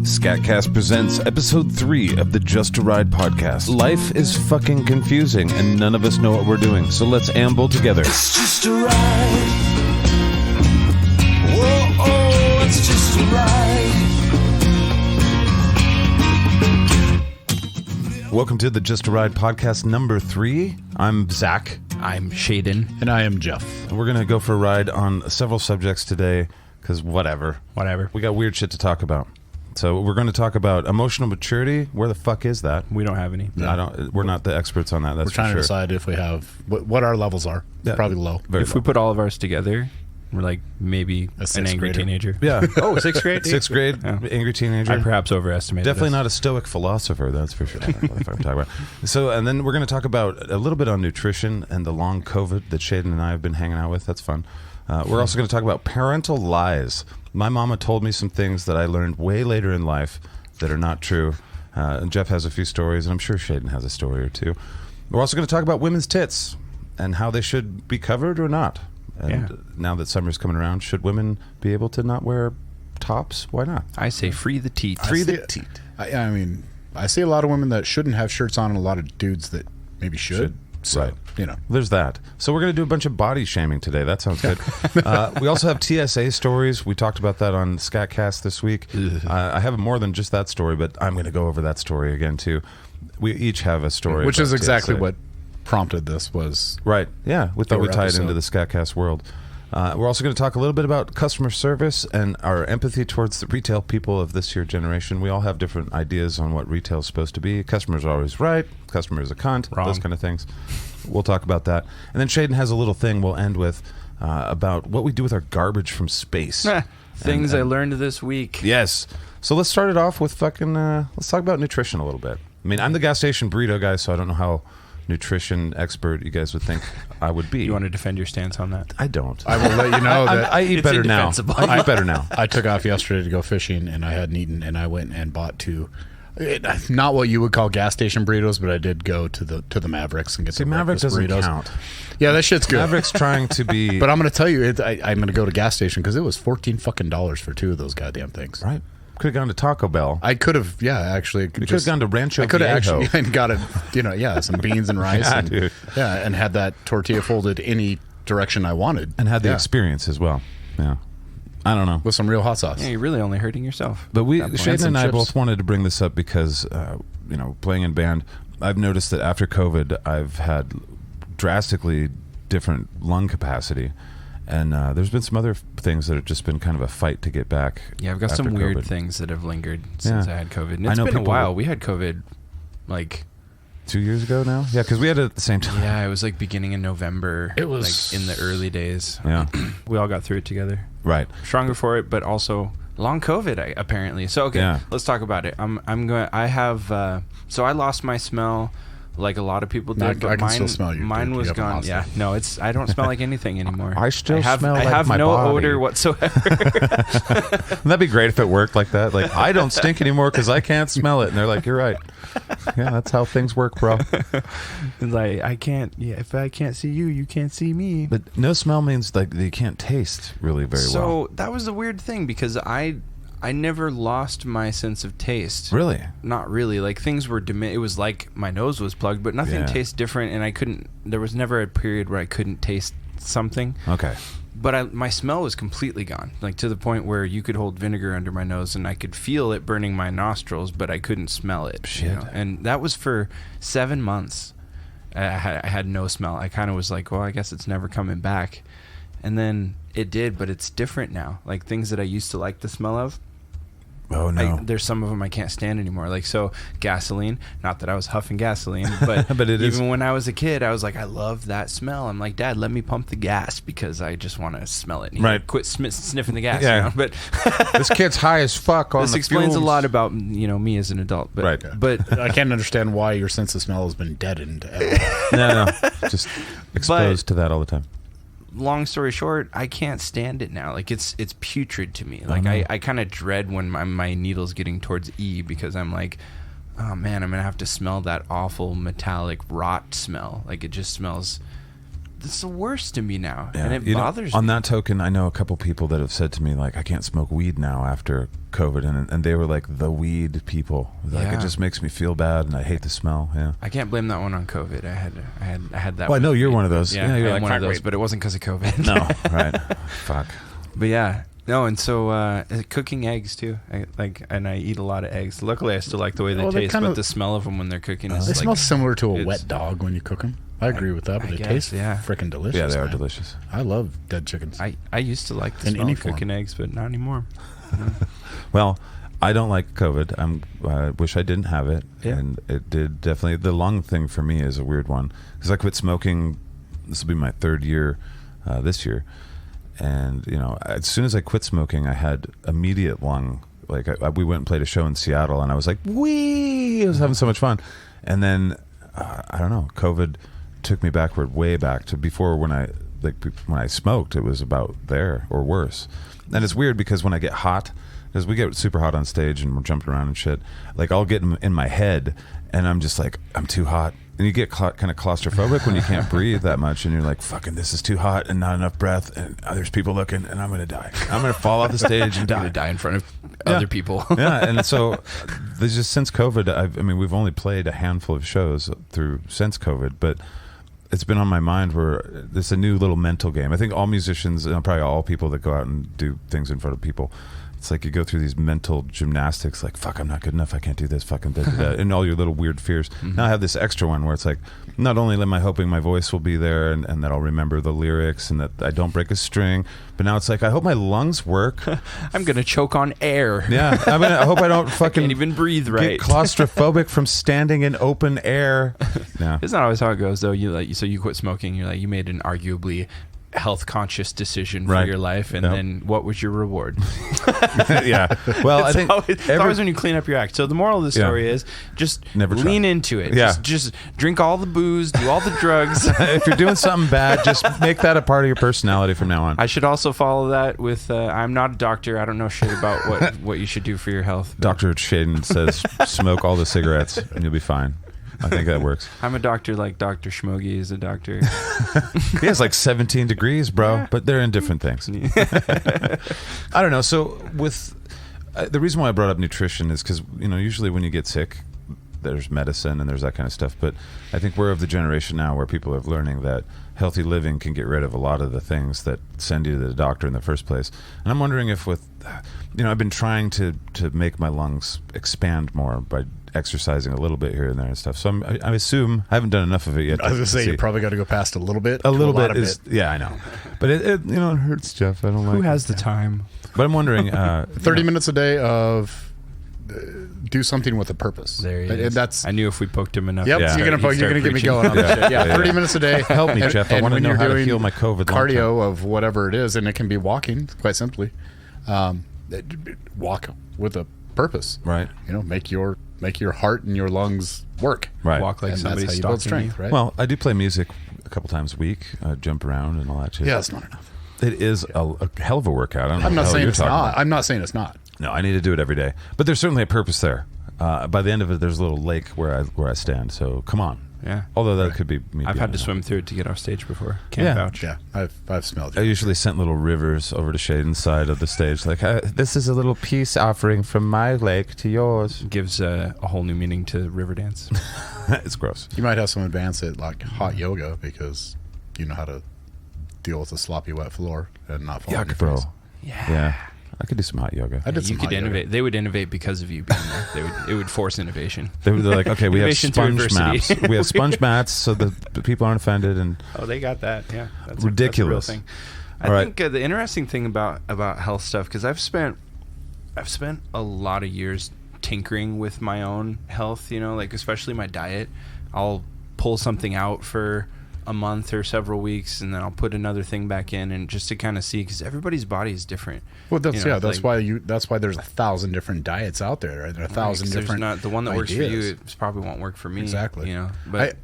SkatCast presents episode 3 of the Just a Ride podcast. Life is fucking confusing and none of us know what we're doing, so let's amble together. It's just a ride. Whoa, oh, it's just a ride. Welcome to the Just a Ride podcast number 3. I'm Zach. I'm Shaiden. And I am Jeff. And we're going to go for a ride on several subjects today, because whatever. We got weird shit to talk about. So we're going to talk about emotional maturity. Where the fuck is that? We don't have any. We're not the experts on that. That's We're trying for to sure. decide if we have what our levels are. Yeah. Probably low. Very If low. we put all of ours together, we're like maybe an sixth angry grader. teenager. Yeah. Oh, sixth grade? Sixth grade, Yeah. angry teenager. I perhaps overestimated Definitely this. not a stoic philosopher, that's for sure. What the fuck I'm talking about. So, and then we're going to talk about a little bit on nutrition and the long COVID that Shaiden and I have been hanging out with. That's fun. We're also going to talk about parental lies. My mama told me some things that I learned way later in life that are not true. And Jeff has a few stories, and I'm sure Shaiden has a story or two. We're also going to talk about women's tits and how they should be covered or not. And now that summer's coming around, should women be able to not wear tops? Why not? I say free the teat. Free the teat. I mean, I see a lot of women that shouldn't have shirts on and a lot of dudes that maybe should. So, Right. you know. There's that. So we're going to do a bunch of body shaming today. That sounds good. We also have TSA stories. We talked about that on SkatCast this week. I have more than just that story, but I'm going to go over that story again, too. We each have a story. Which is about exactly TSA. what prompted this was. Right. Yeah. We thought Your we'd tie it episode. into the SkatCast world. We're also going to talk a little bit about customer service and our empathy towards the retail people of this year generation. We all have different ideas on what retail is supposed to be. Customers are always right. Customer is a cunt. Wrong. Those kind of things. We'll talk about that. And then Shaiden has a little thing we'll end with about what we do with our garbage from space. Things I learned this week. Yes. So let's start it off with fucking, let's talk about nutrition a little bit. I mean, I'm the gas station burrito guy, so I don't know how nutrition expert you guys would think I would be. You want to defend your stance on that? I don't. I will let you know that I eat It's better now. indefensible. I eat better now. I took off yesterday to go fishing and I hadn't eaten and I went and bought two. Not what you would call gas station burritos, but I did go to the Mavericks and get See, the Maverick breakfast doesn't burritos. count. Yeah, that shit's good. Maverick's trying to be... But I'm going to tell you, I'm going to go to gas station because it was $14 fucking for two of those goddamn things. Right. Could have gone to Taco Bell. I could have, actually. You could have gone to Rancho I could have Viejo. actually and got some beans and rice, Yeah, and, dude. and had that tortilla folded any direction I wanted, And had the Yeah. experience as well. Yeah. I don't know. with some real hot sauce. Yeah, you're really only hurting yourself. But at that point. Shaiden some and I chips. both wanted to bring this up because, playing in band, I've noticed that after COVID, I've had drastically different lung capacity. And there's been some other things that have just been kind of a fight to get back. Yeah, I've got after some weird COVID. things that have lingered since Yeah. I had COVID. And I it's know been a people- while. We had COVID, like... 2 years ago now? Yeah, because we had it at the same time. Yeah, it was like beginning in November. It was- like in the early days. Yeah. We all got through it together. Right. Stronger for it, but also long COVID apparently. So okay, Yeah. let's talk about it. I have so I lost my smell like a lot of people No, did, but I can mine, still smell you, mine dude. was You haven't gone. lost Yeah, it. no, I don't smell like anything anymore. I still have, smell I like have my no body. odor whatsoever. Wouldn't that be great if it worked like that? Like, I don't stink anymore because I can't smell it. And they're like, you're right. Yeah, that's how things work, bro. It's like I can't. Yeah, if I can't see you, you can't see me. But no smell means like you can't taste really very well. So that was the weird thing because I never lost my sense of taste. Really? Not really. Like things were it was like my nose was plugged, but nothing Yeah. tastes different, and there was never a period where I couldn't taste something. Okay. But my smell was completely gone, like to the point where you could hold vinegar under my nose and I could feel it burning my nostrils, but I couldn't smell it. Shit. And that was for 7 months. I had no smell. I kind of was like, well, I guess it's never coming back. And then it did, but it's different now. Like things that I used to like the smell of, Oh, no. there's some of them I can't stand anymore. Like, so gasoline, not that I was huffing gasoline, but, But it even is. when I was a kid, I was like, I love that smell. I'm like, Dad, let me pump the gas because I just want to smell it. And he's Right. like, quit sniffing the gas. Yeah. You know? But This kid's high as fuck on this the explains fumes. a lot about, me as an adult. But, Right. But I can't understand why your sense of smell has been deadened. No. Just exposed to that all the time. long story short, I can't stand it now. Like it's putrid to me. Like no. I kind of dread when my needle's getting towards E because I'm like, oh man, I'm gonna have to smell that awful metallic rot smell. Like it just smells it's the worst to me now, Yeah. and it You know, bothers on me. that token, I know a couple people that have said to me, like, I can't smoke weed now after COVID, and they were like the weed people. Like, Yeah. it just makes me feel bad, and I hate the smell. Yeah. I can't blame that one on COVID. I had that. Well, I know with you're me. one of those. Yeah, Yeah, you're I'm like, one of "Fuck, those, wait." but it wasn't because of COVID. No, right? Fuck. But yeah, no, and so cooking eggs too. And I eat a lot of eggs. Luckily, I still like the way they Well, they taste, kind but of- the smell of them when they're cooking They is like smell similar to a it's- wet dog when you cook them. I agree with that, but I it guess, tastes yeah. freaking delicious. Yeah, they are man. delicious. I love dead chickens. I used to like the In smell any of form. cooking eggs, but not anymore. Well, I don't like COVID. I wish I didn't have it. Yeah. And it did definitely. The lung thing for me is a weird one because I quit smoking. This will be my 3rd year this year. And, you know, as soon as I quit smoking, I had immediate lung. Like, we went and played a show in Seattle, and I was like, wee! I was having so much fun. And then, I don't know, COVID took me backward, way back to before when I smoked, it was about there or worse. And it's weird because when I get hot, because we get super hot on stage and we're jumping around and shit, like I'll get in my head and I'm just like, I'm too hot. And you get kind of claustrophobic when you can't breathe that much, and you're like, fucking, this is too hot and not enough breath, and there's people looking, and I'm going to die. I'm going to fall off the stage and I'm die. gonna die in front of other people. Yeah, and so there's just since COVID, I mean, we've only played a handful of shows since COVID, but it's been on my mind where it's a new little mental game. I think all musicians, and probably all people that go out and do things in front of people, it's like you go through these mental gymnastics, like, fuck, I'm not good enough, I can't do this, fucking da, da, da, and all your little weird fears. Now I have this extra one where it's like, not only am I hoping my voice will be there and that I'll remember the lyrics and that I don't break a string, but now it's like, I hope my lungs work. I'm gonna choke on air. Yeah, I hope I don't fucking Can't even breathe right. get claustrophobic from standing in open air. Yeah. It's not always how it goes, though. So you quit smoking. You're like, you made an arguably health conscious decision for Right. your life, and Yep. then what was your reward? Yeah. Well, I think It's always when you clean up your act. So the moral of the Yeah. story is just Never try. lean into it. Yeah. Just drink all the booze, do all the drugs. if you're doing something bad, just make that a part of your personality from now on. I should also follow that with I'm not a doctor. I don't know shit about what you should do for your health. Dr. Shaiden says smoke all the cigarettes and you'll be fine. I think that works. I'm a doctor like Dr. Schmoggy is a doctor. He has like 17 degrees, bro, but they're in different things. I don't know. So with the reason why I brought up nutrition is because, you know, usually when you get sick, there's medicine and there's that kind of stuff. But I think we're of the generation now where people are learning that healthy living can get rid of a lot of the things that send you to the doctor in the first place. And I'm wondering if I've been trying to make my lungs expand more by exercising a little bit here and there and stuff. So I assume I haven't done enough of it yet. I was going to say, you probably got to go past a little bit. A little lot bit of is, yeah, I know. But it hurts, Jeff. I don't like Who it. has the time? But I'm wondering, 30 minutes a day of do something with a purpose. There he And is. that's I knew if we poked him enough. Yep, Yeah. you're gonna get me going on this Yeah. shit. Yeah, Yeah. 30 minutes a day. Help me, Jeff. I wanna when know you're how to doing heal my COVID cardio of whatever it is, and it can be walking, quite simply. Walk with a purpose. Right. You know, make your heart and your lungs work. Right. Walk like And somebody that's how you build stalking strength, you. right? Well, I do play music a couple times a week, jump around and all that shit. yeah, that's not enough. It is a hell of a workout. I don't know I'm what not the hell saying you're it's talking not. about. I'm not saying it's not. No, I need to do it every day. But there's certainly a purpose there. By the end of it, there's a little lake where I stand. So come on. Yeah. Although that could be me. I've being had to wrong. swim through it to get off stage before. Can't Yeah. vouch. Yeah, I've smelled I it. usually sent little rivers over to Shaiden's side of the stage, like, this is a little peace offering from my lake to yours. Gives a whole new meaning to river dance. It's gross. You might have some advance at like hot yoga because you know how to deal with a sloppy wet floor and not fall on your Yuck, bro. face. Yeah. I could do some hot yoga. I did You some could hot yoga. innovate. They would innovate because of you being there. It would force innovation. They're like, okay, we have Innovation through sponge maps. adversity. We have sponge mats so that the people aren't offended. And Oh, they got that. Yeah, that's Ridiculous. A real thing. I All right. think the interesting thing about health stuff, because I've spent a lot of years tinkering with my own health. You know, like especially my diet. I'll pull something out for a month or several weeks, and then I'll put another thing back in, and just to kind of see, because everybody's body is different. Well, that's You know, that's like- why there's 1,000 different diets out there. Right? There are 1,000 There's different. not the one that works for you. ideas. It probably won't work for me. Exactly. You know, but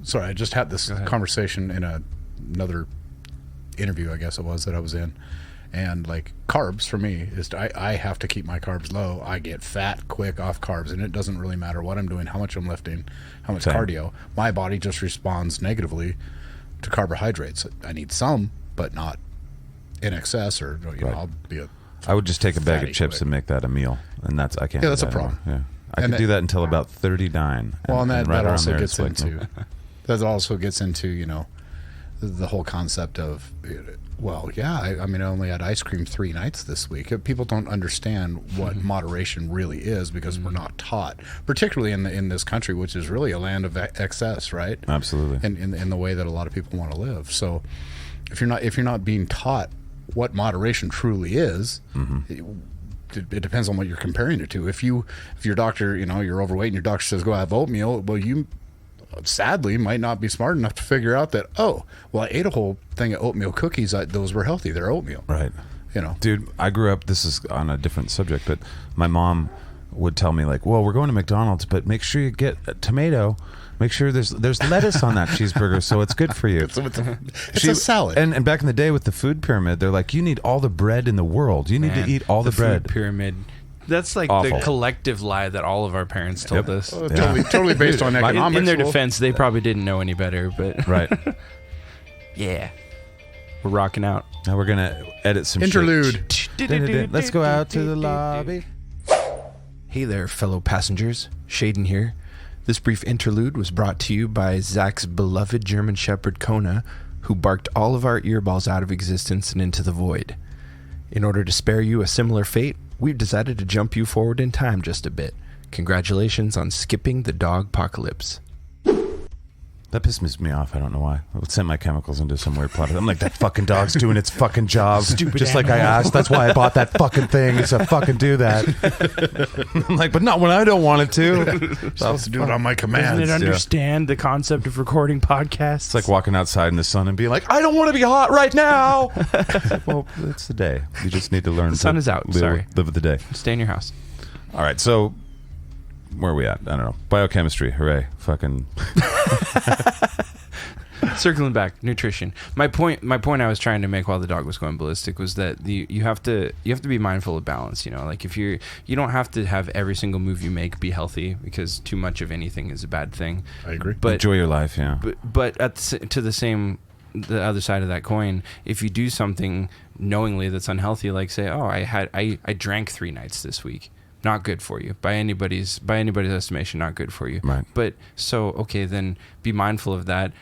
Sorry, I just had this Go ahead. conversation in another interview, I guess it was, that I was in. And like carbs for me is I have to keep my carbs low. I get fat quick off carbs, and it doesn't really matter what I'm doing, how much I'm lifting, how much Same. cardio. My body just responds negatively to carbohydrates. I need some, but not in excess, or I'll be I would just take a bag of chips quick. and make that a meal, and I can't. Yeah, do that's that a problem. anymore. Yeah, I And could do that until about 39. Well, and that right around also there, gets it's like, into that also gets into the whole concept of, well, yeah, I mean, I only had ice cream 3 nights this week. People don't understand what moderation really is because we're not taught, particularly in this country, which is really a land of excess, right? Absolutely. And in the way that a lot of people want to live. So if you're not being taught what moderation truly is, it depends on what you're comparing it to. If your doctor, you're overweight and your doctor says go have oatmeal, well, you sadly might not be smart enough to figure out that, I ate a whole thing of oatmeal cookies. Those were healthy. They're oatmeal. Right. Dude, I grew up, this is on a different subject, but my mom would tell me like, well, we're going to McDonald's, but make sure you get a tomato. Make sure there's lettuce on that cheeseburger, so it's good for you. It's a salad. And back in the day with the food pyramid, they're like, you need all the bread in the world. You need to eat all the bread. Food pyramid. That's like Awful. the collective lie that all of our parents told us. Totally based on economics. In their defense, they probably didn't know any better, but Right. yeah, we're rocking out. Now we're gonna edit some Interlude. shit. Let's go out to the lobby. Hey there, fellow passengers. Shaiden here. This brief interlude was brought to you by Zach's beloved German Shepherd Kona, who barked all of our earballs out of existence and into the void. In order to spare you a similar fate, we've decided to jump you forward in time just a bit. Congratulations on skipping the dog apocalypse. That pisses me off. I don't know why. I would send my chemicals into some weird plot. I'm like, that fucking dog's doing its fucking job. Stupid just like I animal. asked. That's why I bought that fucking thing. It's to fucking do that. I'm like, but not when I don't want it to. Supposed to do it on my commands. Doesn't it understand the concept of recording podcasts? It's like walking outside in the sun and being like, I don't want to be hot right now. It's like, well, it's the day. You just need to learn. The sun is out. Sorry. Live with the day. Stay in your house. All right. So where are we at? I don't know. Biochemistry. Hooray. Fucking. Circling back, nutrition. My point I was trying to make while the dog was going ballistic was that you have to be mindful of balance. Like if you don't have to have every single move you make be healthy, because too much of anything is a bad thing. I agree. But enjoy your life, yeah. But the other side of that coin, if you do something knowingly that's unhealthy, like say, I drank 3 nights this week. Not good for you by anybody's estimation. Not good for you. Right. But then be mindful of that.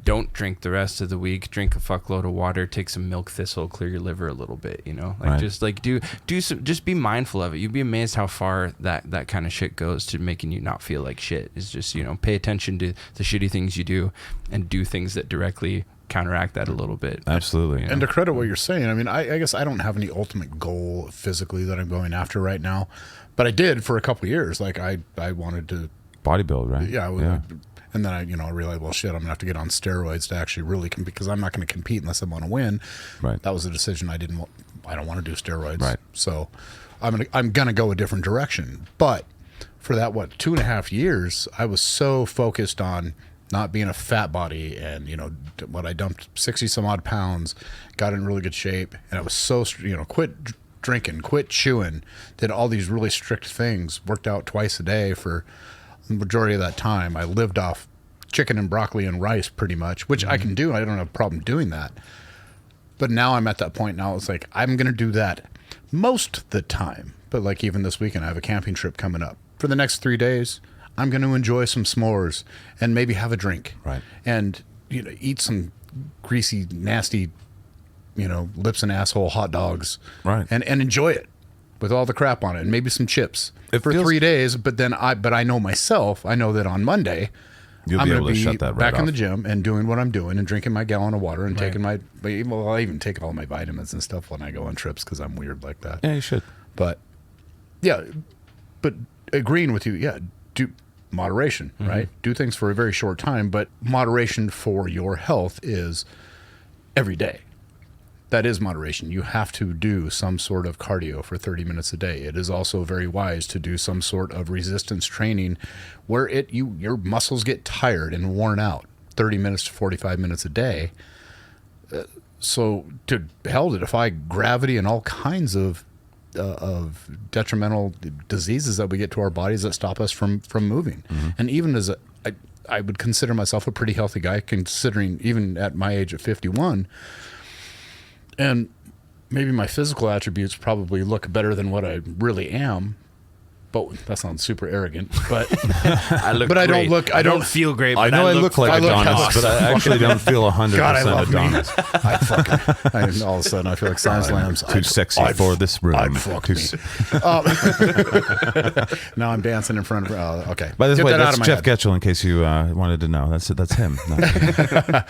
Don't drink the rest of the week. Drink a fuckload of water. Take some milk thistle. Clear your liver a little bit. Right. Just like do some. Just be mindful of it. You'd be amazed how far that kind of shit goes to making you not feel like shit. Is just pay attention to the shitty things you do and do things that directly counteract that a little bit. Absolutely. And to credit what you're saying, I mean, I guess I don't have any ultimate goal physically that I'm going after right now, but I did for a couple of years. Like I wanted to bodybuild, right? Yeah. And then I realized, well, shit, I'm gonna have to get on steroids to actually really compete, because I'm not going to compete unless I want to win. Right. That was a decision I don't want to do steroids. Right. So I'm gonna go a different direction. But for that 2.5 years, I was so focused on not being a fat body, and I dumped 60 some odd pounds, got in really good shape, and I was so quit drinking, quit chewing, did all these really strict things, worked out twice a day for the majority of that time. I lived off chicken and broccoli and rice pretty much, which I can do. I don't have a problem doing that. But now I'm at that point now. It's like, I'm going to do that most of the time. But like even this weekend, I have a camping trip coming up. For the next 3 days, I'm going to enjoy some s'mores and maybe have a drink. Right. And eat some greasy, nasty, lips and asshole hot dogs. Right. And enjoy it with all the crap on it, and maybe some chips for 3 days. But then I know myself. I know that on Monday, You'll I'm be going able to to shut be that right back in off. the gym and doing what I'm doing and drinking my gallon of water and Right. taking I even take all my vitamins and stuff when I go on trips, because I'm weird like that. Yeah, you should. But agreeing with you, do moderation, right? Do things for a very short time, but moderation for your health is every day. That is moderation. You have to do some sort of cardio for 30 minutes a day. It is also very wise to do some sort of resistance training where your muscles get tired and worn out 30 minutes to 45 minutes a day. So to hell to defy gravity and all kinds of detrimental diseases that we get to our bodies that stop us from moving. And even as I would consider myself a pretty healthy guy, considering even at my age of 51. And maybe my physical attributes probably look better than what I really am. But that sounds super arrogant. But I look but I don't great. look. I don't feel great. I But know I look like I look Adonis, but I actually don't feel 100% God, I love me. Adonis. I'd fuck I, all of a sudden, I feel like Silence Lambs. Too sexy for this room. I'd fuck Too me. s- Now I'm dancing in front of. Okay. By the Get way, that out that's of my Jeff head. Getchell, in case you wanted to know. That's him. Not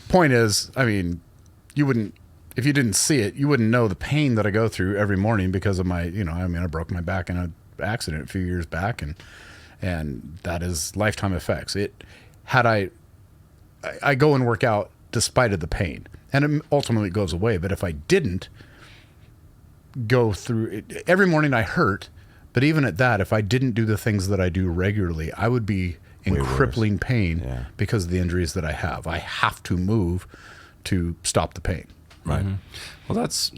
Point is, I mean, you wouldn't, if you didn't see it, you wouldn't know the pain that I go through every morning because of my, I broke my back in an accident a few years back, and that is lifetime effects. I go and work out despite of the pain, and it ultimately goes away. But if I didn't go through it, every morning I hurt, but even at that, if I didn't do the things that I do regularly, I would be in Way worse. crippling pain Yeah. because of the injuries that I have. I have to move to stop the pain. right. Well, that's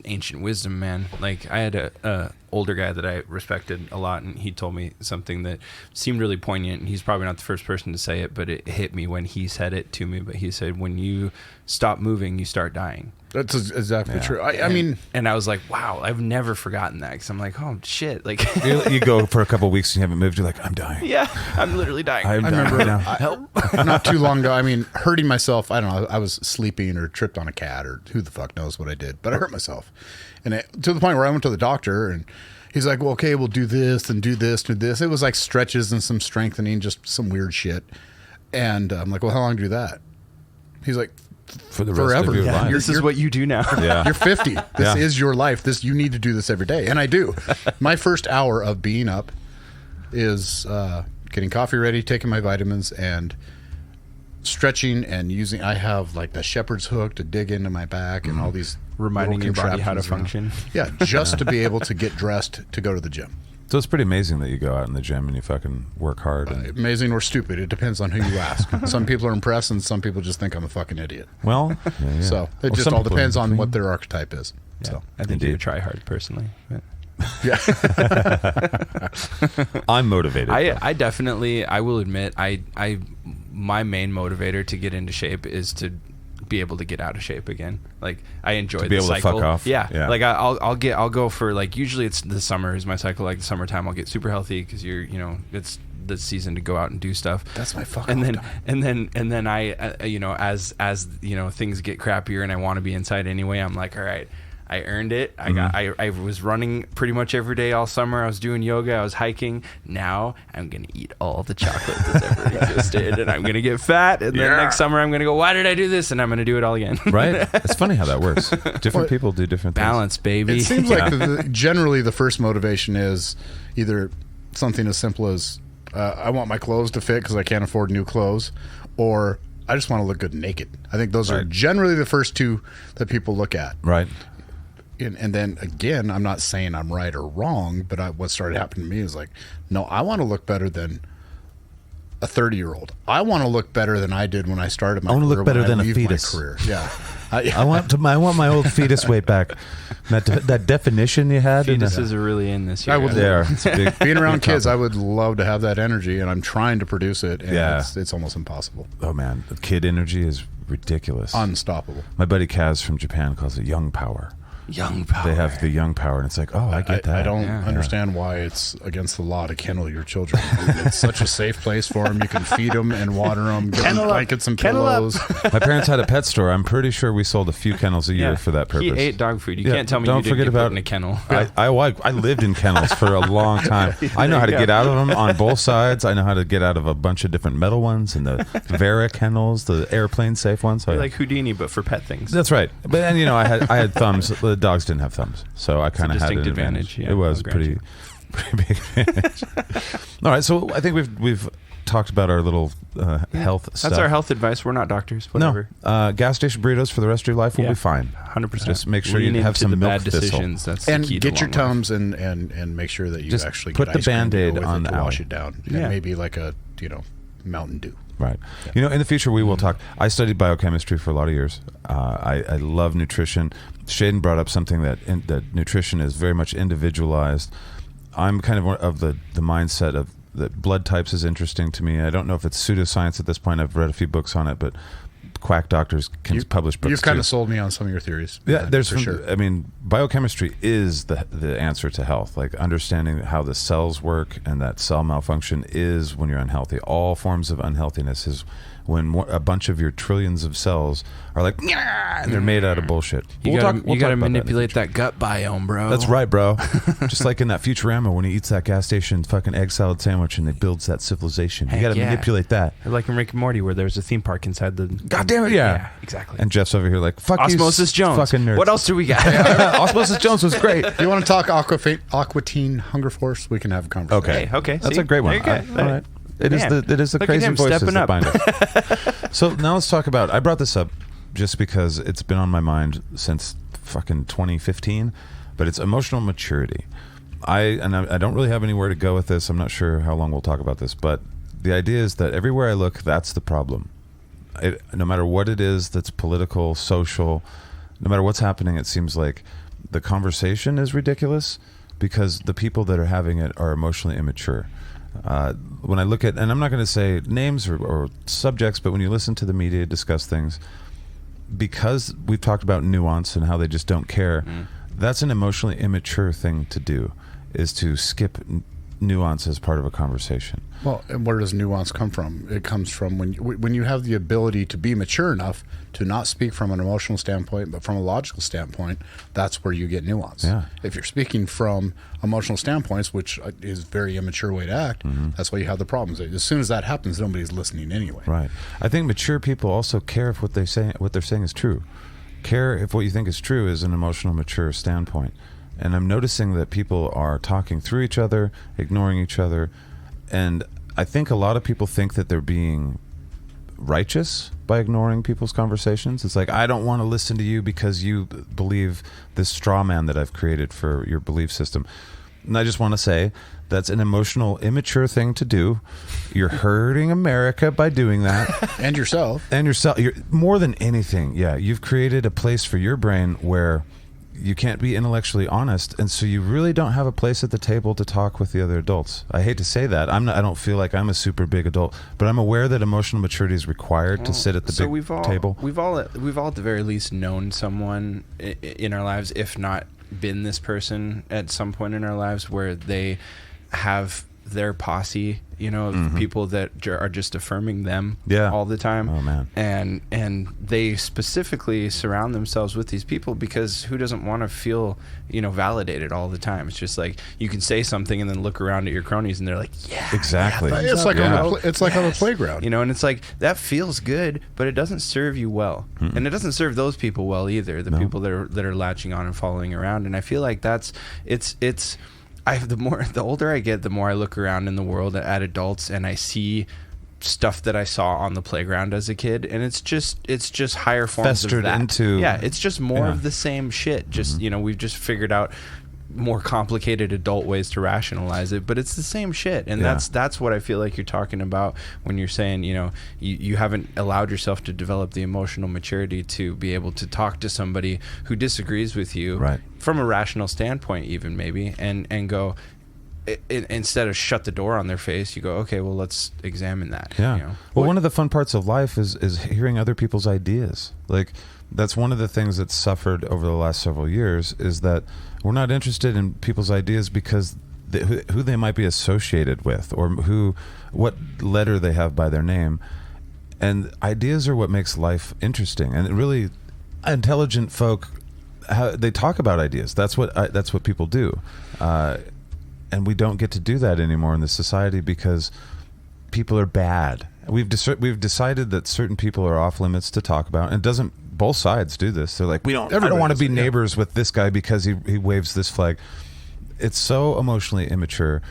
ancient wisdom, man. Like I had a older guy that I respected a lot, and he told me something that seemed really poignant. And he's probably not the first person to say it, but it hit me when he said it to me. But he said, "When you stop moving, you start dying." That's exactly Yeah. true. I mean, And I was like, "Wow, I've never forgotten that." Because I'm like, "Oh shit!" Like, You go for a couple of weeks and you haven't moved. You're like, I'm dying. yeah, I'm literally dying. I'm I dying remember right now. Help. not too long ago, I mean, hurting myself. I don't know. I was sleeping or tripped on a cat or who the fuck knows what I did, but I hurt myself. And to the point where I went to the doctor and he's like, well, okay, we'll do this and do this, do this. It was like stretches and some strengthening, just some weird shit. And I'm like, well, how long do you do that? He's like, For the rest forever. of your Yeah. life. This is what you do now. Yeah. You're 50. This Yeah. is your life. You need to do this every day. And I do. My first hour of being up is getting coffee ready, taking my vitamins, and stretching and using. I have like the shepherd's hook to dig into my back and all these Reminding little your body how to contraptions function. around. Yeah, just to be able to get dressed to go to the gym. So it's pretty amazing that you go out in the gym and you fucking work hard. And, Amazing or stupid. It depends on who you ask. Some people are impressed and some people just think I'm a fucking idiot. well, yeah. So it Well, just some all people depends are on clean. what their archetype is. Yeah, So I think Indeed. you try hard personally. But. yeah. I'm motivated. I definitely, I will admit, my main motivator to get into shape is to be able to get out of shape again. Like I enjoy be the able to cycle. fuck off. Yeah. Yeah. Like I'll go for like, usually it's the summer is my cycle. Like the summertime, I'll get super healthy because it's the season to go out and do stuff. That's my fucking and then time. and then I as things get crappier and I want to be inside anyway, I'm like, all right, I earned it. I was running pretty much every day all summer. I was doing yoga. I was hiking. Now I'm gonna eat all the chocolate that's ever existed, and I'm gonna get fat. And then next summer I'm gonna go, why did I do this? And I'm gonna do it all again. right? It's funny how that works. Different people do different things. Balance, baby. It seems like generally the first motivation is either something as simple as I want my clothes to fit because I can't afford new clothes, or I just want to look good naked. I think those are Right. generally the first two that people look at. Right. And then again, I'm not saying I'm right or wrong, but what started happening to me is like, no, I want to look better than a 30-year-old. I want to look better than I did when I started my I career. wanna look better when I than a leave my fetus. career. Yeah. I want my old fetus weight back. That definition you had. Fetuses are really in this year. I would- there. It's big, Being around big kids, topic. I would love to have that energy, and I'm trying to produce it, and Yeah. it's almost impossible. Oh man, the kid energy is ridiculous. Unstoppable. My buddy Kaz from Japan calls it young power. young power. They have the young power, and it's like, oh, I get that. I don't Yeah. understand why it's against the law to kennel your children. It's such a safe place for them. You can feed them and water them, give them Kennel up. blankets and Kennel up. pillows. My parents had a pet store. I'm pretty sure we sold a few kennels a year for that purpose. He ate dog food. You Yeah, can't tell me don't you didn't forget get put about- in a kennel. I lived in kennels for a long time. I know how to you get go. out of them on both sides. I know how to get out of a bunch of different metal ones and the Vera kennels, the airplane safe ones. So You're like Houdini, but for pet things. that's right. But then I had thumbs. The dogs didn't have thumbs, so I kind of had an distinct advantage. advantage, yeah, It was I'll grant pretty big advantage. All right, so I think we've talked about our little health stuff. That's our health advice. We're not doctors. No, Whatever. gas station burritos for the rest of your life will Yeah. be fine. 100%. Just make sure Lean you have into some the milk bad thistle. decisions. That's And the key get to your long life. Tums and make sure that you Just actually put get the ice cream to go Band-Aid with on it the to wash alley. it down. Yeah. And maybe like a Mountain Dew. Right. In the future, we will talk. I studied biochemistry for a lot of years. I love nutrition. Shaiden brought up something that nutrition is very much individualized. I'm kind of the mindset of that blood types is interesting to me. I don't know if it's pseudoscience at this point. I've read a few books on it, but quack doctors can publish books. You've kind too. of sold me on some of your theories. Yeah, there's for sure. I mean, biochemistry is the answer to health. Like understanding how the cells work and that cell malfunction is when you're unhealthy. All forms of unhealthiness is when a bunch of your trillions of cells are like, "Nyah," and they're made out of bullshit. You We'll gotta, talk- we'll you gotta talk about that in the manipulate future. that gut biome, bro. That's right, bro. Just like in that Futurama when he eats that gas station fucking egg salad sandwich and they builds that civilization. You Heck got to yeah. manipulate that. Like in Rick and Morty, where there's a theme park inside the. God damn it, yeah. Exactly. And Jeff's over here like, fuck you, Osmosis Jones. fucking nerds. What else do we got? Osmosis Jones was great. You want to talk Aquatine Hunger Force? We can have a conversation. Okay, Okay, that's see? a great one. There you go. All right. It is Man, the look at crazy him voices stepping that up. bind us. So now let's talk about. I brought this up just because it's been on my mind since fucking 2015, but it's emotional maturity. I don't really have anywhere to go with this. I'm not sure how long we'll talk about this, but the idea is that everywhere I look, that's the problem. No matter what it is that's political, social, no matter what's happening, it seems like the conversation is ridiculous because the people that are having it are emotionally immature. When I look at, and I'm not going to say names or subjects, but when you listen to the media discuss things, because we've talked about nuance and how they just don't care, that's an emotionally immature thing to do, is to skip nuance as part of a conversation. Well, and where does nuance come from? It comes from when you have the ability to be mature enough to not speak from an emotional standpoint, but from a logical standpoint. That's where you get nuance. Yeah. If you're speaking from emotional standpoints, which is a very immature way to act, that's why you have the problems. As soon as that happens, nobody's listening anyway. Right. I think mature people also care if what they're saying is true. Care if what you think is true is an emotional mature standpoint. And I'm noticing that people are talking through each other, ignoring each other, and I think a lot of people think that they're being righteous by ignoring people's conversations. It's like, I don't want to listen to you because you believe this straw man that I've created for your belief system. And I just want to say that's an emotional, immature thing to do. You're hurting America by doing that. And yourself. And yourself. You're, more than anything, yeah, you've created a place for your brain where you can't be intellectually honest, and so you really don't have a place at the table to talk with the other adults. I hate to say that. I don't feel like I'm a super big adult, but I'm aware that emotional maturity is required to sit at the table. We've all at the very least known someone in our lives, if not been this person at some point in our lives, where they have their posse, of people that are just affirming them all the time. Oh man. And they specifically surround themselves with these people because who doesn't want to feel, validated all the time? It's just like you can say something and then look around at your cronies and they're like, yeah. Exactly. Yeah, It's like on the playground. and it's like that feels good, but it doesn't serve you well. And it doesn't serve those people well either, the people that are latching on and following around. And I feel like the older I get, the more I look around in the world at adults and I see stuff that I saw on the playground as a kid, and it's just higher forms Festered of that. into. It's just more of the same shit. Just we've just figured out more complicated adult ways to rationalize it, but it's the same shit. And that's what I feel like you're talking about when you're saying, you haven't allowed yourself to develop the emotional maturity to be able to talk to somebody who disagrees with you, right, from a rational standpoint, even maybe, and go, instead of shut the door on their face, you go, okay, well, let's examine that. Yeah. Well, one of the fun parts of life is hearing other people's ideas. Like, that's one of the things that's suffered over the last several years, is that we're not interested in people's ideas because who they might be associated with, or what letter they have by their name. And ideas are what makes life interesting. And really, intelligent folk, they talk about ideas. That's what people do. And we don't get to do that anymore in this society because people are bad. We've decided that certain people are off limits to talk about, and both sides do this. They're like, I don't want to be neighbors with this guy because he waves this flag. It's so emotionally immature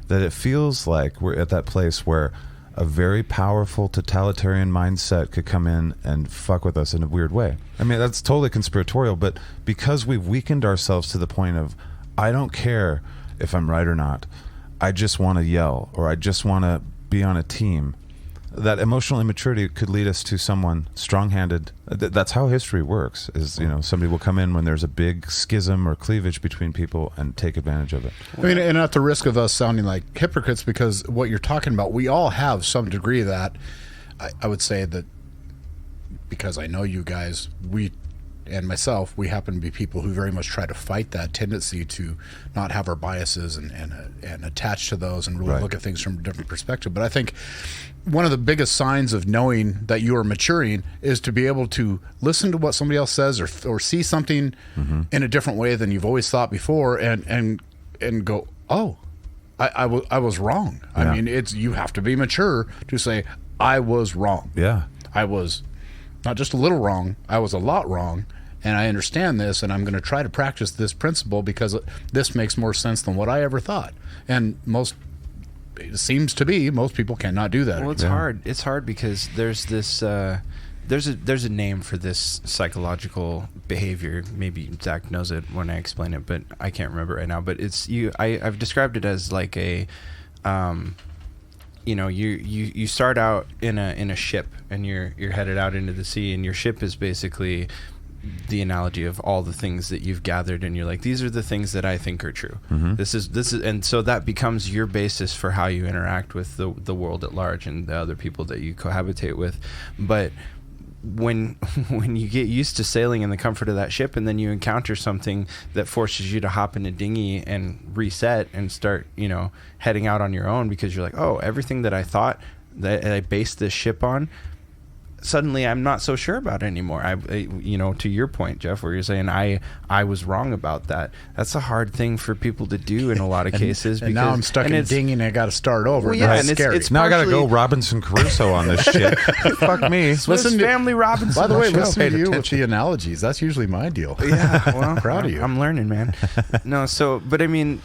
that it feels like we're at that place where a very powerful totalitarian mindset could come in and fuck with us in a weird way. I mean, that's totally conspiratorial, but because we've weakened ourselves to the point of, I don't care if I'm right or not, I just want to yell, or I just want to be on a team. that emotional immaturity could lead us to someone strong-handed. That's how history works, is, somebody will come in when there's a big schism or cleavage between people and take advantage of it. I mean, and at the risk of us sounding like hypocrites, because what you're talking about, we all have some degree of that. I would say that, because I know you guys, and myself, we happen to be people who very much try to fight that tendency to not have our biases and attach to those and really look at things from a different perspective. But I think one of the biggest signs of knowing that you are maturing is to be able to listen to what somebody else says or see something in a different way than you've always thought before and go, oh, I was wrong. Yeah. I mean, you have to be mature to say, I was wrong. Yeah. I was not just a little wrong, I was a lot wrong, and I understand this, and I'm going to try to practice this principle because this makes more sense than what I ever thought. And it seems to be, most people cannot do that. Well, it's hard. It's hard because there's this, there's a name for this psychological behavior. Maybe Zach knows it when I explain it, but I can't remember it right now. But I've described it as like a, you start out in a ship and you're headed out into the sea, and your ship is basically the analogy of all the things that you've gathered, and you're like, these are the things that I think are true. This is, and so that becomes your basis for how you interact with the world at large and the other people that you cohabitate with. But when you get used to sailing in the comfort of that ship, and then you encounter something that forces you to hop in a dinghy and reset and start, heading out on your own, because you're like, oh, everything that I thought that I based this ship on, suddenly I'm not so sure about it anymore. To your point, Jeff, where you're saying I was wrong about that. That's a hard thing for people to do in a lot of cases. And now I'm stuck in a dinghy and I got to start over. Well, yeah, that's scary. it's Now I got to go Robinson Crusoe on this shit. Fuck me. Swiss Family Robinson. By the way, Should've listen paid to you with attention. the analogies. That's usually my deal. Yeah, well, Proud of you. I'm learning, man. No, but I mean,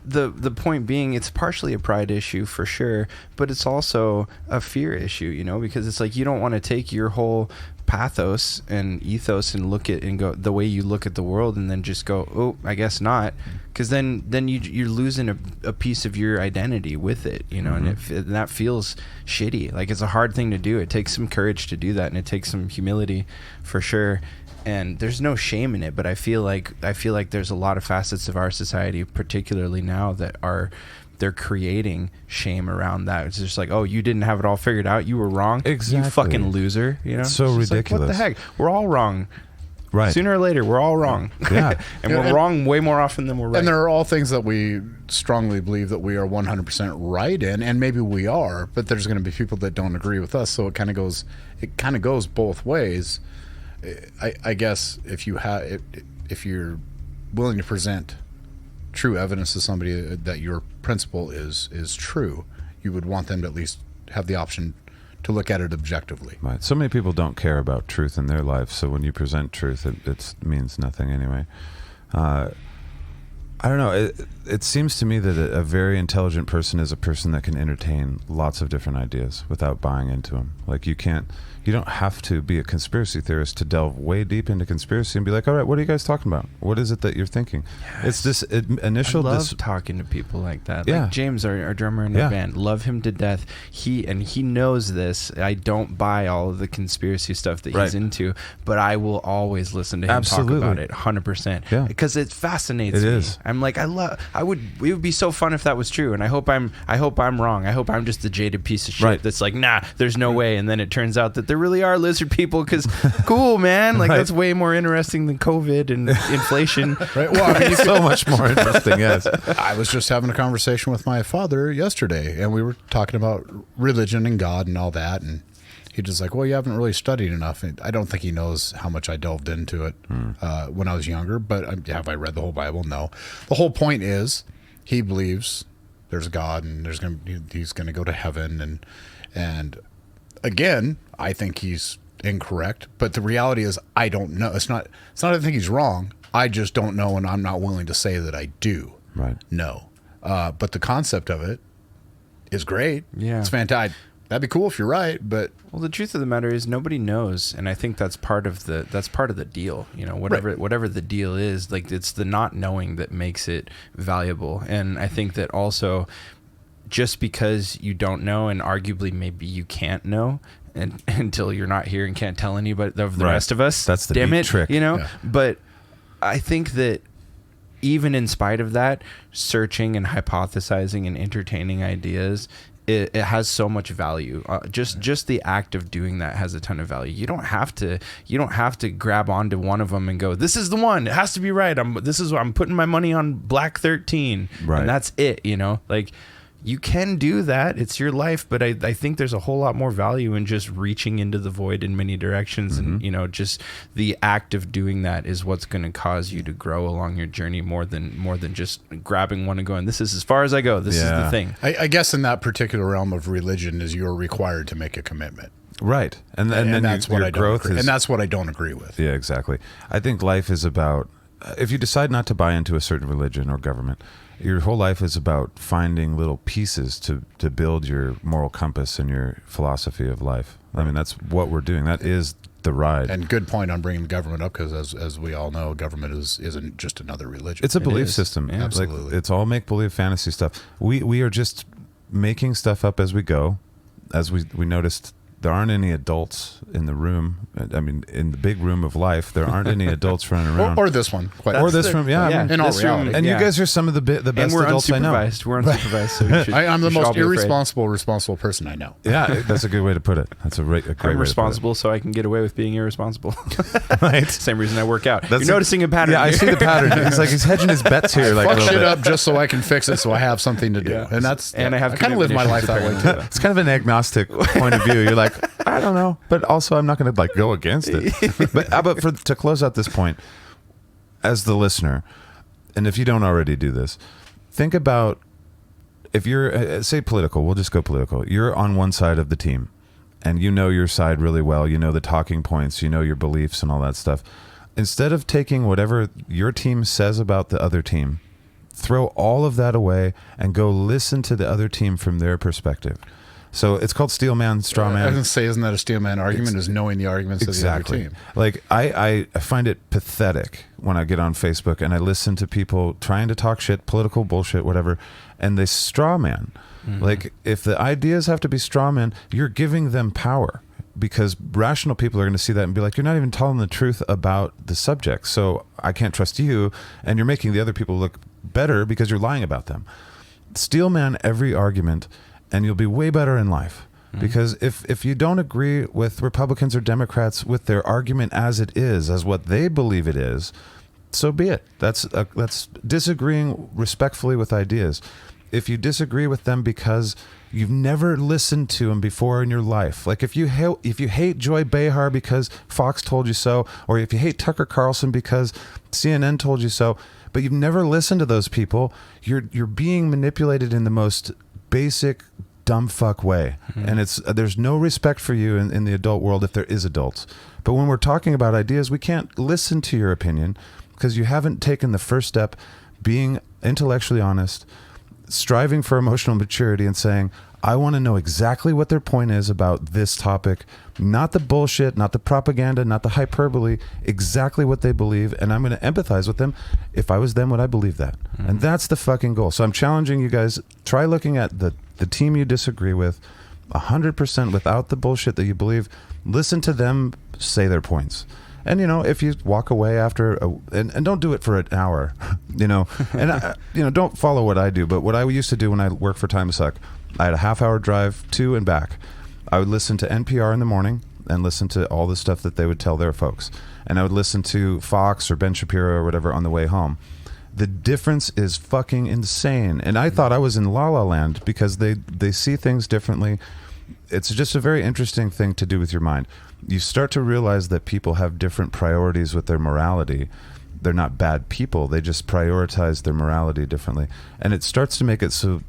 the point being, it's partially a pride issue for sure, but it's also a fear issue, because it's like you don't want to take your whole pathos and ethos and look at and go the way you look at the world and then just go, oh, I guess not, because then you're losing a piece of your identity with it, and that feels shitty. Like, it's a hard thing to do. It takes some courage to do that, and it takes some humility for sure. And there's no shame in it, but I feel like there's a lot of facets of our society, particularly now, that they're creating shame around that. It's just like, oh, you didn't have it all figured out. You were wrong. Exactly. You fucking loser. It's so It's just ridiculous. like, what the heck? We're all wrong. Right. Sooner or later, we're all wrong. Yeah. And we're wrong way more often than we're right. And there are all things that we strongly believe that we are 100% right in, and maybe we are, but there's going to be people that don't agree with us. So it kind of goes both ways. I guess if you're willing to present true evidence to somebody that your principle is true, you would want them to at least have the option to look at it objectively. Right. So many people don't care about truth in their life, so when you present truth, it means nothing anyway. I don't know. It seems to me that a very intelligent person is a person that can entertain lots of different ideas without buying into them. Like, you don't have to be a conspiracy theorist to delve way deep into conspiracy and be like, all right, what are you guys talking about? What is it that you're thinking? Yes. It's this initial... I love talking to people like that. Yeah. Like James, our drummer in our band, love him to death. He knows this. I don't buy all of the conspiracy stuff that he's into, but I will always listen to him talk about it 100%. Yeah. Because it fascinates It me. is. I'm like, it would be so fun if that was true, and I hope I'm wrong. I hope I'm just a jaded piece of shit that's like, nah, there's no way, and then it turns out that there really are lizard people, because cool, man, like that's way more interesting than COVID and inflation. Right? Well, I mean, so much more interesting, yes. I was just having a conversation with my father yesterday, and we were talking about religion and God and all that, and he just like, well, you haven't really studied enough. And I don't think he knows how much I delved into it when I was younger, but have I read the whole Bible? No. The whole point is he believes there's God and he's going to go to heaven. And again, I think he's incorrect, but the reality is I don't know. It's not I think he's wrong. I just don't know, and I'm not willing to say that I do. Right. No. But the concept of it is great. Yeah. It's fantastic. That'd be cool if you're right, but well, the truth of the matter is nobody knows, and I think that's part of the deal. Whatever the deal is, like, it's the not knowing that makes it valuable. And I think that also, just because you don't know, and arguably maybe you can't know, and until you're not here and can't tell anybody of the rest of us. That's the damn neat it, trick. you know. Yeah. But I think that even in spite of that, searching and hypothesizing and entertaining ideas, it has so much value. Just the act of doing that has a ton of value. You don't have to grab onto one of them and go, this is the one. It has to be right. I'm putting my money on Black 13, Right. and that's it. You know, like. You can do that. It's your life, but I think there's a whole lot more value in just reaching into the void in many directions. And, you know, just the act of doing that is what's going to cause you to grow along your journey more than just grabbing one and going, this is as far as I go. This is the thing. I guess in that particular realm of religion is you're required to make a commitment. Right. And then that's what your I don't growth agree. is, And that's what I don't agree with. Yeah, exactly. I think life is about, if you decide not to buy into a certain religion or government, your whole life is about finding little pieces to build your moral compass and your philosophy of life. I mean, that's what we're doing. That is the ride. And good point on bringing the government up, because as we all know, government isn't just another religion. It's a belief is. system. Yeah. Absolutely. Like, it's all make-believe fantasy stuff. We are just making stuff up as we go. As we noticed, there aren't any adults in the room. I mean, in the big room of life, there aren't any adults running around. or this one. Quite Or this room, yeah. Yeah, In all this room- reality. And yeah. you guys are some of the best And we're adults I know. unsupervised. We're unsupervised. So we should, I'm the we should all most be afraid. responsible person I know. Yeah, that's a good way to put it. That's a great way to put I'm it. responsible, so I can get away with being irresponsible. Right. Same reason I work out. That's You're noticing a pattern. Yeah, I here. see the pattern. He's hedging his bets here, like a Fuck little shit bit. up just so I can fix it, so I have something to do. Yeah. And that's And I have kind of live my life that way commitment too. issues, It's kind of an agnostic point of view. You're like, I don't know, but also I'm not going to like go against it. But to close out this point, as the listener, and if you don't already do this, think about if you're say political. We'll just go political. You're on one side of the team, and you know your side really well. You know the talking points. You know your beliefs and all that stuff. Instead of taking whatever your team says about the other team, throw all of that away and go listen to the other team from their perspective. So it's called steel man, straw I was man. going to say, isn't that a steel man argument? Is knowing the arguments Exactly. of the other team. Like I find it pathetic when I get on Facebook and I listen to people trying to talk shit, political bullshit, whatever, and they straw man. Like if the ideas have to be straw man, you're giving them power. Because rational people are going to see that and be like, you're not even telling the truth about the subject. So I can't trust you. And you're making the other people look better because you're lying about them. Steel man every argument and you'll be way better in life. Because if you don't agree with Republicans or Democrats with their argument as it is, as what they believe it is, so be it. That's disagreeing respectfully with ideas. If you disagree with them because you've never listened to him before in your life, like if you hate Joy Behar because Fox told you so, or if you hate Tucker Carlson because CNN told you so, but you've never listened to those people, you're being manipulated in the most basic dumb fuck way. And there's no respect for you in the adult world if there is adults. But when we're talking about ideas, we can't listen to your opinion because you haven't taken the first step, being intellectually honest, striving for emotional maturity and saying, I want to know exactly what their point is about this topic, not the bullshit, not the propaganda, not the hyperbole, exactly what they believe, and I'm going to empathize with them. If I was them, would I believe that? And that's the fucking goal. So I'm challenging you guys, try looking at the team you disagree with 100% without the bullshit that you believe. Listen to them say their points. And, if you walk away after, and don't do it for an hour, and, don't follow what I do. But what I used to do when I worked for Time to Suck, I had a half-hour drive to and back. I would listen to NPR in the morning and listen to all the stuff that they would tell their folks. And I would listen to Fox or Ben Shapiro or whatever on the way home. The difference is fucking insane. And I thought I was in La La Land because they see things differently. It's just a very interesting thing to do with your mind. You start to realize that people have different priorities with their morality. They're not bad people. They just prioritize their morality differently. And it starts to make it so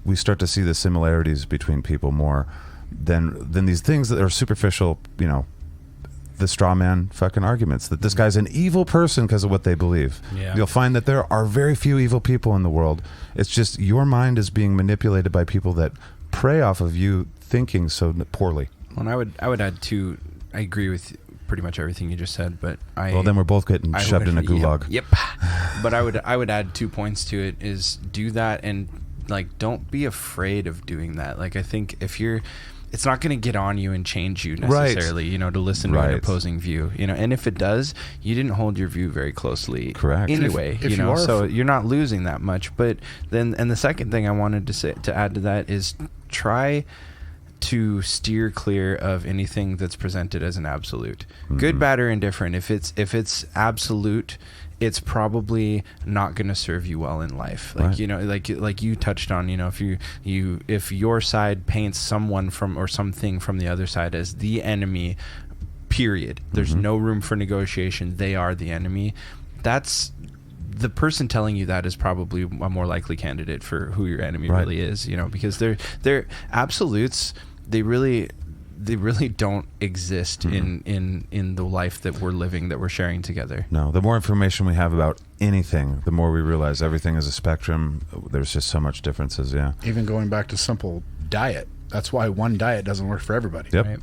we start to see the similarities between people more than these things that are superficial, the straw man fucking arguments that this guy's an evil person because of what they believe. Yeah. You'll find that there are very few evil people in the world. It's just your mind is being manipulated by people that prey off of you thinking so poorly. Well, and I would add to, I agree with pretty much everything you just said, but Well, then we're both getting shoved in a gulag. Yep. But I would add 2 points to it is do that and don't be afraid of doing that. Like, I think if you're, it's not going to get on you and change you necessarily, you know, to listen to an opposing view, you know, and if it does, you didn't hold your view very closely. Correct. Anyway, if you know, you are so you're not losing that much. But then, and the second thing I wanted to add to that is try to steer clear of anything that's presented as an absolute. Good, bad, or indifferent. If it's absolute, it's probably not going to serve you well in life. Like, you know, like you touched on, you know, if your side paints someone or something from the other side as the enemy, period. There's no room for negotiation. They are the enemy. That's the person telling you that is probably a more likely candidate for who your enemy really is, you know, because they're absolutes. They really don't exist in the life that we're living, that we're sharing together. No, the more information we have about anything, the more we realize everything is a spectrum. There's just so much differences. Yeah. Even going back to simple diet. That's why one diet doesn't work for everybody. Yep. Right?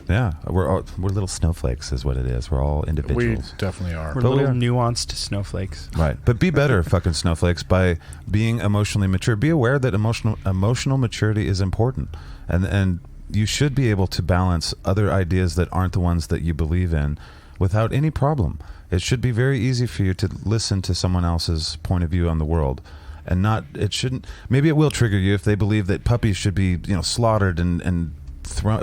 Yeah, we're little snowflakes, is what it is. We're all individuals. We definitely are. We're But we little are. nuanced snowflakes. Right, but be better, fucking snowflakes, by being emotionally mature. Be aware that emotional maturity is important, and you should be able to balance other ideas that aren't the ones that you believe in without any problem. It should be very easy for you to listen to someone else's point of view on the world, and it shouldn't. Maybe it will trigger you if they believe that puppies should be, you know, slaughtered and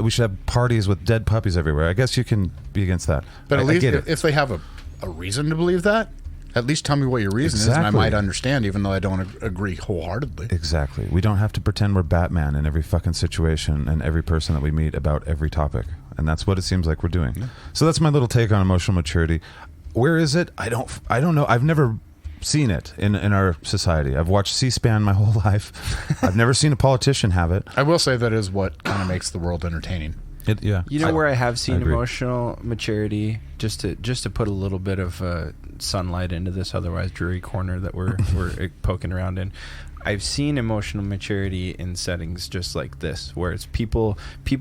we should have parties with dead puppies everywhere. I guess you can be against that. But at least I get it. if they have a reason to believe that, at least tell me what your reason is, and I Exactly. might understand, even though I don't agree wholeheartedly. Exactly. We don't have to pretend we're Batman in every fucking situation and every person that we meet about every topic. And that's what it seems like we're doing. Yeah. So that's my little take on emotional maturity. Where is it? I don't know. I've never seen it in our society. I've watched C-SPAN my whole life. I've never seen a politician have it. I will say that is what kind of makes the world enteirtaining. Yeah. You know where I have seen agree. emotional maturity, just to put a little bit of sunlight into this otherwise dreary corner that we're poking around in. I've seen emotional maturity in settings just like this, where it's people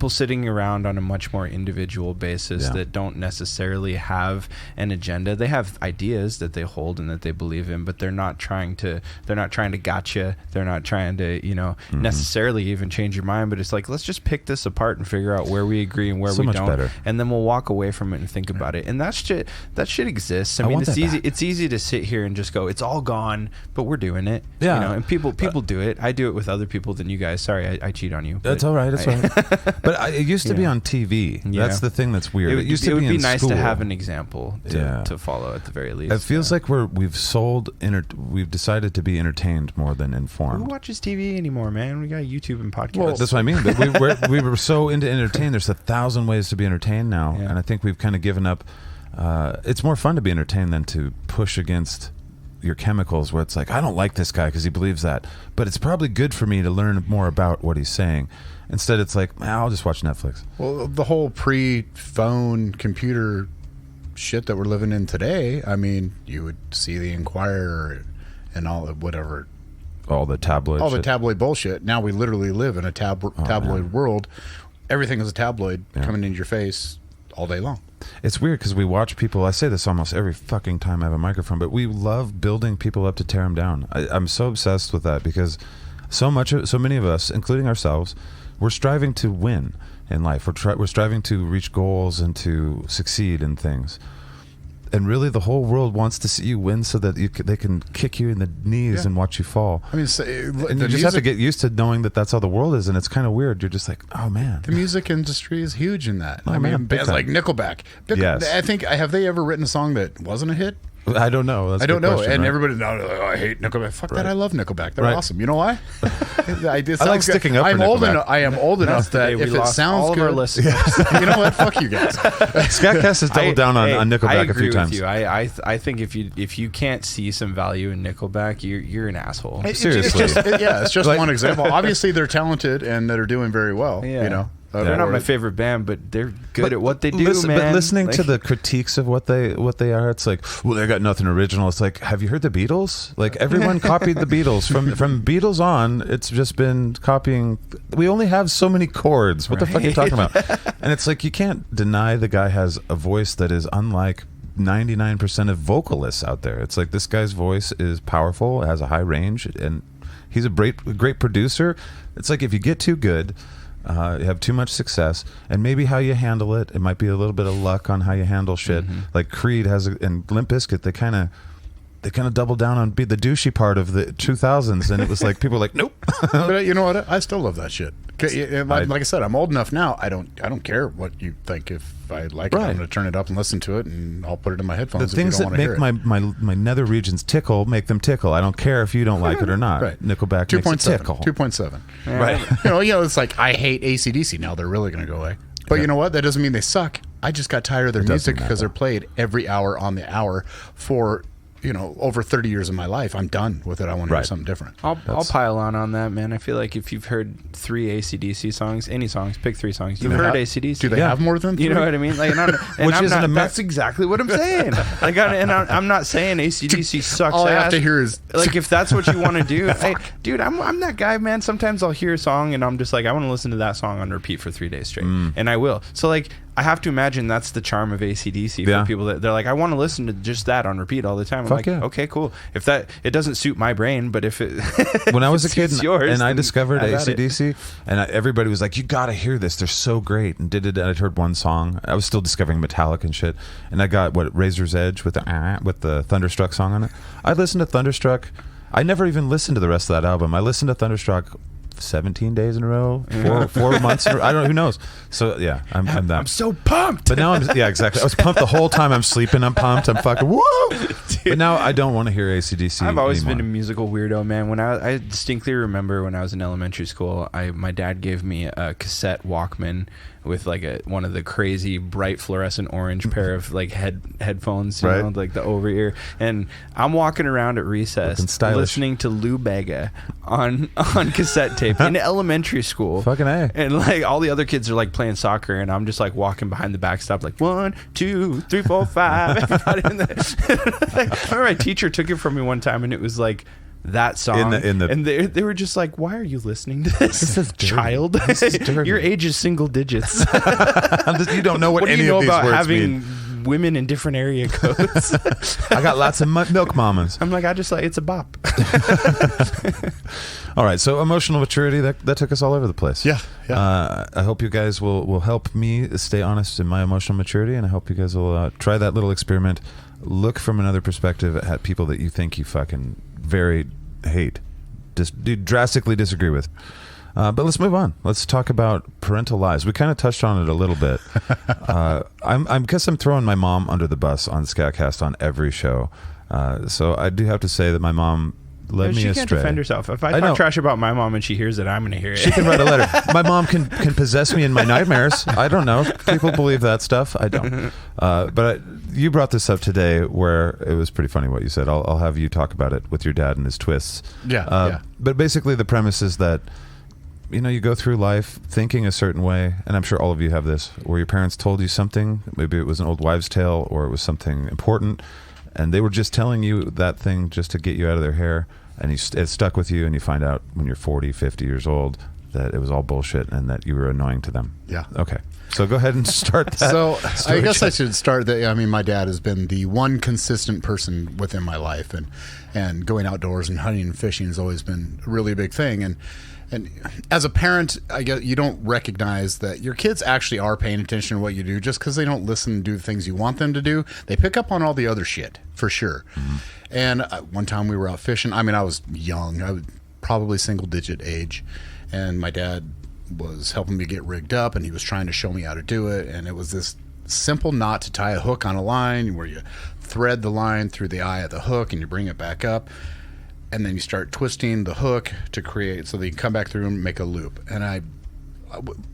sitting around on a much more individual basis that don't necessarily have an agenda. They have ideas that they hold and that they believe in, but they're not trying to gotcha. They're not trying to, you know, necessarily even change your mind, but it's like, let's just pick this apart and figure out where we agree and where So we much don't. better. And then we'll walk away from it and think about it. And that shit exists. I mean, want it's that easy. back. It's easy to sit here and just go, it's all gone, but we're doing it. Yeah. You know, and people do it. I do it with other people than you guys. Sorry, I cheat on you. That's all right. It's all right. But it used to be Yeah. on TV. Yeah. That's the thing that's weird. It used to would be be in nice school. to have an example Yeah. to follow at the very least. It feels like we've decided to be entertained more than who informed. watches TV anymore, man? We got YouTube and podcasts. That's what I mean. But we were so into entertain. There's 1,000 ways to be entertained now, Yeah. and I think we've kind of given up. It's more fun to be entertained than to push against your chemicals, where it's like, I don't like this guy because he believes that, but it's probably good for me to learn more about what he's saying. Instead, it's like, I'll just watch Netflix. Well, the whole pre-phone computer shit that we're living in today, I mean, you would see the Inquirer and all the whatever, All the tabloid all the shit. tabloid bullshit. Now we literally live in a tabloid world. Everything is a tabloid coming into your face all day long. It's weird because we watch people. I say this almost every fucking time I have a microphone, but we love building people up to tear them down. I'm so obsessed with that because so many of us, including ourselves, we're striving to win in life. We're striving to reach goals and to succeed in things. And really, the whole world wants to see you win so that they can kick you in the knees and watch you fall. I mean, And you just have to get used to knowing that that's how the world is, and it's kind of weird. You're just like, oh man. the music industry is huge in that. Oh, I mean, man, big bands time. like Nickelback. Yes. I think, have they ever written a song that wasn't a hit? I don't know. That's a I don't good know. question, And right? everybody, no, I hate Nickelback. Fuck Right. that. I love Nickelback. They're Right. awesome. You know why? I like sticking up for Nickelback. I am old enough that Hey, we if it lost sounds all of good, our listeners. you know what? Fuck you guys. SkatCast has doubled down on Nickelback I a agree few times. with you. I think if you can't see some value in Nickelback, you're an asshole. Seriously. It's just Like- one example. Obviously, they're talented and that are doing very well. Yeah. You know, They're not or- my favorite band, but they're good at what they do, Listen, man. But listening to Like- the critiques of what they are, it's like, well, they got nothing original. It's like, have you heard the Beatles? Like everyone copied the Beatles from Beatles on. It's just been copying. We only have so many chords. What the fuck are you talking about? And it's like you can't deny the guy has a voice that is unlike 99% of vocalists out there. It's like this guy's voice is powerful, it has a high range, and He's a great producer. It's like if you get too good, you have too much success, and maybe how you handle it. It might be a little bit of luck on how you handle shit. Like Creed has, and Limp Bizkit, they kind of doubled down on be the douchey part of the 2000s, and it was like people were like, nope. But you know what? I still love that shit. Like I said, I'm old enough now. I don't care what you think. If I like it, I'm going to turn it up and listen to it, and I'll put it in my headphones. The things that make my nether regions tickle, make them tickle. I don't care if you don't like it or not. Right. Nickelback makes it tickle. 2.7. Right. You know, it's like I hate AC/DC now. They're really going to go away. But you know what? That doesn't mean they suck. I just got tired of their music because they're played every hour on the hour for, you know, over 30 years of my life. I'm done with it. I want to do something different. I'll pile on that, man. I feel like if you've heard 3 AC/DC songs, any songs, pick 3 songs. You've heard AC/DC. Do they have more than 3? You know what I mean? Like, that's exactly what I'm saying. Like, I'm not saying AC/DC sucks. All I have to hear is like, if that's what you want to do, hey, dude, I'm that guy, man. Sometimes I'll hear a song and I'm just like, I want to listen to that song on repeat for 3 days straight, and I will. So like, I have to imagine that's the charm of AC/DC for people that they're like, I want to listen to just that on repeat all the time. I'm okay, cool. If that, it doesn't suit my brain, but if it when I was a kid and I discovered AC/DC, and everybody was like, you gotta hear this, they're so great, and I'd heard one song. I was still discovering Metallica and shit, and I got Razor's Edge with the Thunderstruck song on it. I listened to Thunderstruck. I never even listened to the rest of that album. I listened to Thunderstruck 17 days in a row, 4 months in a row. I don't know, who knows. So yeah, I'm that. I'm so pumped. But now exactly. I was pumped the whole time. I'm sleeping. I'm pumped. I'm fucking woo. But now I don't want to hear AC/DC. I've always anymore. been a musical weirdo, man. When I distinctly remember when I was in elementary school, my dad gave me a cassette Walkman with like one of the crazy bright fluorescent orange pair of like headphones, you know, like the over ear, and I'm walking around at recess listening to Lou Bega on cassette tape in elementary school. Fucking A. And like all the other kids are like playing soccer, and I'm just like walking behind the backstop like 1, 2, 3, 4, 5. Everybody in there. I remember my teacher took it from me one time, and it was like that song, and they were just like, why are you listening to this child? Your age is single digits. You don't know what any of these about words having mean. Women in different area codes. I got lots of milk mamas. I'm like, I just like, it's a bop. All right, so emotional maturity, that took us all over the place. Yeah. I hope you guys will help me stay honest in my emotional maturity, and I hope you guys will try that little experiment. Look from another perspective at people that you think you fucking very hate, drastically disagree with. But let's move on. Let's talk about parental lies. We kind of touched on it a little bit. I guess I'm throwing my mom under the bus on SkatCast on every show. So I do have to say that my mom led me astray. She can't defend herself. If I talk trash about my mom and she hears it, I'm going to hear it. She can write a letter. My mom can possess me in my nightmares. I don't know. People believe that stuff. I don't. But you brought this up today where it was pretty funny what you said. I'll have you talk about it with your dad and his twists. Yeah. But basically the premise is that, you know, you go through life thinking a certain way, and I'm sure all of you have this, where your parents told you something, maybe it was an old wives' tale or it was something important, and they were just telling you that thing just to get you out of their hair, and it stuck with you, and you find out when you're 40, 50 years old that it was all bullshit and that you were annoying to them. Yeah. Okay. So go ahead and start that. So I guess I should start that. I mean, my dad has been the one consistent person within my life, and going outdoors and hunting and fishing has always been a really big thing. And as a parent, I guess you don't recognize that your kids actually are paying attention to what you do just because they don't listen and do the things you want them to do. They pick up on all the other shit, for sure. Mm-hmm. And one time we were out fishing. I mean, I was young. I was probably single-digit age. And my dad was helping me get rigged up, and he was trying to show me how to do it. And it was this simple knot to tie a hook on a line where you thread the line through the eye of the hook and you bring it back up. And then you start twisting the hook to create so that you can come back through and make a loop. And I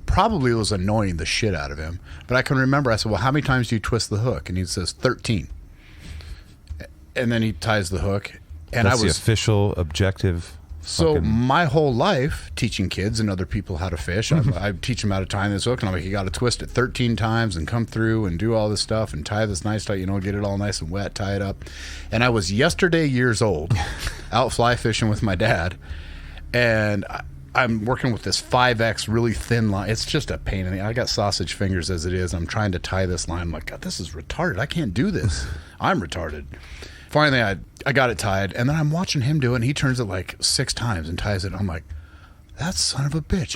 probably was annoying the shit out of him. But I can remember, I said, well, how many times do you twist the hook? And he says, 13. And then he ties the hook. And That's the official objective. So my whole life teaching kids and other people how to fish, I teach them how to tie this hook, and I'm like, you got to twist it 13 times and come through and do all this stuff and tie this nice, get it all nice and wet, tie it up. And I was years old, out fly fishing with my dad, and I'm working with this 5X really thin line. It's just a pain in the. I got sausage fingers as it is. I'm trying to tie this line. I'm like, God, this is retarded. I can't do this. I'm retarded. finally I got it tied, and then I'm watching him do it, and he turns it like 6 times and ties it. I'm like, that son of a bitch.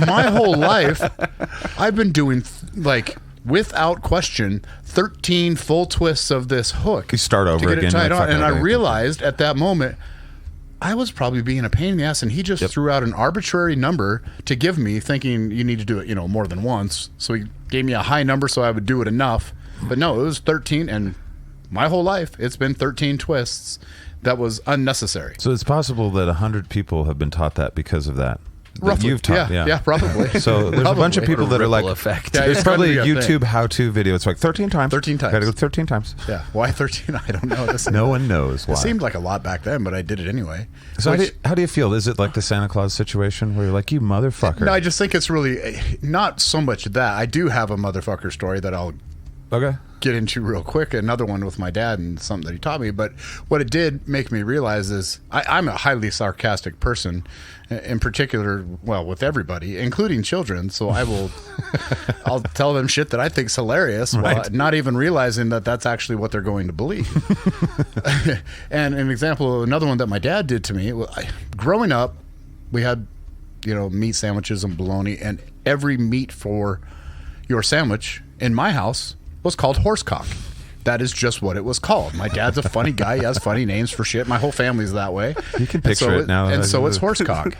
My whole life, I've been doing, like, without question, 13 full twists of this hook. You start over to get again. it tied like, on, and I okay. realized at that moment, I was probably being a pain in the ass, and he just threw out an arbitrary number to give me, thinking you need to do it, more than once. So he gave me a high number so I would do it enough. But no, it was 13, and my whole life, it's been 13 twists. That was unnecessary. So it's possible that 100 people have been taught that because of that. Roughly. You've taught, yeah, probably. So there's a bunch of people that are like, effect. Yeah, there's it's probably a gotta be a YouTube thing. how-to video. It's like 13 times. 13 times. Gotta go 13 times. Yeah, why 13? I don't know. No one knows why. It seemed like a lot back then, but I did it anyway. So how do you feel? Is it like the Santa Claus situation where you're like, you motherfucker? No, I just think it's really not so much that. I do have a motherfucker story that I'll Okay. get into real quick. Another one with my dad and something that he taught me. But what it did make me realize is I'm a highly sarcastic person, in particular, well, with everybody, including children. So I'll tell them shit that I think's hilarious while not even realizing that that's actually what they're going to believe. And an example, another one that my dad did to me, growing up, we had, meat sandwiches and bologna, and every meat for your sandwich in my house was called horsecock. That is just what it was called. My dad's a funny guy. He has funny names for shit. My whole family's that way. You can picture it now. And so it's horsecock.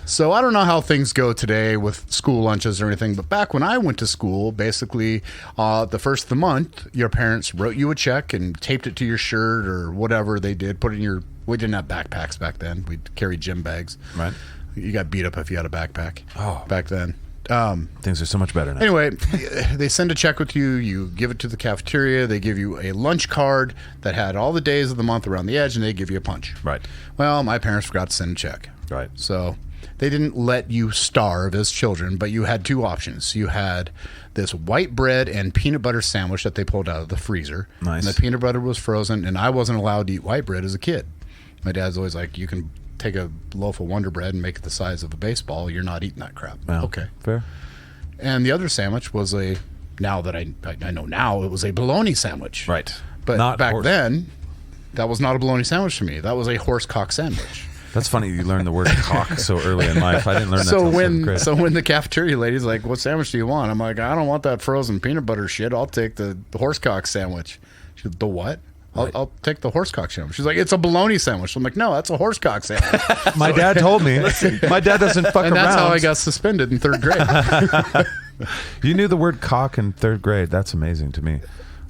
So I don't know how things go today with school lunches or anything, but back when I went to school, basically the first of the month, your parents wrote you a check and taped it to your shirt or whatever they did. Put it in your... We didn't have backpacks back then. We'd carry gym bags. Right. You got beat up if you had a backpack. Oh. Back then. Things are so much better now. Anyway, they send a check with you. You give it to the cafeteria. They give you a lunch card that had all the days of the month around the edge, and they give you a punch. Right. Well, my parents forgot to send a check. Right. So they didn't let you starve as children, but you had 2 options. You had this white bread and peanut butter sandwich that they pulled out of the freezer. Nice. And the peanut butter was frozen, and I wasn't allowed to eat white bread as a kid. My dad's always like, you can take a loaf of Wonder Bread and make it the size of a baseball. You're not eating that crap. Well, okay. Fair. And the other sandwich was now that I know now, it was a bologna sandwich. Right. But Not back horse. then, that was not a bologna sandwich to me. That was a horsecock sandwich. That's funny you learned the word cock so early in life. I didn't learn that till 7th grade. So when the cafeteria lady's like, what sandwich do you want? I'm like, I don't want that frozen peanut butter shit. I'll take the horsecock sandwich. She's like, the what? I'll take the horsecock sandwich. She's like, it's a bologna sandwich. I'm like, no, that's a horsecock sandwich. My dad told me. My dad doesn't fuck And around. that's how I got suspended in 3rd grade. You knew the word cock in 3rd grade. That's amazing to me.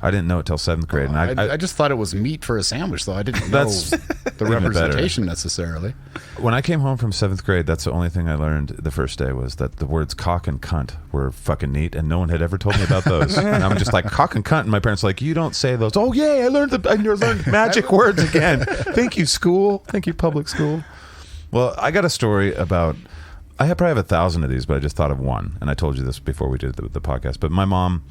I didn't know it till 7th grade. And I just thought it was meat for a sandwich, though. I didn't know That's the even representation necessarily. when I came home from 7th grade, that's the only thing I learned the first day was that the words cock and cunt were fucking neat, and no one had ever told me about those. And I'm just like, cock and cunt, and my parents are like, you don't say those. Oh, yay, I learned magic words again. Thank you, school. Thank you, public school. Well, I got a story about... I probably have 1,000 of these, but I just thought of one, and I told you this before we did the podcast. But my mom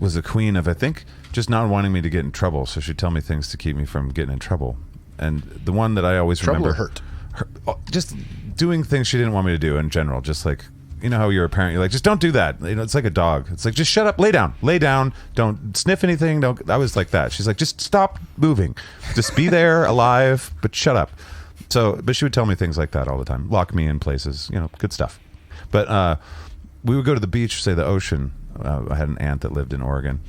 was a queen of, I think, just not wanting me to get in trouble. So she'd tell me things to keep me from getting in trouble. And the one that I always Trouble remember... or hurt? Just doing things she didn't want me to do in general. Just like, you know how you're a parent, you're like, just don't do that. You know, it's like a dog. It's like, just shut up, lay down, don't sniff anything. I was like that. She's like, just stop moving. Just be there, alive, but shut up. But she would tell me things like that all the time. Lock me in places, good stuff. But we would go to the beach, say the ocean. I had an aunt that lived in Oregon.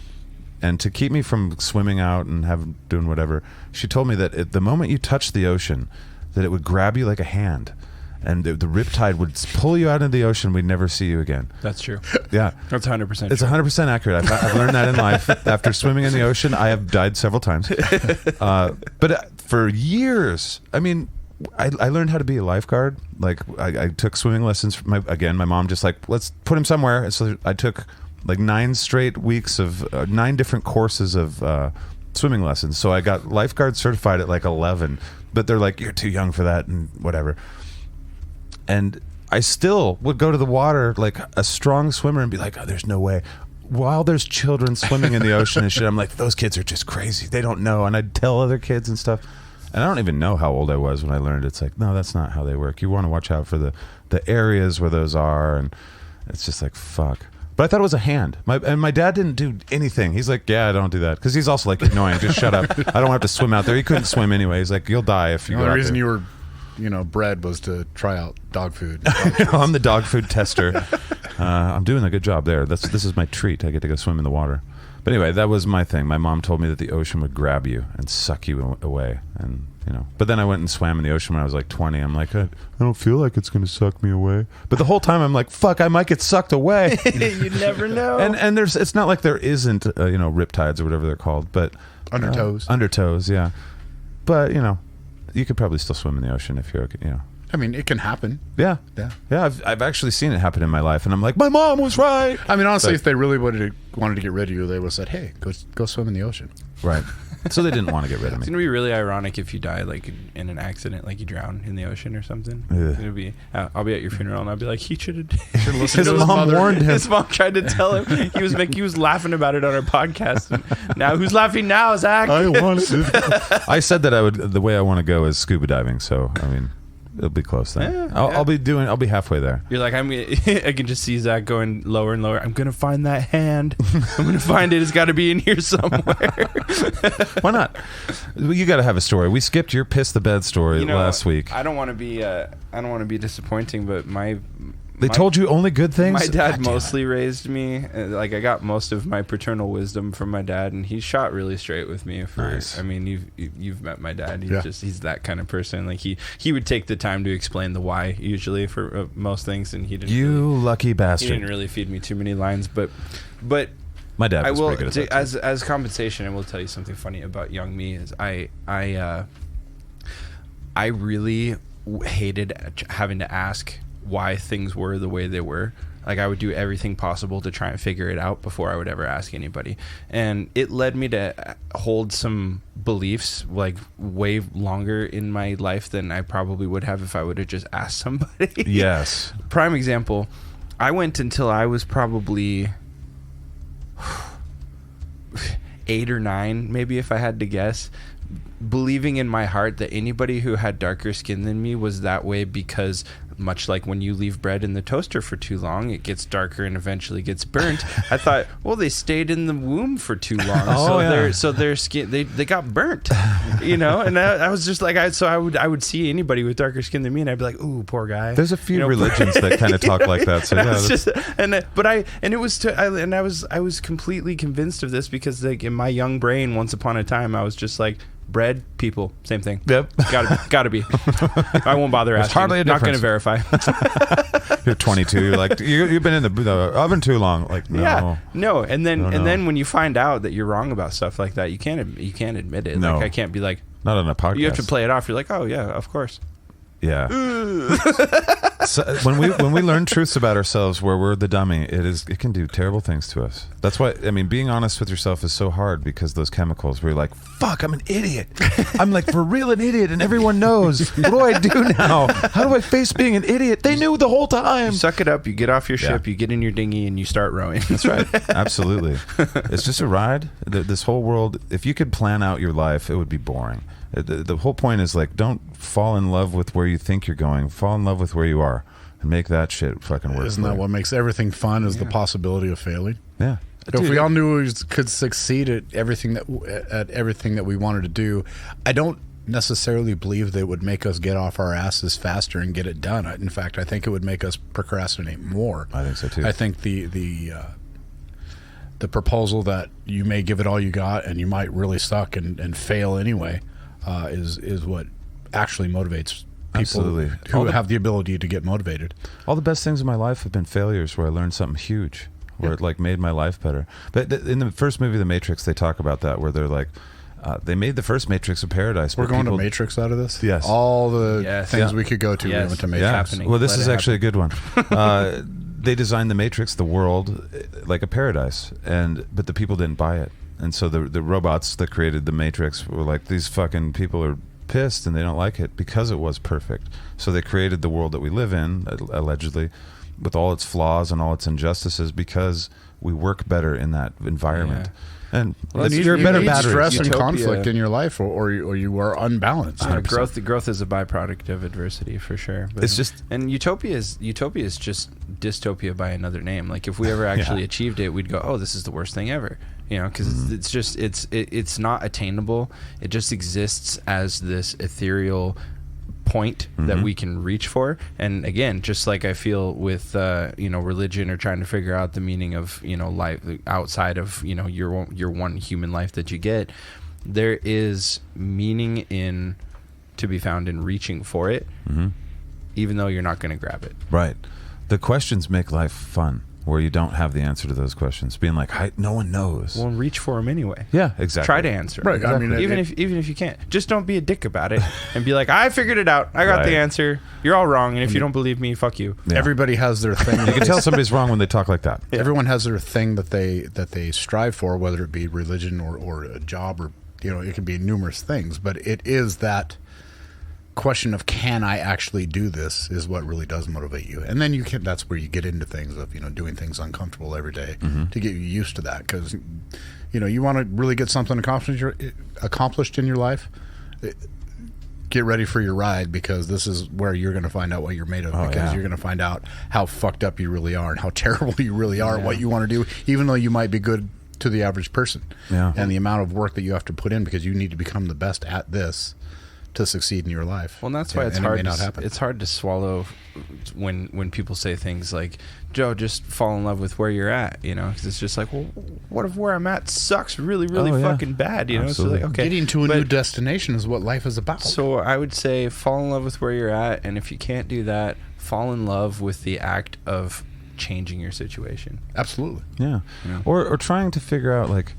And to keep me from swimming out and doing whatever, she told me that at the moment you touch the ocean, that it would grab you like a hand. And the riptide would pull you out into the ocean. We'd never see you again. That's true. Yeah. That's 100% It's 100% accurate. I've learned that in life. After swimming in the ocean, I have died several times. But for years, I mean... I learned how to be a lifeguard. Like I took swimming lessons from my mom just like, let's put him somewhere. And so I took like 9 straight weeks of 9 different courses of swimming lessons. So I got lifeguard certified at like 11, but they're like, you're too young for that and whatever. And I still would go to the water like a strong swimmer and be like, oh, there's no way. While there's children swimming in the ocean and shit, I'm like, those kids are just crazy. They don't know. And I'd tell other kids and stuff. And I don't even know how old I was when I learned. It's like, no, that's not how they work. You want to watch out for the areas where those are. And it's just like, fuck. But I thought it was a hand. My dad didn't do anything. He's like, yeah, don't do that. Because he's also like, annoying. Just shut up. I don't have to swim out there. He couldn't swim anyway. He's like, you'll die if you The go only out reason there. you were, bred was to try out dog food. I'm the dog food tester. I'm doing a good job there. This is my treat. I get to go swim in the water. But anyway, that was my thing. My mom told me that the ocean would grab you and suck you away. And, but then I went and swam in the ocean when I was like 20. I'm like, I don't feel like it's going to suck me away. But the whole time I'm like, fuck, I might get sucked away. You never know. And it's not like there isn't, riptides or whatever they're called. But Undertows. Undertows, yeah. But, you could probably still swim in the ocean if you're okay, I mean, it can happen. Yeah. Yeah. Yeah, I've actually seen it happen in my life, and I'm like, my mom was right. I mean, honestly, But- if they really wanted to get rid of you, they would have said, hey, go swim in the ocean. Right. So they didn't want to get rid of It's me. gonna be really ironic if you die like in an accident, like you drown in the ocean or something. Ugh. It'll be. I'll be at your funeral and I'll be like, he should have. listened His to mom warned him. His mom tried to tell him. He was laughing about it on our podcast. And now who's laughing now, Zach? I said that the way I want to go is scuba diving, so I mean, it'll be close then. Yeah, I'll be halfway there. You're like, I can just see Zach going lower and lower. I'm gonna find that hand. I'm gonna find it. It's got to be in here somewhere. Why not? You got to have a story. We skipped your piss the bed story last week. I don't want to be disappointing, but They told you only good things? My dad God damn mostly raised me. Like I got most of my paternal wisdom from my dad, and he shot really straight with me. Nice. I mean, you've met my dad. Yeah. He's that kind of person. Like he would take the time to explain the why usually for most things, and he didn't. You lucky He bastard. didn't really feed me too many lines, but My dad I was will pretty good at that. as compensation. I will tell you something funny about young me. Is I really hated having to ask why things were the way they were. Like I would do everything possible to try and figure it out before I would ever ask anybody, and it led me to hold some beliefs like way longer in my life than I probably would have if I would have just asked somebody. Yes. Prime example, I went until I was probably 8 or 9, maybe if I had to guess, believing in my heart that anybody who had darker skin than me was that way because much like when you leave bread in the toaster for too long, it gets darker and eventually gets burnt. I thought, well, they stayed in the womb for too long, so their skin they got burnt, And I was just like, I would see anybody with darker skin than me, and I'd be like, ooh, poor guy. There's a few religions that kind of talk like that. So I was completely convinced of this because like in my young brain, once upon a time, I was just like, bread, people, same thing. Yep. Gotta be. I won't bother asking. hardly a Not going to difference. verify. You're 22. You're like, you've been in the oven too long. Like, no. Yeah, no. And then No. then when you find out that you're wrong about stuff like that, you can't admit it. No. Like I can't be like, Not on a podcast. you have to play it off. You're like, oh yeah, of course. Yeah. So when we learn truths about ourselves where we're the dummy, it can do terrible things to us. That's why, I mean, being honest with yourself is so hard because those chemicals where you're like, fuck, I'm an idiot. I'm like for real an idiot and everyone knows. What do I do now? How do I face being an idiot? They knew the whole time. You suck it up. You get off your ship. Yeah. You get in your dinghy and you start rowing. That's right. Absolutely. It's just a ride. This whole world, if you could plan out your life, it would be boring. The whole point is like, don't fall in love with where you think you're going. Fall in love with where you are and make that shit fucking work. Isn't for that you. what makes everything fun is the possibility of failing? Yeah. If we all knew we could succeed at everything that we wanted to do, I don't necessarily believe that it would make us get off our asses faster and get it done. In fact, I think it would make us procrastinate more. I think so too. I think the proposal that you may give it all you got and you might really suck and fail anyway is what actually motivates people Absolutely. who have the ability to get motivated. All the best things in my life have been failures where I learned something huge, where it like made my life better. But in the first movie, The Matrix, they talk about that, where they're like, they made the first Matrix of Paradise. We're but going people- to Matrix out of this? Yes. All the Yes. things Yeah. we could go to, we Yes. went to Yeah. Matrix. Happening. Well, this Let is it actually a good one. They designed the Matrix, the world, like a paradise, but the people didn't buy it, and so the robots that created the Matrix were like, these fucking people are pissed and they don't like it because it was perfect. So they created the world that we live in, allegedly, with all its flaws and all its injustices because we work better in that environment. And you're a better need battery. stress and Utopia. conflict in your life, or you are unbalanced. Growth is a byproduct of adversity for sure. But, It's just- and utopia is just dystopia by another name. Like if we ever actually achieved it, we'd go, oh, this is the worst thing ever. You know, because it's not attainable. It just exists as this ethereal point that we can reach for. And again, just like I feel with religion or trying to figure out the meaning of life outside of your one human life that you get, there is meaning to be found in reaching for it, even though you're not going to grab it. Right. The questions make life fun, where you don't have the answer to those questions. Being like, no one knows. Well, reach for them anyway. Yeah, exactly. Try to answer. Right. I mean, even if you can't, just don't be a dick about it and be like, I figured it out. I got the answer. You're all wrong, and if you don't believe me, fuck you. Yeah. Everybody has their thing. You can tell somebody's wrong when they talk like that. Everyone has their thing that they strive for, whether it be religion or a job, or it can be numerous things. But it is that question of, can I actually do this, is what really does motivate you. And then that's where you get into things of doing things uncomfortable every day to get you used to that, because you want to really get something accomplished in your life. Get ready for your ride, because this is where you're going to find out what you're made of, because you're going to find out how fucked up you really are and how terrible you really are and what you want to do, even though you might be good to the average person. And the amount of work that you have to put in, because you need to become the best at this to succeed in your life. Well, and that's why it's and hard. It may not happen. It's hard to swallow when people say things like, "Joe, just fall in love with where you're at," because it's just like, well, what if where I'm at sucks really, really fucking bad? So like, okay, getting to a new destination is what life is about. So I would say fall in love with where you're at, and if you can't do that, fall in love with the act of changing your situation. Absolutely. Yeah. Or trying to figure out, like,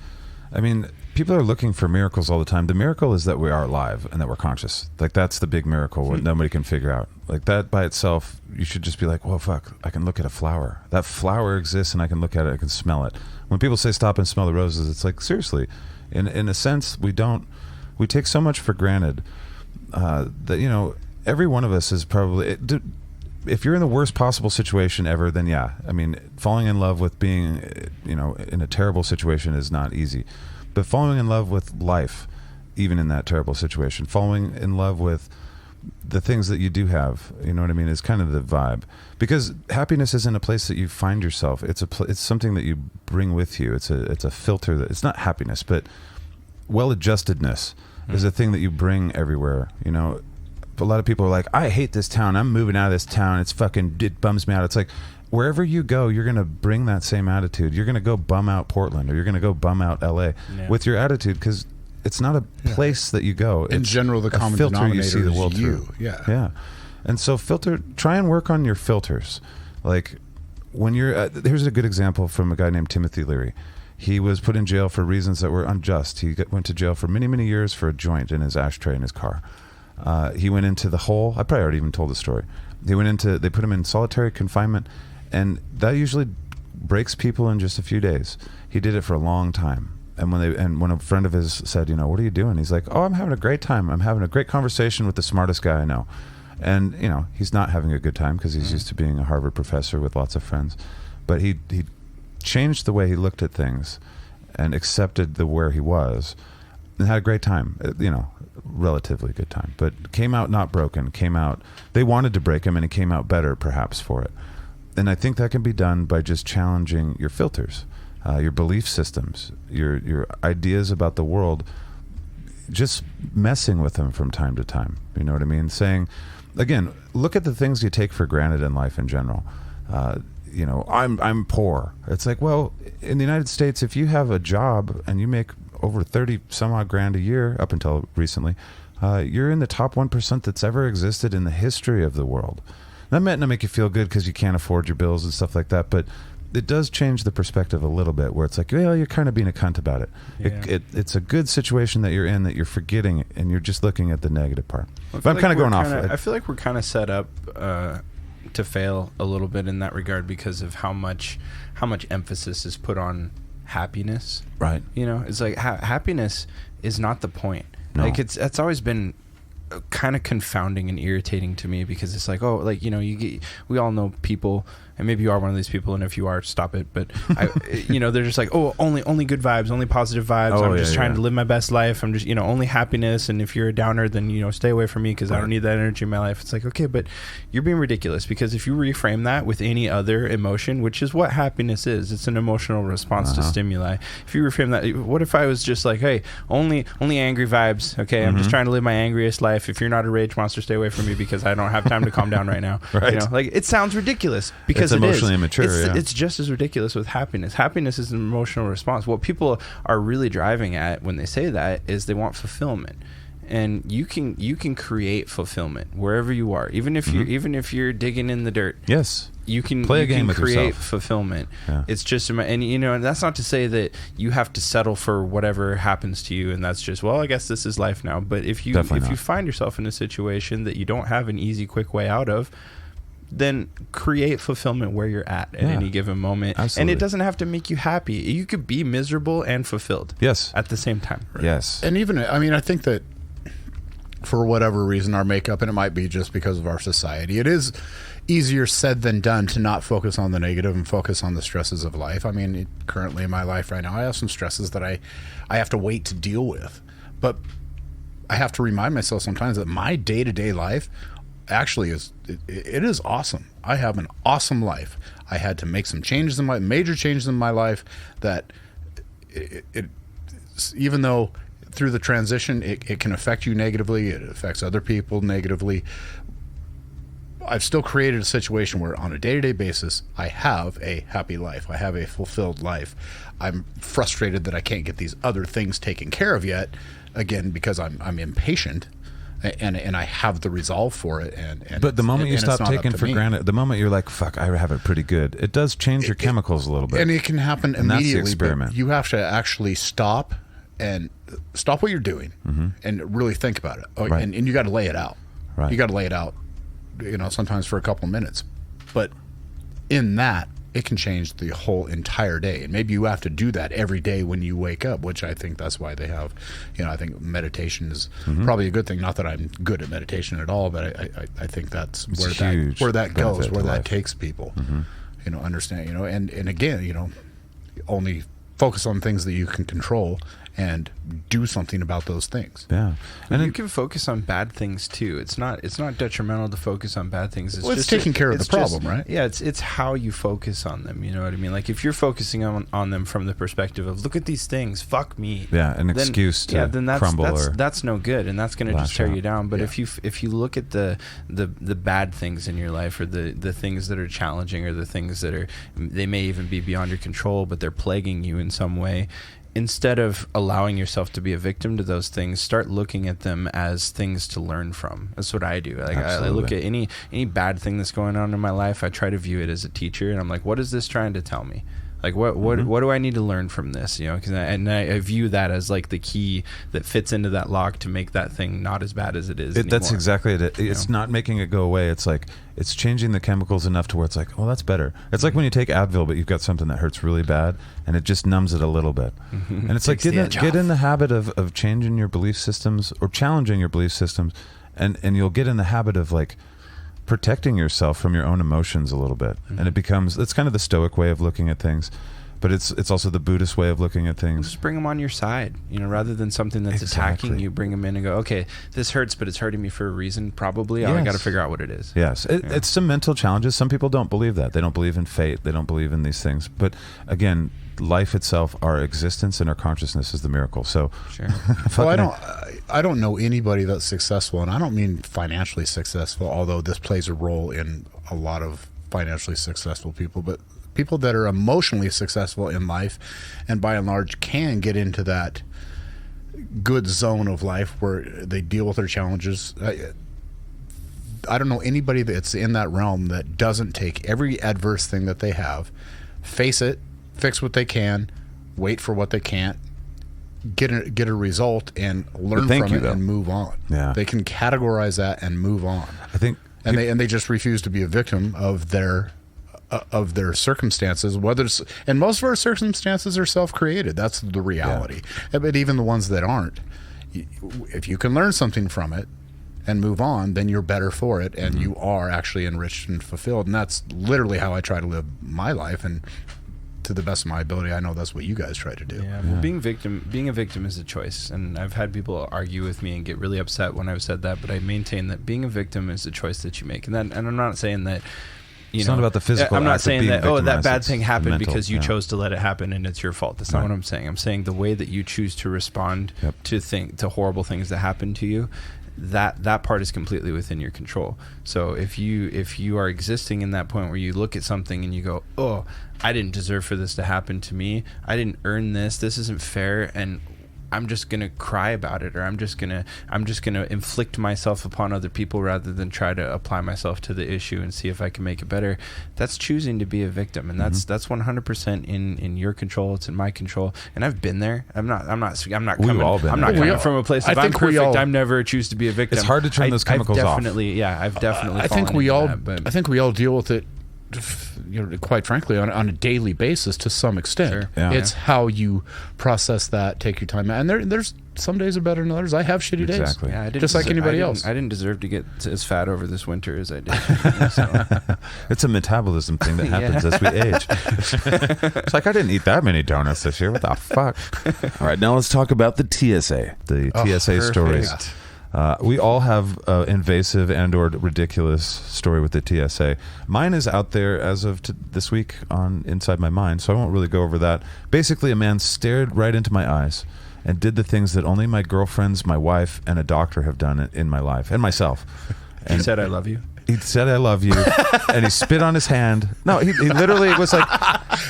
I mean, people are looking for miracles all the time. The miracle is that we are alive and that we're conscious. Like, that's the big miracle what nobody can figure out. Like, that by itself, you should just be like, well, fuck, I can look at a flower. That flower exists and I can look at it, I can smell it. When people say stop and smell the roses, it's like, seriously, in a sense, we take so much for granted that, every one of us is probably... if you're in the worst possible situation ever, then falling in love with being, in a terrible situation is not easy. But falling in love with life, even in that terrible situation, falling in love with the things that you do have, is kind of the vibe. Because happiness isn't a place that you find yourself. It's it's something that you bring with you. It's a filter that, it's not happiness, but well-adjustedness is a thing that you bring everywhere. A lot of people are like, I hate this town. I'm moving out of this town. It bums me out. It's like, wherever you go, you're going to bring that same attitude. You're going to go bum out Portland, or you're going to go bum out LA with your attitude, because it's not a place that you go. In general, the common filter denominator you see the world is you. through. Yeah. And so try and work on your filters. Like, when you're, here's a good example from a guy named Timothy Leary. He was put in jail for reasons that were unjust. He went to jail for many, many years for a joint in his ashtray in his car. He went into the hole. I probably already even told the story. They put him in solitary confinement, and that usually breaks people in just a few days. He did it for a long time. And when a friend of his said, what are you doing? He's like, oh, I'm having a great time. I'm having a great conversation with the smartest guy I know. And, he's not having a good time because he's used to being a Harvard professor with lots of friends. But he changed the way he looked at things and accepted where he was and had a great time, relatively good time, but came out not broken, they wanted to break him, and he came out better perhaps for it. And I think that can be done by just challenging your filters, your belief systems, your ideas about the world, just messing with them from time to time. You know what I mean? Saying, again, look at the things you take for granted in life in general. I'm poor. It's like, well, in the United States, if you have a job and you make over 30 some odd grand a year, up until recently, you're in the top 1% that's ever existed in the history of the world. That might not make you feel good because you can't afford your bills and stuff like that, but it does change the perspective a little bit, where it's like, well, you're kind of being a cunt about it. Yeah. It's a good situation that you're in, that you're forgetting, and you're just looking at the negative part. But I'm kind of going off. I feel like we're kind of set up to fail a little bit in that regard, because of how much emphasis is put on happiness. Right. It's like happiness is not the point. No. Like, it's always been kind of confounding and irritating to me, because it's like, oh, like, we all know people, and maybe you are one of these people, and if you are, stop it. But they're just like, oh, only good vibes, only positive vibes. I'm just trying to live my best life. I'm just only happiness. And if you're a downer, then stay away from me because I don't need that energy in my life. It's like, okay, but you're being ridiculous, because if you reframe that with any other emotion, which is what happiness is, it's an emotional response to stimuli. If you reframe that, what if I was just like, hey, only angry vibes. Okay, I'm just trying to live my angriest life. If you're not a rage monster, stay away from me because I don't have time to calm down right now. Right. Like, it sounds ridiculous because it's emotionally immature. It's just as ridiculous with happiness. Happiness is an emotional response. What people are really driving at when they say that is they want fulfillment. And you can create fulfillment wherever you are, even if you're digging in the dirt. Yes, you can play a game with create yourself. Fulfillment. Yeah. It's just, and that's not to say that you have to settle for whatever happens to you, and that's just, well, I guess this is life now. But if you find yourself in a situation that you don't have an easy, quick way out of, then create fulfillment where you're at any given moment. Absolutely. And it doesn't have to make you happy. You could be miserable and fulfilled. Yes, at the same time. Right? Yes, and even I think that, for whatever reason, our makeup, and it might be just because of our society, it is easier said than done to not focus on the negative and focus on the stresses of life. I mean, currently in my life right now, I have some stresses that I have to wait to deal with. But I have to remind myself sometimes that my day-to-day life actually it is awesome. I have an awesome life. I had to make some major changes in my life that it even though through the transition, it can affect you negatively. It affects other people negatively. I've still created a situation where on a day-to-day basis, I have a happy life. I have a fulfilled life. I'm frustrated that I can't get these other things taken care of yet, again, because I'm impatient and I have the resolve for it. But the moment you stop taking for granted, the moment you're like, fuck, I have it pretty good, it does change your chemicals a little bit. And it can happen immediately. That's the experiment. But you have to actually stop what you're doing and really think about it. Right. And you got to lay it out. Right. You got to lay it out, sometimes for a couple of minutes. But in that, it can change the whole entire day. And maybe you have to do that every day when you wake up, which I think that's why they have, I think meditation is probably a good thing. Not that I'm good at meditation at all, but I think that's where that goes, where that takes people, understand, and again, only focus on things that you can control and do something about those things. Yeah, and you can focus on bad things too. It's not detrimental to focus on bad things. It's just taking care of the problem, right? Yeah, it's how you focus on them. You know what I mean? Like if you're focusing on them from the perspective of look at these things, fuck me. Yeah, an excuse to crumble. That's no good, and that's going to just tear you down. But if you look at the bad things in your life, or the things that are challenging, or the things that they may even be beyond your control, but they're plaguing you in some way. Instead of allowing yourself to be a victim to those things, start looking at them as things to learn from. That's what I do. Like I look at any bad thing that's going on in my life, I try to view it as a teacher, and I'm like, what is this trying to tell me? Like what do I need to learn from this? Because I view that as like the key that fits into that lock to make that thing not as bad as it is. That's exactly it. It's not making it go away. It's like it's changing the chemicals enough to where it's like, well, that's better. It's like when you take Advil, but you've got something that hurts really bad, and it just numbs it a little bit. And it's like get in the habit of changing your belief systems or challenging your belief systems, and you'll get in the habit of like protecting yourself from your own emotions a little bit. And it's kind of the Stoic way of looking at things, but it's also the Buddhist way of looking at things. Just bring them on your side, rather than something that's attacking you. Bring them in and go, okay, this hurts, but it's hurting me for a reason. Probably, I got to figure out what it is. Yes, it's some mental challenges. Some people don't believe that. They don't believe in fate. They don't believe in these things. But again, life itself, our existence and our consciousness is the miracle. So, sure. Well, I don't know anybody that's successful, and I don't mean financially successful, although this plays a role in a lot of financially successful people, but people that are emotionally successful in life and by and large can get into that good zone of life where they deal with their challenges. I don't know anybody that's in that realm that doesn't take every adverse thing that they have, face it, fix what they can, wait for what they can't, get a result and learn from it and move on. Yeah. They can categorize that and move on. I think they just refuse to be a victim of their circumstances, and most of our circumstances are self-created. That's the reality. But even the ones that aren't, if you can learn something from it and move on, then you're better for it, and you are actually enriched and fulfilled. And that's literally how I try to live my life, and to the best of my ability, I know that's what you guys try to do. Yeah, well, being a victim is a choice, and I've had people argue with me and get really upset when I've said that, but I maintain that being a victim is a choice that you make, and I'm not saying that. It's not about the physical. I'm not act saying of that. being Oh, that victimized, bad thing it's happened mental, because you yeah. chose to let it happen, and it's your fault. That's not what I'm saying. I'm saying the way that you choose to respond to horrible things that happen to you. That part is completely within your control. So if you are existing in that point where you look at something and you go, oh, I didn't deserve for this to happen to me. I didn't earn this. This isn't fair, and I'm just gonna cry about it, or I'm just gonna inflict myself upon other people rather than try to apply myself to the issue and see if I can make it better. That's choosing to be a victim, and that's 100% in your control. It's in my control, and I've been there. I'm not coming. all been I'm not there. coming from a place of I'm perfect. I'm never choose to be a victim. It's hard to turn those chemicals off. I've definitely. I think we all deal with it. Quite frankly, on a daily basis to some extent. Sure. Yeah. It's how you process that, take your time, and there's some days are better than others. I have shitty days, Exactly. Yeah, just like anybody else. I didn't deserve to get as fat over this winter as I did. So. It's a metabolism thing that happens as we age. It's like, I didn't eat that many donuts this year. What the fuck? All right, now let's talk about the TSA. The TSA stories. We all have invasive and or ridiculous story with the TSA. Mine is out there as of this week on Inside My Mind, so I won't really go over that. Basically, a man stared right into my eyes and did the things that only my girlfriends, my wife, and a doctor have done in my life, and myself. And He said, "I love you." He said, "I love you," and he spit on his hand. No, he literally was like,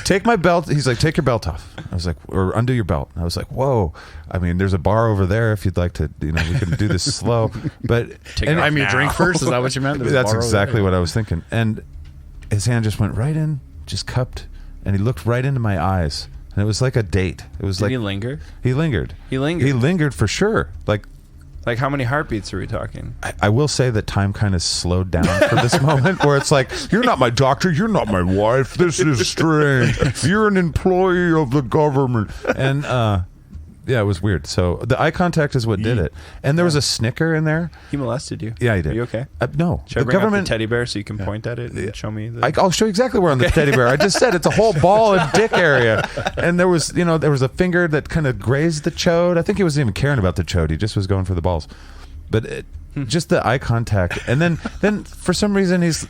"Take my belt." He's like, "Take your belt off." I was like, "Or undo your belt." And I was like, "Whoa!" I mean, there's a bar over there if you'd like to. We can do this slow. But I mean, drink first. Is that what you meant? That's exactly what I was thinking. And his hand just went right in, just cupped, and he looked right into my eyes. And it was like a date. It was Did like he linger? He lingered. He lingered. He lingered for sure. Like how many heartbeats are we talking? I will say that time kind of slowed down for this moment where it's like, you're not my doctor, you're not my wife, this is strange, you're an employee of the government. And yeah, it was weird. So the eye contact is what did it. And there was a snicker in there. He molested you. Yeah, he did. Are you okay? No. Should I bring up the teddy bear so you can point at it and show me? I'll show you exactly where on the teddy bear. I just said it's a whole ball and dick area. And there was a finger that kind of grazed the chode. I think he wasn't even caring about the chode. He just was going for the balls. But just the eye contact. And then for some reason he's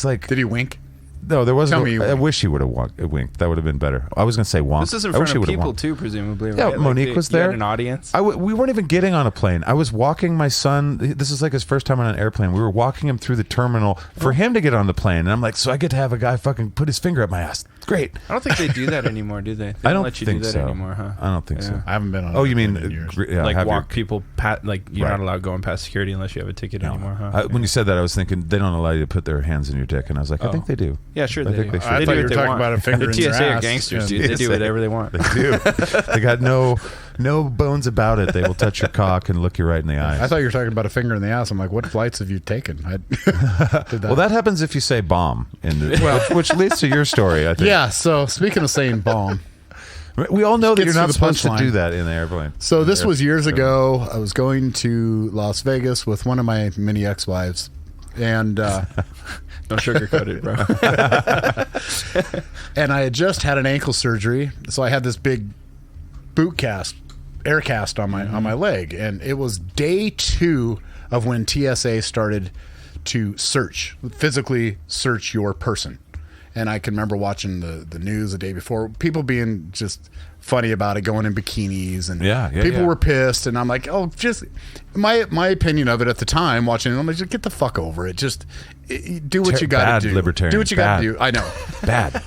like... Did he wink? No, there wasn't. Tell me you I wish he would have winked. That would have been better. I was going to say wonk. This is in I wish front he of would have people wonked. too, presumably. Yeah, right? Monique was You there. had an audience. We weren't even getting on a plane. I was walking my son. This is like his first time on an airplane. We were walking him through the terminal for him to get on the plane. And I'm like, so I get to have a guy fucking put his finger up my ass. Great. I don't think they do that anymore, do they? I don't let you think do that so. anymore, huh? I don't think so. I haven't been on. Oh, you an mean airplane in years. yeah, Like have walk people like you're not allowed going past security unless you have a ticket anymore, huh? When you said that, I was thinking they don't allow you to put their hands in your dick, and I was like, I think they do. Yeah, sure I they think do. they should. I They thought do you what were they talking want. about a finger The in your TSA are ass. gangsters, Yeah. dude. They do whatever they want. They do. They got no bones about it. They will touch your cock and look you right in the eyes. I thought you were talking about a finger in the ass. I'm like, what flights have you taken? Did that. Well, that happens if you say bomb, which leads to your story, I think. Yeah. So speaking of saying bomb, We all know that Gets you're not to the supposed to punchline. do that in the airplane. so this was years ago. I was going to Las Vegas with one of my many ex-wives, and Don't sugarcoat it, bro. and I had just had an ankle surgery, so I had this big air cast on my leg, and it was day 2 of when TSA started to physically search your person. And I can remember watching the news the day before, people being just funny about it, going in bikinis, and people were pissed. And I'm like, oh, just my opinion of it at the time, watching it, I'm like, just get the fuck over it. Just do what you got to do. Libertarian. Do what you got to do. I know. Bad.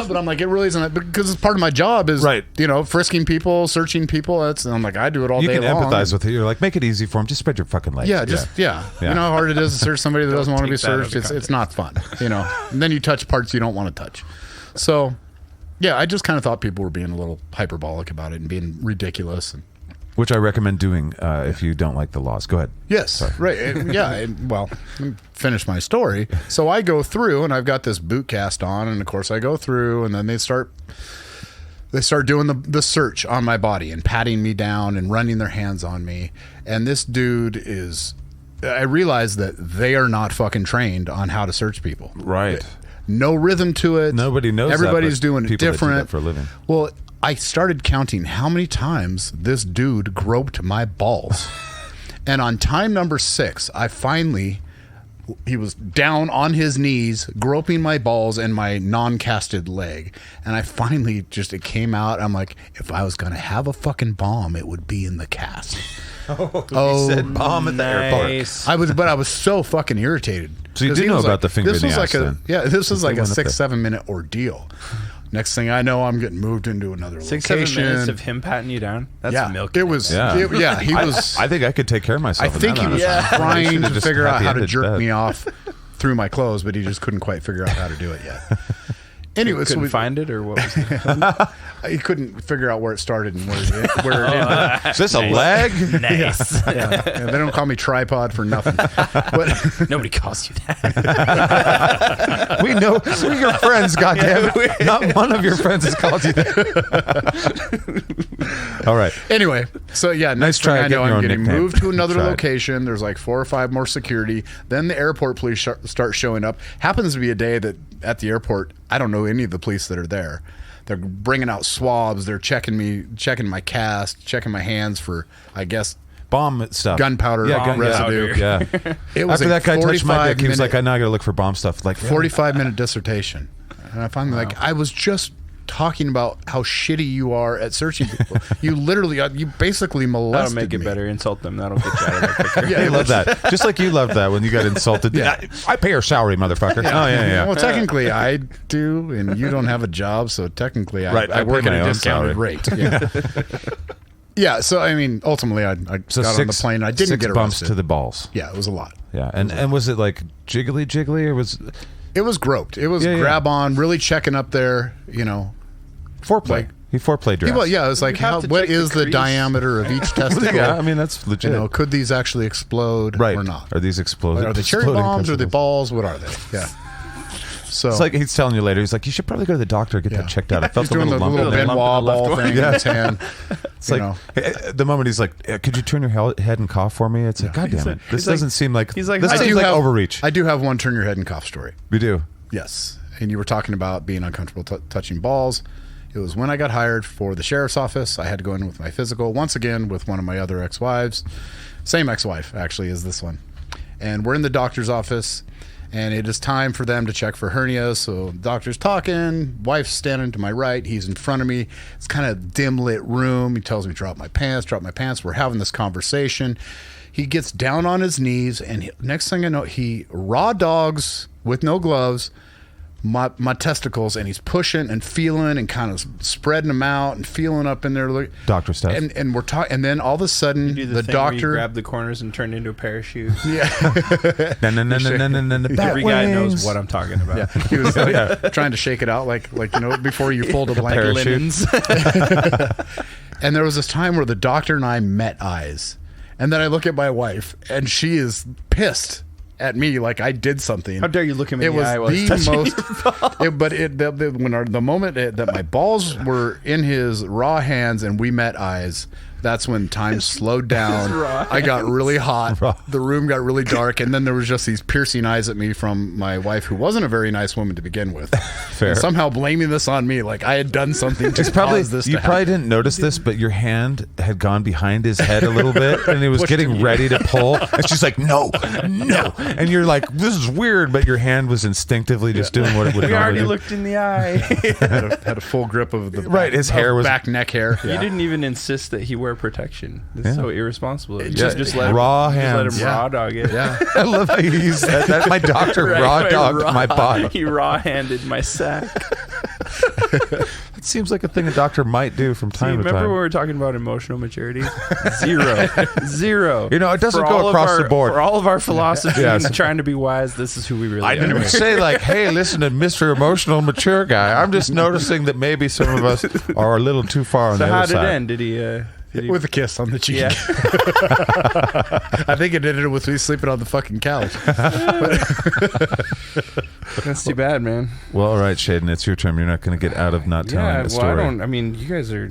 But I'm like, it really isn't, because it's part of my job is, Right. Frisking people, searching people. And I'm like, I do it all You day can long. empathize with it. You're like, make it easy for them. Just spread your fucking legs. Yeah, You know how hard it is to search somebody that doesn't want to be take that out of searched? It's not fun, And then you touch parts you don't want to touch. So, yeah, I just kind of thought people were being a little hyperbolic about it and being ridiculous. And Which I recommend doing if you don't like the laws. Go ahead. yes, right. Well, let me finish my story. So I go through, and I've got this boot cast on, and of course I go through, and then they start doing the search on my body and patting me down and running their hands on me. And this dude is I realized that they are not fucking trained on how to search people. Right. No rhythm to it. Nobody knows. Everybody's that, doing it people that do different that for a living. Well, I started counting how many times this dude groped my balls. And on time number 6, he was down on his knees, groping my balls and my non-casted leg. And I finally it came out. I'm like, if I was going to have a fucking bomb, it would be in the cast. Oh, he said bomb at the airport. I was so fucking irritated. So you did know about the finger in the ass then? This was like a went up there. 6-7 minute ordeal. Next thing I know, I'm getting moved into another 6-7 location. minutes of him patting you down. That's milk. It was. Yeah. He was. I think I could take care of myself. I think in he was that trying to just figure out happy how to ended jerk bad. me off through my clothes, but he just couldn't quite figure out how to do it yet. Anyway, couldn't find it, or what was it? He couldn't figure out where it started and where it ended. Is this a leg? Nice. Yeah, they don't call me tripod for nothing. But Nobody calls you that. We know. We're your friends, goddammit. Not one of your friends has called you that. All right. anyway, so yeah, next try thing I know, getting your I'm own getting nickname. moved to another Tried. location. There's like 4 or 5 more security. Then the airport police start showing up. Happens to be a day that at the airport, I don't know any of the police that are there. They're bringing out swabs. They're checking my cast, checking my hands for, I guess, Bomb stuff. gunpowder residue. Yeah. It was After a that guy touched my dick, he was 45-minute like, "I now got to look for bomb stuff." Like 45-minute dissertation. And I finally I was just talking about how shitty you are at searching people. You basically molested That'll make it me. better. Insult them. That'll get you out of there quicker. Yeah, I love that. Just like you loved that when you got insulted. Yeah. I pay your salary, motherfucker. Oh yeah. Well, technically I do, and you don't have a job, so technically Right, I I work pay at my a own discounted salary. rate. Yeah. Yeah, so I mean, ultimately I got on the plane. I didn't 6 get bumps arrested. to the balls. Yeah, it was a lot. Yeah, and was it like jiggly, or was It was groped. It was grab on, really checking up there, foreplay? Like- He foreplayed your People, ass. yeah, it was like, You have to what check the is the crease. diameter of each testicle? Yeah, I mean that's legit. could these actually explode right? or not? Are these explosive? Are they cherry exploding bombs or the testicles? balls? What are they? Yeah. So It's like he's telling you later. He's like, you should probably go to the doctor and get that checked out. I felt he's a doing little the lump little in there. Benoit ball thing in his hand. It's like the moment he's like, "Could you turn your head and cough for me?" It's like, God damn it, this doesn't seem like he's like, this I seems do like have- overreach. I do have one turn your head and cough story. We do. Yes. And you were talking about being uncomfortable touching balls. It was when I got hired for the sheriff's office. I had to go in with my physical, once again with one of my other ex-wives. Same ex-wife, actually, as this one. And we're in the doctor's office, and it is time for them to check for hernias. So the doctor's talking, wife's standing to my right, he's in front of me. It's kind of dim lit room. He tells me drop my pants. We're having this conversation. He gets down on his knees, and next thing I know, he raw dogs with no gloves my testicles, and he's pushing and feeling and kind of spreading them out and feeling up in there. Doctor stuff. And we're talking, and then all of a sudden Do the thing where you doctor grab the corners and turn it into a parachute. yeah. Every guy knows what I'm talking about. Yeah, he was trying to shake it out like before you fold a blanket. Linens. And there was this time where the doctor and I met eyes, and then I look at my wife, and she is pissed at me like I did something. How dare you look at me It in the was eye while the most. The moment that my balls were in his raw hands and we met eyes, that's when time slowed down. I got really hot. The room got really dark, and then there was just these piercing eyes at me from my wife, who wasn't a very nice woman to begin with. Fair. And somehow blaming this on me, like I had done something to It's probably cause this you to probably happen. didn't notice this, but your hand had gone behind his head a little bit, and he was getting ready to pull. And she's like, "No, and you're like, "This is weird," but your hand was instinctively just doing what it would We normally already do. looked in the eye. had a full grip of the Right, his hair was- back neck hair. You didn't even insist that he wear protection. It's so irresponsible. You just- just let raw him, just let him hands. raw dog it. Yeah. I love how you use that. That my doctor raw dogged my body. He raw-handed my sack. It seems like a thing a doctor might do from See, time to remember time. when we were talking about emotional maturity? Zero. You know, it doesn't For go all of across our- the board. For all of our philosophy Yes. and trying to be wise, this is who we really I are. didn't say like, "Hey, listen to Mr. Emotional Mature Guy." I'm just noticing that maybe some of us are a little too far on So the how other did it side. end? Did he With a kiss on the cheek. Yeah. I think it ended with me sleeping on the fucking couch. That's too bad, man. Well, all right, Shaiden, it's your turn. You're not going to get out of not telling Yeah, the well, story. I mean, you guys are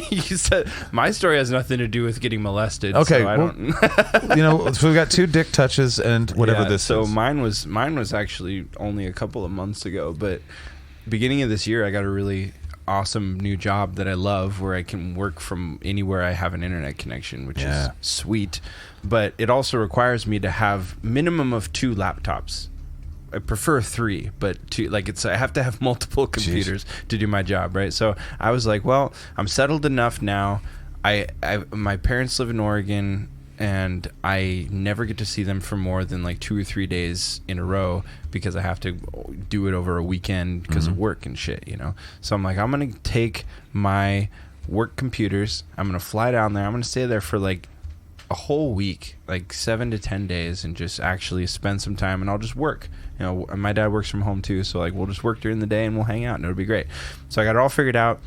You said my story has nothing to do with getting molested. Okay, so I well, don't. So we got 2 dick touches and whatever Yeah, this so is. mine was actually only a couple of months ago, but beginning of this year I got a really awesome new job that I love, where I can work from anywhere I have an internet connection, which is sweet. But it also requires me to have minimum of 2 laptops. I prefer 3, but 2, like I have to have multiple computers to do my job, right? So I was like, well, I'm settled enough now. My parents live in Oregon, and I never get to see them for more than like 2 or 3 days in a row because I have to do it over a weekend because of work and shit, you know? So I'm like, I'm going to take my work computers, I'm going to fly down there, I'm going to stay there for like a whole week, like 7 to 10 days, and just actually spend some time, and I'll just work. You know, my dad works from home too, so like we'll just work during the day and we'll hang out and it'll be great. So I got it all figured out,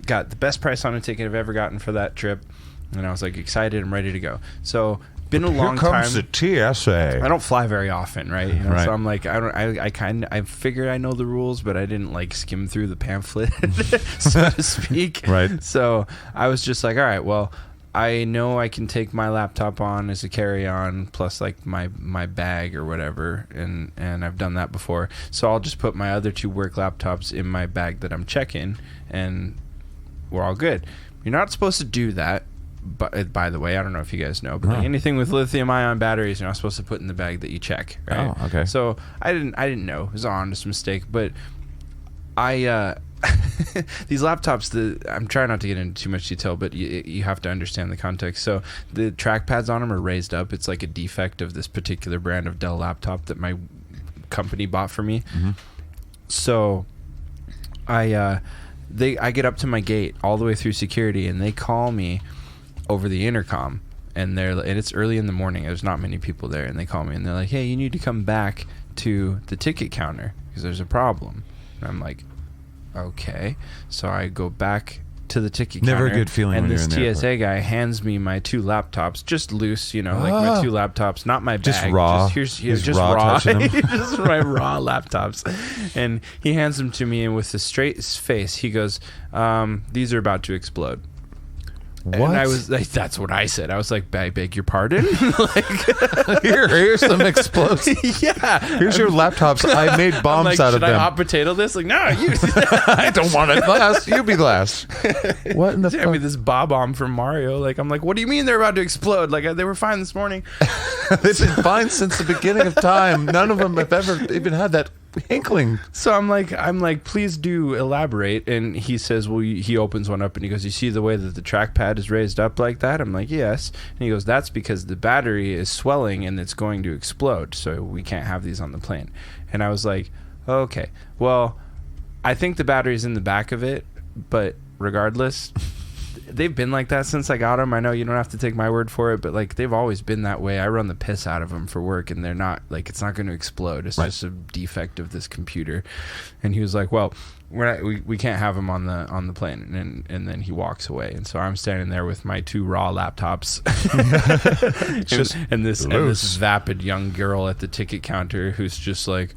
got the best price on a ticket I've ever gotten for that trip, and I was like excited and ready to go. So been a long time. Here comes the TSA. I don't fly very often, right? You know, Right. so I'm like, I figured I know the rules, but I didn't like skim through the pamphlet, so to speak. Right. So I was just like, all right, well, I know I can take my laptop on as a carry-on plus like my bag or whatever, and I've done that before. So I'll just put my other 2 work laptops in my bag that I'm checking, and we're all good. You're not supposed to do that. But by the way, I don't know if you guys know, but like anything with lithium-ion batteries, you're not supposed to put in the bag that you check, right? Oh, okay. So I didn't know. It was an honest mistake, but I these laptops, I'm trying not to get into too much detail, but you have to understand the context. So the trackpads on them are raised up. It's like a defect of this particular brand of Dell laptop that my company bought for me. Mm-hmm. So I get up to my gate all the way through security, and they call me over the intercom, and it's early in the morning. There's not many people there, and they call me and they're like, "Hey, you need to come back to the ticket counter because there's a problem." And I'm like, "Okay." So I go back to the ticket counter. Never a good feeling and when this you're in the TSA guy hands me my 2 laptops, just loose, you know, like my 2 laptops, not my bag. Just raw. Here's He's just raw raw. touching them. Just my raw laptops. And he hands them to me, and with a straight face, he goes, "These are about to explode." What? And I was like, that's what I said. I was like, I beg your pardon? Like, Here's some explosives. yeah. Here's your laptops. I made bombs like, out of should I them. hot potato this? Like, no, you I don't want it glass. You be glass. What in the hand me fuck? this bob bomb from Mario. Like, I'm like, what do you mean they're about to explode? Like, they were fine this morning. They've been fine since the beginning of time. None of them have ever even had that inkling. So I'm like, please do elaborate. And he says, well, he opens one up and he goes, you see the way that the trackpad is raised up like that? I'm like, yes. And he goes, that's because the battery is swelling and it's going to explode. So we can't have these on the plane. And I was like, okay, well, I think the battery's in the back of it, but regardless, they've been like that since I got them. I know you don't have to take my word for it, but like they've always been that way. I run the piss out of them for work, and they're not like, it's not going to explode. It's just a defect of this computer. And he was like, well, we can't have them on the plane. And then he walks away. And so I'm standing there with my 2 raw laptops and this vapid young girl at the ticket counter who's just like,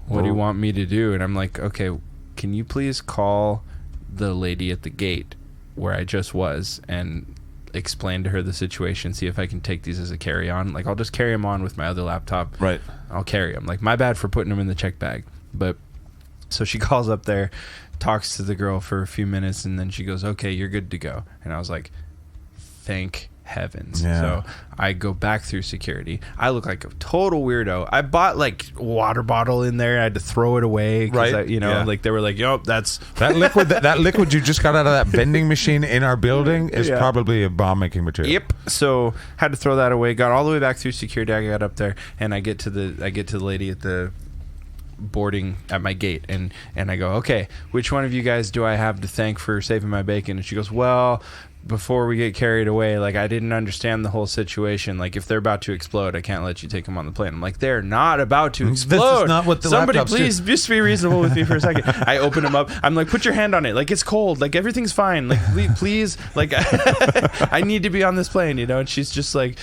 what do you want me to do? And I'm like, okay, can you please call the lady at the gate where I just was and explain to her the situation, see if I can take these as a carry-on. Like, I'll just carry them on with my other laptop. Right. I'll carry them. Like, my bad for putting them in the check bag. But so she calls up there, talks to the girl for a few minutes, and then she goes, okay, you're good to go. And I was like, thank heavens. Yeah. So I go back through security. I look like a total weirdo. I bought like water bottle in there. I had to throw it away. Right. Like they were like, yo, that's that liquid. That liquid you just got out of that vending machine in our building is probably a bomb making material. Yep. So had to throw that away. Got all the way back through security. I got up there and I get to the lady at the boarding at my gate, and I go, okay, which one of you guys do I have to thank for saving my bacon? And she goes, well, before we get carried away, like, I didn't understand the whole situation. Like, if they're about to explode, I can't let you take them on the plane. I'm like, they're not about to explode. This is not what the Somebody laptops please do. just be reasonable with me for a second. I open them up. I'm like, put your hand on it. Like, it's cold. Like, everything's fine. Like, please. Like, I need to be on this plane, you know? And she's like,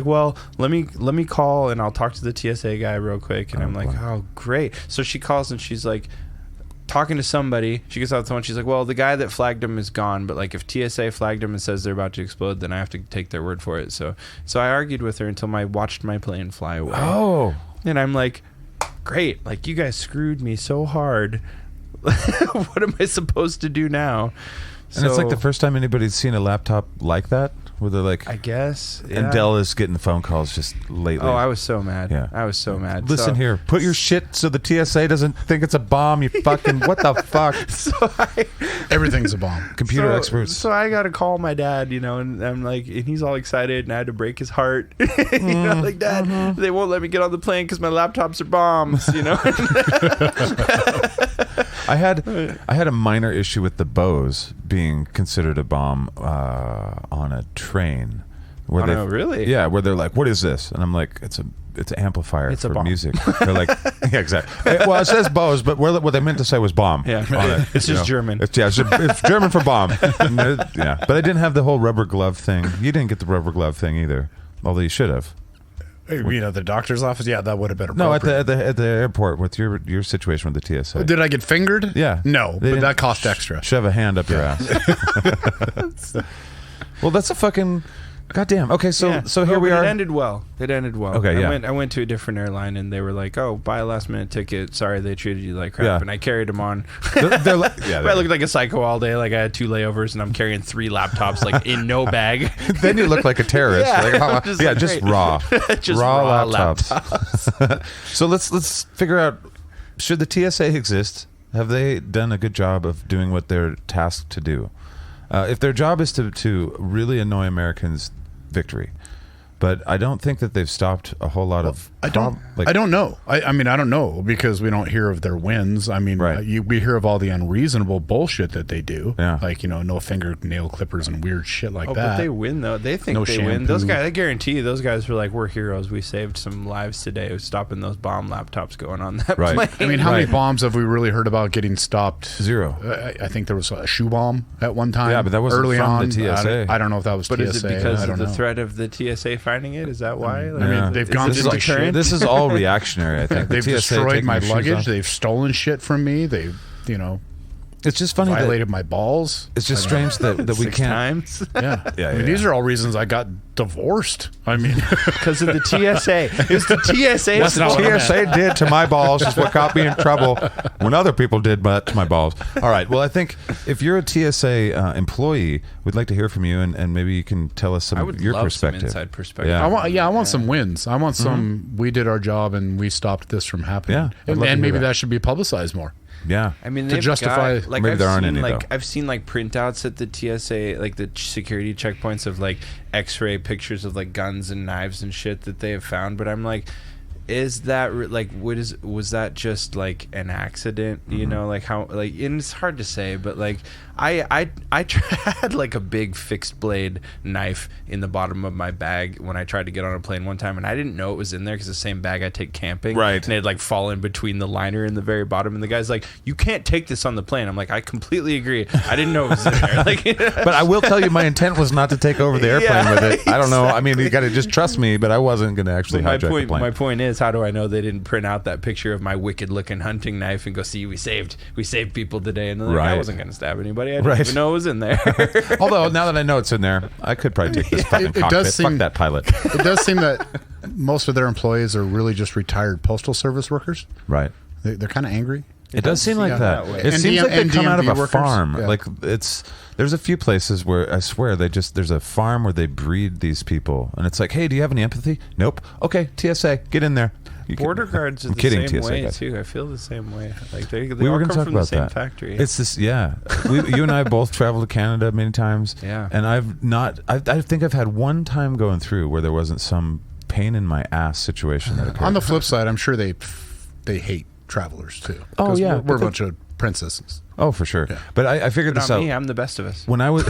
well, let me call and I'll talk to the TSA guy real quick. And I'm like, oh, great. So she calls and she's like, talking to somebody. She gets off the phone. She's like, well, the guy that flagged him is gone, but like if TSA flagged him and says they're about to explode, then I have to take their word for it. So I argued with her until I watched my plane fly away. Oh. And I'm like, great. Like, you guys screwed me so hard. What am I supposed to do now? And it's like the first time anybody's seen a laptop like that, where they're like, I guess. Yeah. And Dell is getting the phone calls just lately. Oh, I was so mad. Yeah. I was so mad. Listen here, put your shit so the TSA doesn't think it's a bomb. You fucking what the fuck? Everything's a bomb. Computer experts. So I got to call my dad, you know, and I'm like, and he's all excited, and I had to break his heart. You know, like, Dad, they won't let me get on the plane because my laptops are bombs. You know. I had a minor issue with the Bose being considered a bomb on a train. Where really? Yeah, where they're like, "What is this?" And I'm like, "It's an amplifier It's a for bomb." music." They're like, "Yeah, exactly." Well, it says Bose, but what they meant to say was bomb. Yeah, on it, it's just you know? German. It's German for bomb. Yeah, but I didn't have the whole rubber glove thing. You didn't get the rubber glove thing either, although you should have. You know, the doctor's office. Yeah, that would have been No, appropriate. at the airport with your situation with the TSA. Did I get fingered? Yeah. No, They but didn't that cost extra. Shove a hand up your ass. Well, that's a fucking goddamn. Okay, so here we but are. It ended well. Okay, yeah. I went to a different airline, and they were like, "Oh, buy a last minute ticket. Sorry, they treated you like crap." Yeah. And I carried them on. They're like, yeah, I looked like a psycho all day. Like I had 2 layovers, and I'm carrying 3 laptops, like in no bag. then you look like a terrorist. Yeah, Like, I'm just like, just great. raw, Just raw raw laptops. So let's figure out: should the TSA exist? Have they done a good job of doing what they're tasked to do? If their job is to really annoy Americans, victory. But I don't think that they've stopped a whole lot of. I don't know. I mean, I don't know because we don't hear of their wins. I mean, Right. we hear of all the unreasonable bullshit that they do. Yeah. Like, you know, no fingernail clippers and weird shit like Oh, that. but they win though. They think No they win. shampoo. Those guys, I guarantee you, those guys were like, "We're heroes. We saved some lives today, stopping those bomb laptops going on that Right. plane." I mean, how many Right. bombs have we really heard about getting stopped? 0. I think there was a shoe bomb at one time. Yeah, but that wasn't early from on. the TSA. I don't know if that was But TSA. is it because I of don't the know. threat of the TSA finding it? Is that why? I mean, they've is gone this through a my shit. deterrent? This is all reactionary. I think They've The TSA destroyed taking my their shoes luggage. off. They've stolen shit from me. They've, you know, It's just funny that violated my balls. it's just strange that we 6 can't. times Yeah. Yeah, I mean, yeah. these are all reasons I got divorced. I mean, because of the TSA. It's the TSA. That's not what I meant. TSA did to my balls is what got me in trouble when other people did to my balls. All right. Well, I think if you're a TSA employee, we'd like to hear from you, and maybe you can tell us some I of would your love perspective. some inside perspective. Yeah. I want some wins. I want some. We did our job and we stopped this from happening. Yeah, I'd love to and hear maybe that. that should be publicized more. Yeah. I mean, To they've justify- got, like, Maybe I've there aren't seen, any, like though. I've seen like printouts at the TSA, like the security checkpoints of like X-ray pictures of like guns and knives and shit that they have found. But I'm like, is that like was that just like an accident? You know, like how like, and it's hard to say, but like I had like a big fixed blade knife in the bottom of my bag when I tried to get on a plane one time, and I didn't know it was in there because the same bag I take camping, Right. And it had like fallen between the liner and the very bottom, and the guy's like, "You can't take this on the plane." I'm like, "I completely agree. I didn't know it was in there." Like, But I will tell you, my intent was not to take over the airplane Yeah, with it. I don't know. I mean, you got to just trust me, but I wasn't going to actually hijack the plane. my point is, how do I know they didn't print out that picture of my wicked looking hunting knife and go, "See, we saved people today," and they're like, Right. I wasn't going to stab anybody. I didn't Right. even know it was in there. Although now that I know it's in there, I could probably take this fucking It cockpit. does seem- Fuck that pilot. It does seem that most of their employees are really just retired postal service workers. Right. They're kind of angry. It does seem like seem that. that way. It And seems like they and come out of DMV a workers? farm. Yeah. Like there's a few places where I swear there's a farm where they breed these people, and it's like, hey, do you have any empathy? Nope. Okay, TSA, get in there. You can- Border guards are I'm the kidding, same TSA way guys. too. I feel the same way. Like they We all were going come to talk from about the same that. factory. It's this, yeah. You and I both traveled to Canada many times. Yeah. And I've not. I think I've had one time going through where there wasn't some pain in my ass situation that occurred. On the flip side, I'm sure they hate travelers too. Oh, 'Cause yeah, we're but a bunch of princesses. Oh, for sure. But I figured not this out. me. I'm the best of us. When I was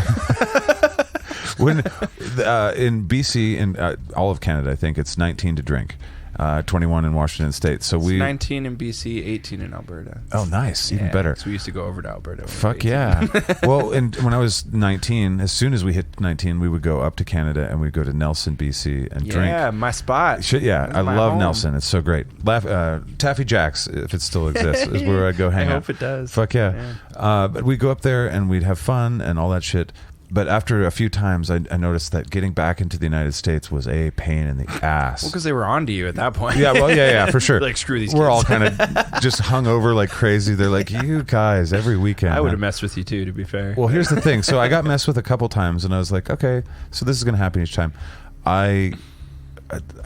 in BC, in all of Canada, I think it's 19 to drink. 21 in Washington State. So It's we 19 in BC, 18 in Alberta. Oh, nice, even better. So we used to go over to Alberta. when we were Fuck 18. yeah. Well, and when I was 19, as soon as we hit 19, we would go up to Canada and we'd go to Nelson, BC and drink. Yeah, my spot. Yeah, I My love home. Nelson. It's so great. Taffy Jack's, if it still exists, is where I go hang I out. hope it does. Fuck yeah. But we'd go up there and we'd have fun and all that shit. But after a few times, I noticed that getting back into the United States was a pain in the ass. Well, because they were on to you at that point. Yeah, well, yeah, for sure. Like, screw these We're all kids. kind of just hung over like crazy. They're like, you guys, every weekend. I would man." have messed with you too, to be fair. Well, here's the thing. So I got messed with a couple times, and I was like, okay, so this is going to happen each time. I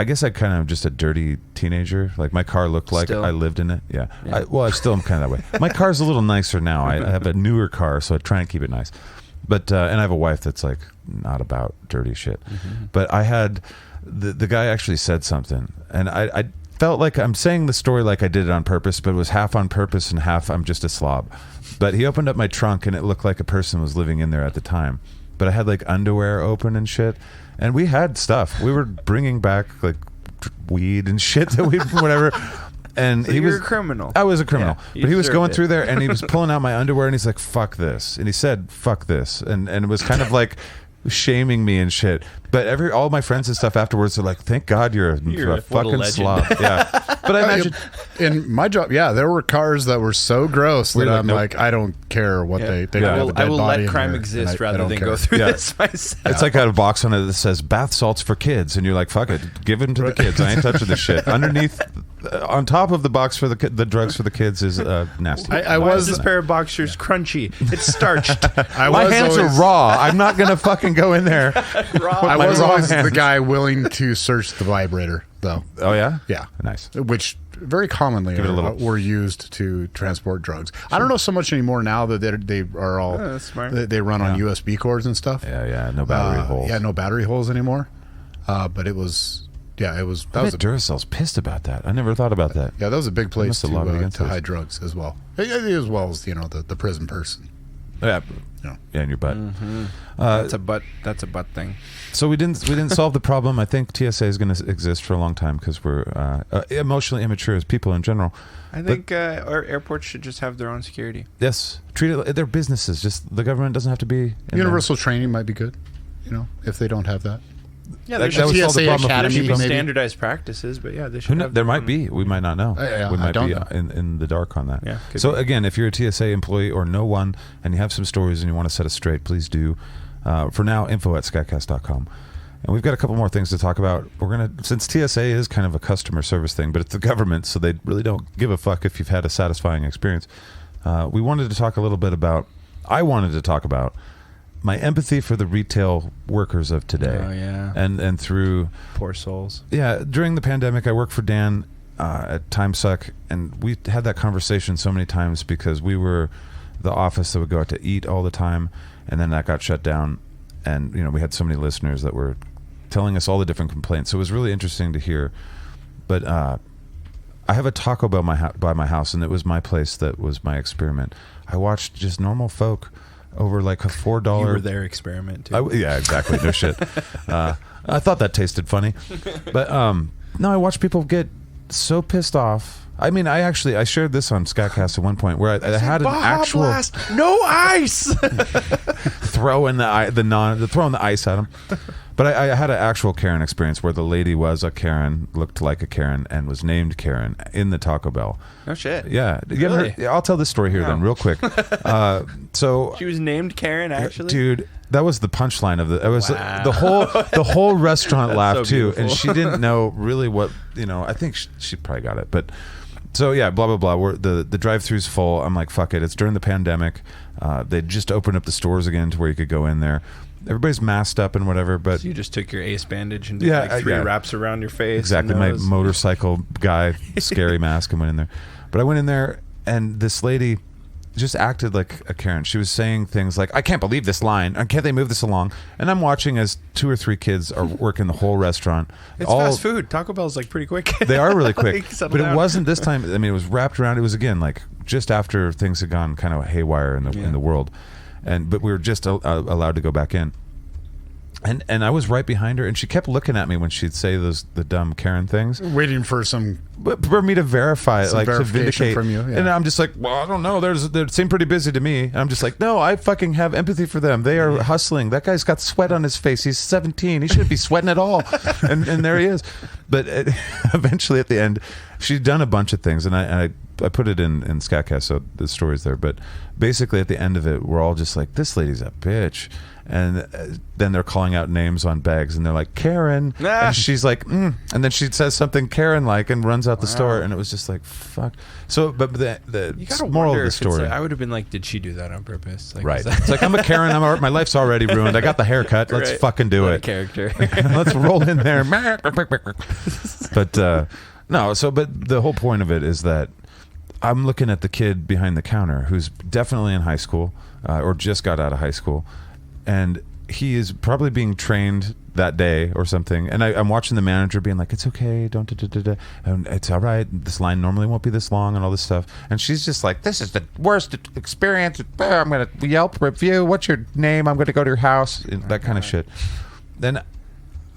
guess I kind of just a dirty teenager. Like my car looked like Still? I lived in it. Yeah. I still am kind of that way. My car's a little nicer now. I have a newer car, so I try and keep it nice. But and I have a wife that's like not about dirty shit. Mm-hmm. But I had the guy actually said something, and I felt like I'm saying the story like I did it on purpose, but it was half on purpose and half I'm just a slob. But he opened up my trunk, and it looked like a person was living in there at the time. But I had like underwear open and shit, and we had stuff. We were bringing back like weed and shit that we whatever. And So he you was were a criminal. I was a criminal, Yeah, but he was deserved going it. through there, and he was pulling out my underwear, and he's like, "Fuck this," and he said, "Fuck this," and it was kind of like shaming me and shit. But all my friends and stuff afterwards are like, "Thank God you're a a fucking legend." slob." Yeah, but I imagine in my job, there were cars that were so gross We're that like, I'm nope. like, I don't care what they I have a will, dead body let in crime there, exist and I rather don't than care. go through Yeah. this myself. it's like I had a box on it that says bath salts for kids, and you're like, "Fuck it, give them to the kids. I ain't touching this shit." Underneath, on top of the box for the drugs for the kids is nasty. I Why was is this pair of boxers crunchy? It's starched. My hands are raw. I'm not gonna fucking go in there. I my was raw always hands. the guy willing to search the vibrator, though. Oh yeah, Yeah. nice. Which very commonly it a little- were used to transport drugs. I don't know so much anymore now that they are all that's smart. they run on USB cords and stuff. Yeah, no battery holes. Yeah, no battery holes anymore. But it was that was Duracell's pissed about that. I never thought about that. that was a big place must have lobbied against to this. hide drugs as well, as well as the prison person. Yeah, Yeah. yeah, in your butt. That's a butt thing. So we didn't solve the problem. I think TSA is going to exist for a long time because we're emotionally immature as people in general. I think our airports should just have their own security. Yes, treat it. They're businesses. Just the government doesn't have to be in Universal training might be good, if they don't have that. Yeah, That there would should, solve the TSA problem. there Academy, should be maybe. standardized practices, but yeah, they should. Have There their might own. be. We might not know. Yeah, we I might don't be know. in the dark on that. Yeah, could So be. again, if you're a TSA employee or know one, and you have some stories and you want to set us straight, please do. For now, info@SkatCast.com. And we've got a couple more things to talk about. Since TSA is kind of a customer service thing, but it's the government, so they really don't give a fuck if you've had a satisfying experience. I wanted to talk about my empathy for the retail workers of today. Oh, yeah. And through Poor souls. yeah, during the pandemic, I worked for Dan at TimeSuck, and we had that conversation so many times because we were the office that would go out to eat all the time, and then that got shut down, and we had so many listeners that were telling us all the different complaints. So it was really interesting to hear. But I have a Taco Bell by my house, and it was my place that was my experiment. I watched just normal folk over like a $4. You were their experiment too. Yeah, exactly. No shit. I thought that tasted funny, but no, I watched people get so pissed off. I mean, I shared this on SkatCast at one point where I had an actual Blast. No ice. throwing the ice at them. But I had an actual Karen experience where the lady was a Karen, looked like a Karen, and was named Karen in the Taco Bell. No shit. Yeah, you ever Really? heard- I'll tell this story here then, real quick. So She was named Karen, actually. dude, that was the punchline of the. It was Wow. the whole restaurant laughed so too, and beautiful. she didn't know really what I think she probably got it, but so yeah, blah blah blah. The drive-thru's full. I'm like, fuck it. It's during the pandemic. They just opened up the stores again to where you could go in there. Everybody's masked up and whatever, but So you just took your ace bandage and did Yeah, like 3 yeah. wraps around your face. exactly and my nose. motorcycle guy, scary mask, and went in there. But I went in there, and this lady just acted like a Karen. She was saying things like, I can't believe this line. Can't they move this along? And I'm watching as 2 or 3 kids are working the whole restaurant. It's fast food. Taco Bell's like pretty quick. They are really quick. Like, settle But it down. wasn't this time. I mean, it was wrapped around. It was, again, like just after things had gone kind of haywire in the world. But we were just allowed to go back in. And I was right behind her, and she kept looking at me when she'd say the dumb Karen things, Waiting for some but for me to verify it, Some like to verification vindicate from you, yeah. And I'm just like, well, I don't know. They seem pretty busy to me. And I'm just like, no, I fucking have empathy for them. They are hustling. That guy's got sweat on his face. He's 17. He shouldn't be sweating at all. And there he is. But eventually, at the end, she'd done a bunch of things, and I put it in SkatCast, so the story's there. But basically, at the end of it, we're all just like, this lady's a bitch. And then they're calling out names on bags, and they're like, Karen. And she's like, And then she says something Karen-like and runs out the store. And it was just like, fuck. So, but the You gotta moral wonder of the if it's story. I would have been like, did she do that on purpose? Like, Right. is that- It's like, I'm a Karen. My life's already ruined. I got the haircut. Let's Right. fucking do What a it. character. Let's roll in there. But no, but the whole point of it is that I'm looking at the kid behind the counter who's definitely in high school or just got out of high school, and he is probably being trained that day or something. And I'm watching the manager being like, it's okay, don't and it's all right, this line normally won't be this long and all this stuff. And she's just like, this is the worst experience. I'm going to Yelp review. What's your name? I'm going to go to your house. That kind of shit. Then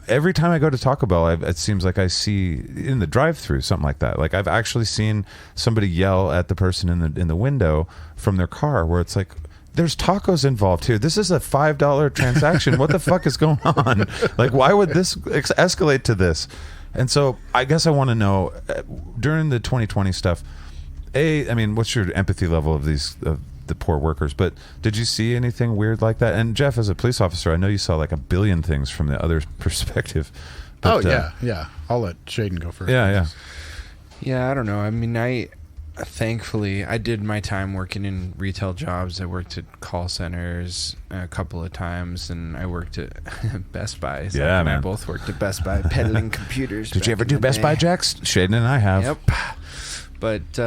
every time I go to Taco Bell, it seems like I see in the drive-thru something like that. Like I've actually seen somebody yell at the person in the window from their car, where it's like, there's tacos involved here. This is a $5 transaction. What the fuck is going on? Like, why would this escalate to this? And so I guess I want to know, during the 2020 stuff, I mean, what's your empathy level of the poor workers? But did you see anything weird like that? And Jeff, as a police officer, I know you saw like a billion things from the other perspective. But, yeah. I'll let Shaiden go first. Yeah. Yeah, I don't know. I mean, thankfully, I did my time working in retail jobs. I worked at call centers a couple of times, and I worked at Best Buy. Zach and I both worked at Best Buy peddling computers. Did you ever do Best Buy, Jax? Shaiden and I have. Yep. But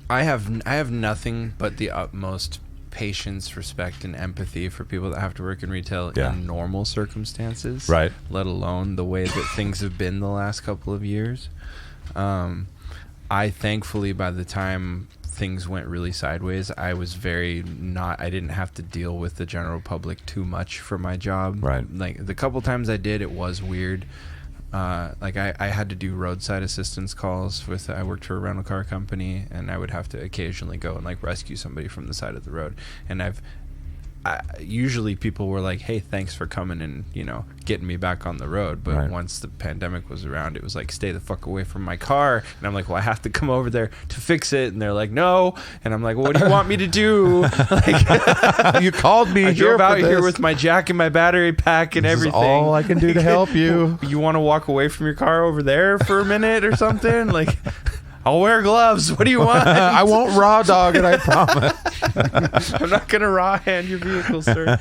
I have nothing but the utmost patience, respect, and empathy for people that have to work in retail in normal circumstances. Right. Let alone the way that things have been the last couple of years. I thankfully, by the time things went really sideways, I was I didn't have to deal with the general public too much for my job. Right. Like the couple times I did, it was weird. Like I had to do roadside assistance calls I worked for a rental car company, and I would have to occasionally go and like rescue somebody from the side of the road. And usually people were like, hey, thanks for coming and, getting me back on the road. But once the pandemic was around, it was like, stay the fuck away from my car. And I'm like, well, I have to come over there to fix it. And they're like, no. And I'm like, well, what do you want me to do? Like, you called me. I drove out here with my jack and my battery pack and everything. Is all I can do to help you. You want to walk away from your car over there for a minute or something? Like, I'll wear gloves. What do you want? I won't raw dog it, I promise. I'm not going to raw hand your vehicle, sir.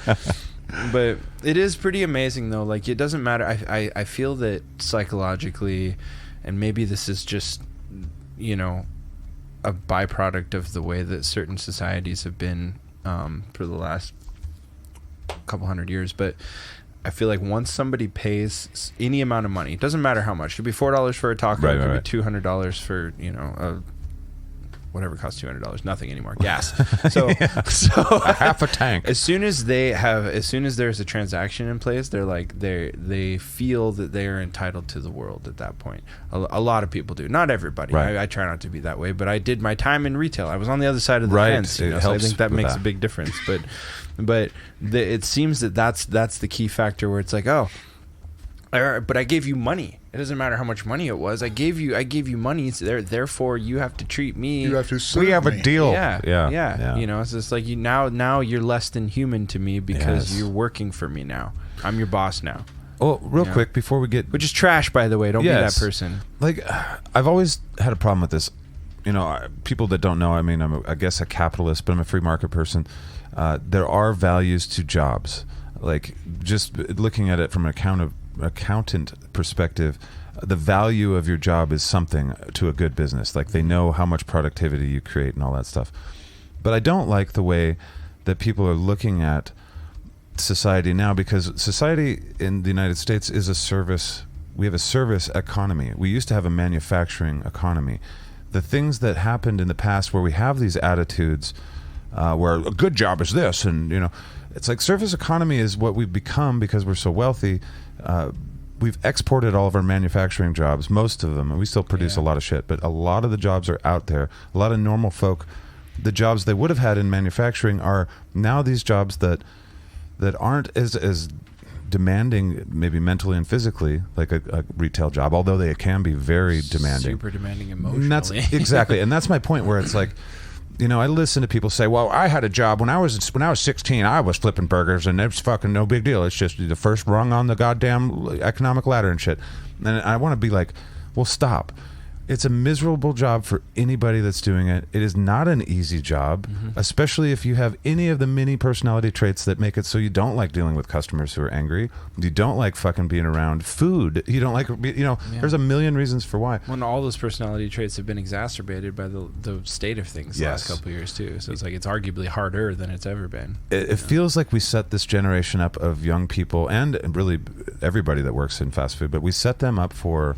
But it is pretty amazing, though. Like, it doesn't matter. I feel that psychologically, and maybe this is just, a byproduct of the way that certain societies have been for the last couple hundred years, but I feel like once somebody pays any amount of money, it doesn't matter how much. It could be $4 for a taco, it could be $200 for, whatever costs $200, nothing anymore. Gas. So half a tank. As soon as there's a transaction in place, they're like they feel that they are entitled to the world at that point. A lot of people do. Not everybody. Right. I try not to be that way, but I did my time in retail. I was on the other side of the fence, It so I helps think that with makes that. a big difference. But it seems that's the key factor where it's like, oh, but I gave you money. It doesn't matter how much money it was. I gave you money. So therefore, you have to treat me. You have to serve We have a me. deal. Yeah. It's just like now you're less than human to me because you're working for me now. I'm your boss now. Well, real quick before we get, Which is trash, by the way. Don't be that person. Like, I've always had a problem with this. People that don't know, I mean, I guess a capitalist, but I'm a free market person. There are values to jobs. Like, just looking at it from an accountant perspective, the value of your job is something to a good business. Like, they know how much productivity you create and all that stuff. But I don't like the way that people are looking at society now, because society in the United States is a service. We have a service economy. We used to have a manufacturing economy. The things that happened in the past where we have these attitudes where a good job is this, and it's like service economy is what we've become because we're so wealthy. We've exported all of our manufacturing jobs, most of them, and we still produce a lot of shit, but a lot of the jobs are out there. A lot of normal folk, the jobs they would have had in manufacturing are now these jobs that aren't as demanding, maybe mentally and physically, like a retail job, although they can be very demanding. Super demanding emotionally. That's exactly, and that's my point, where it's like, I listen to people say, well, I had a job when I was 16, I was flipping burgers, and it's fucking no big deal. It's just the first rung on the goddamn economic ladder and shit. And I want to be like, well, stop. It's a miserable job for anybody that's doing it. It is not an easy job, especially if you have any of the many personality traits that make it so you don't like dealing with customers who are angry. You don't like fucking being around food. You don't like, there's a million reasons for why. When all those personality traits have been exacerbated by the state of things the last couple of years too. So it's like it's arguably harder than it's ever been. It feels like we set this generation up of young people and really everybody that works in fast food, but we set them up for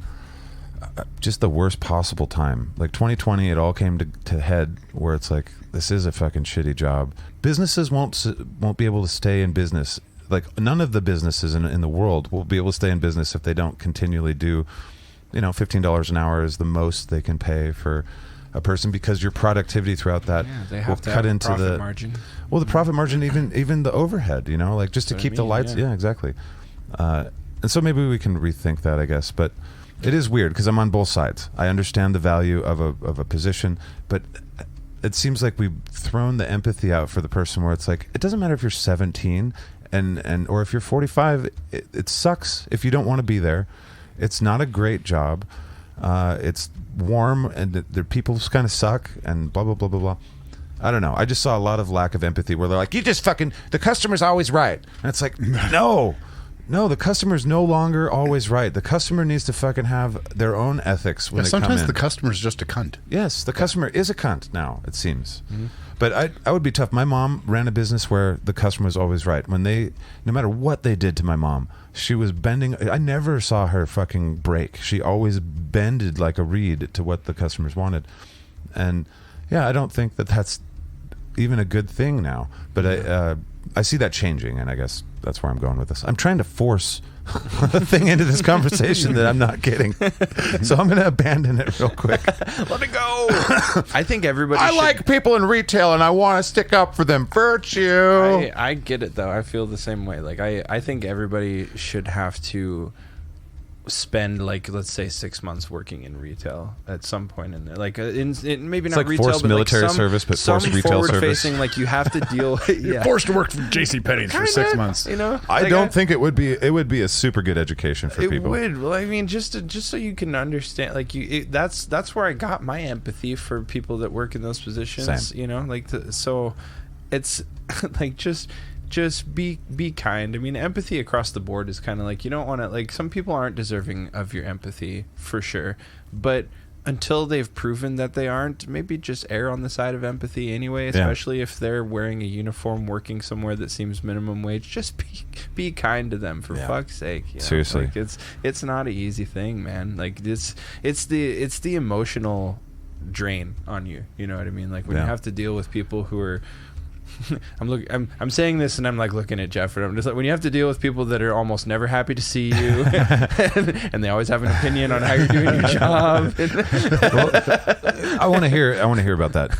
just the worst possible time. Like 2020, it all came to head where it's like, this is a fucking shitty job. Businesses won't be able to stay in business. Like none of the businesses in the world will be able to stay in business if they don't continually do, $15 an hour is the most they can pay for a person, because your productivity throughout that they have will to cut have into profit margin. Well, the profit margin, even the overhead, like just to keep the lights. Yeah, exactly. And so maybe we can rethink that, I guess. But it is weird because I'm on both sides. I understand the value of a position, but it seems like we've thrown the empathy out for the person, where it's like, it doesn't matter if you're 17 and or if you're 45. It sucks if you don't want to be there. It's not a great job. It's warm, and the people kind of suck, and blah blah blah blah blah. I don't know. I just saw a lot of lack of empathy, where they're like, you just fucking, the customer's always right, and it's like, No, the customer's no longer always right. The customer needs to fucking have their own ethics when they come in. Sometimes the customer's just a cunt. Yes, the customer is a cunt now, it seems. But I would be tough. My mom ran a business where the customer was always right. When no matter what they did to my mom, she was bending. I never saw her fucking break. She always bended like a reed to what the customers wanted. And yeah, I don't think that that's even a good thing now. But I see that changing, and I guess that's where I'm going with this. I'm trying to force a thing into this conversation that I'm not getting, so I'm going to abandon it real quick. Let it go. I think everybody. I like people in retail, and I want to stick up for them. Virtue. I get it though. I feel the same way. Like I think everybody should have to spend, like, let's say 6 months working in retail at some point in there, like maybe not like retail, forced but military like service, but forced retail service. Facing, like you have to deal. You're forced to work for JCPenney's for 6 months. I don't think it would be a super good education for people. It would. Well, I mean, just so you can understand, like that's where I got my empathy for people that work in those positions. Same. So it's like just be kind. I mean, empathy across the board is kind of like, you don't want to, like, some people aren't deserving of your empathy for sure, but until they've proven that they aren't, maybe just err on the side of empathy anyway, especially if they're wearing a uniform working somewhere that seems minimum wage. Just be kind to them, for fuck's sake. Seriously. Like, it's not an easy thing, man. Like it's the emotional drain on you. You know what I mean? Like when you have to deal with people who are I'm saying this and I'm like looking at Jeff, and I'm just like, when you have to deal with people that are almost never happy to see you and they always have an opinion on how you're doing your job. Well, I want to hear about that.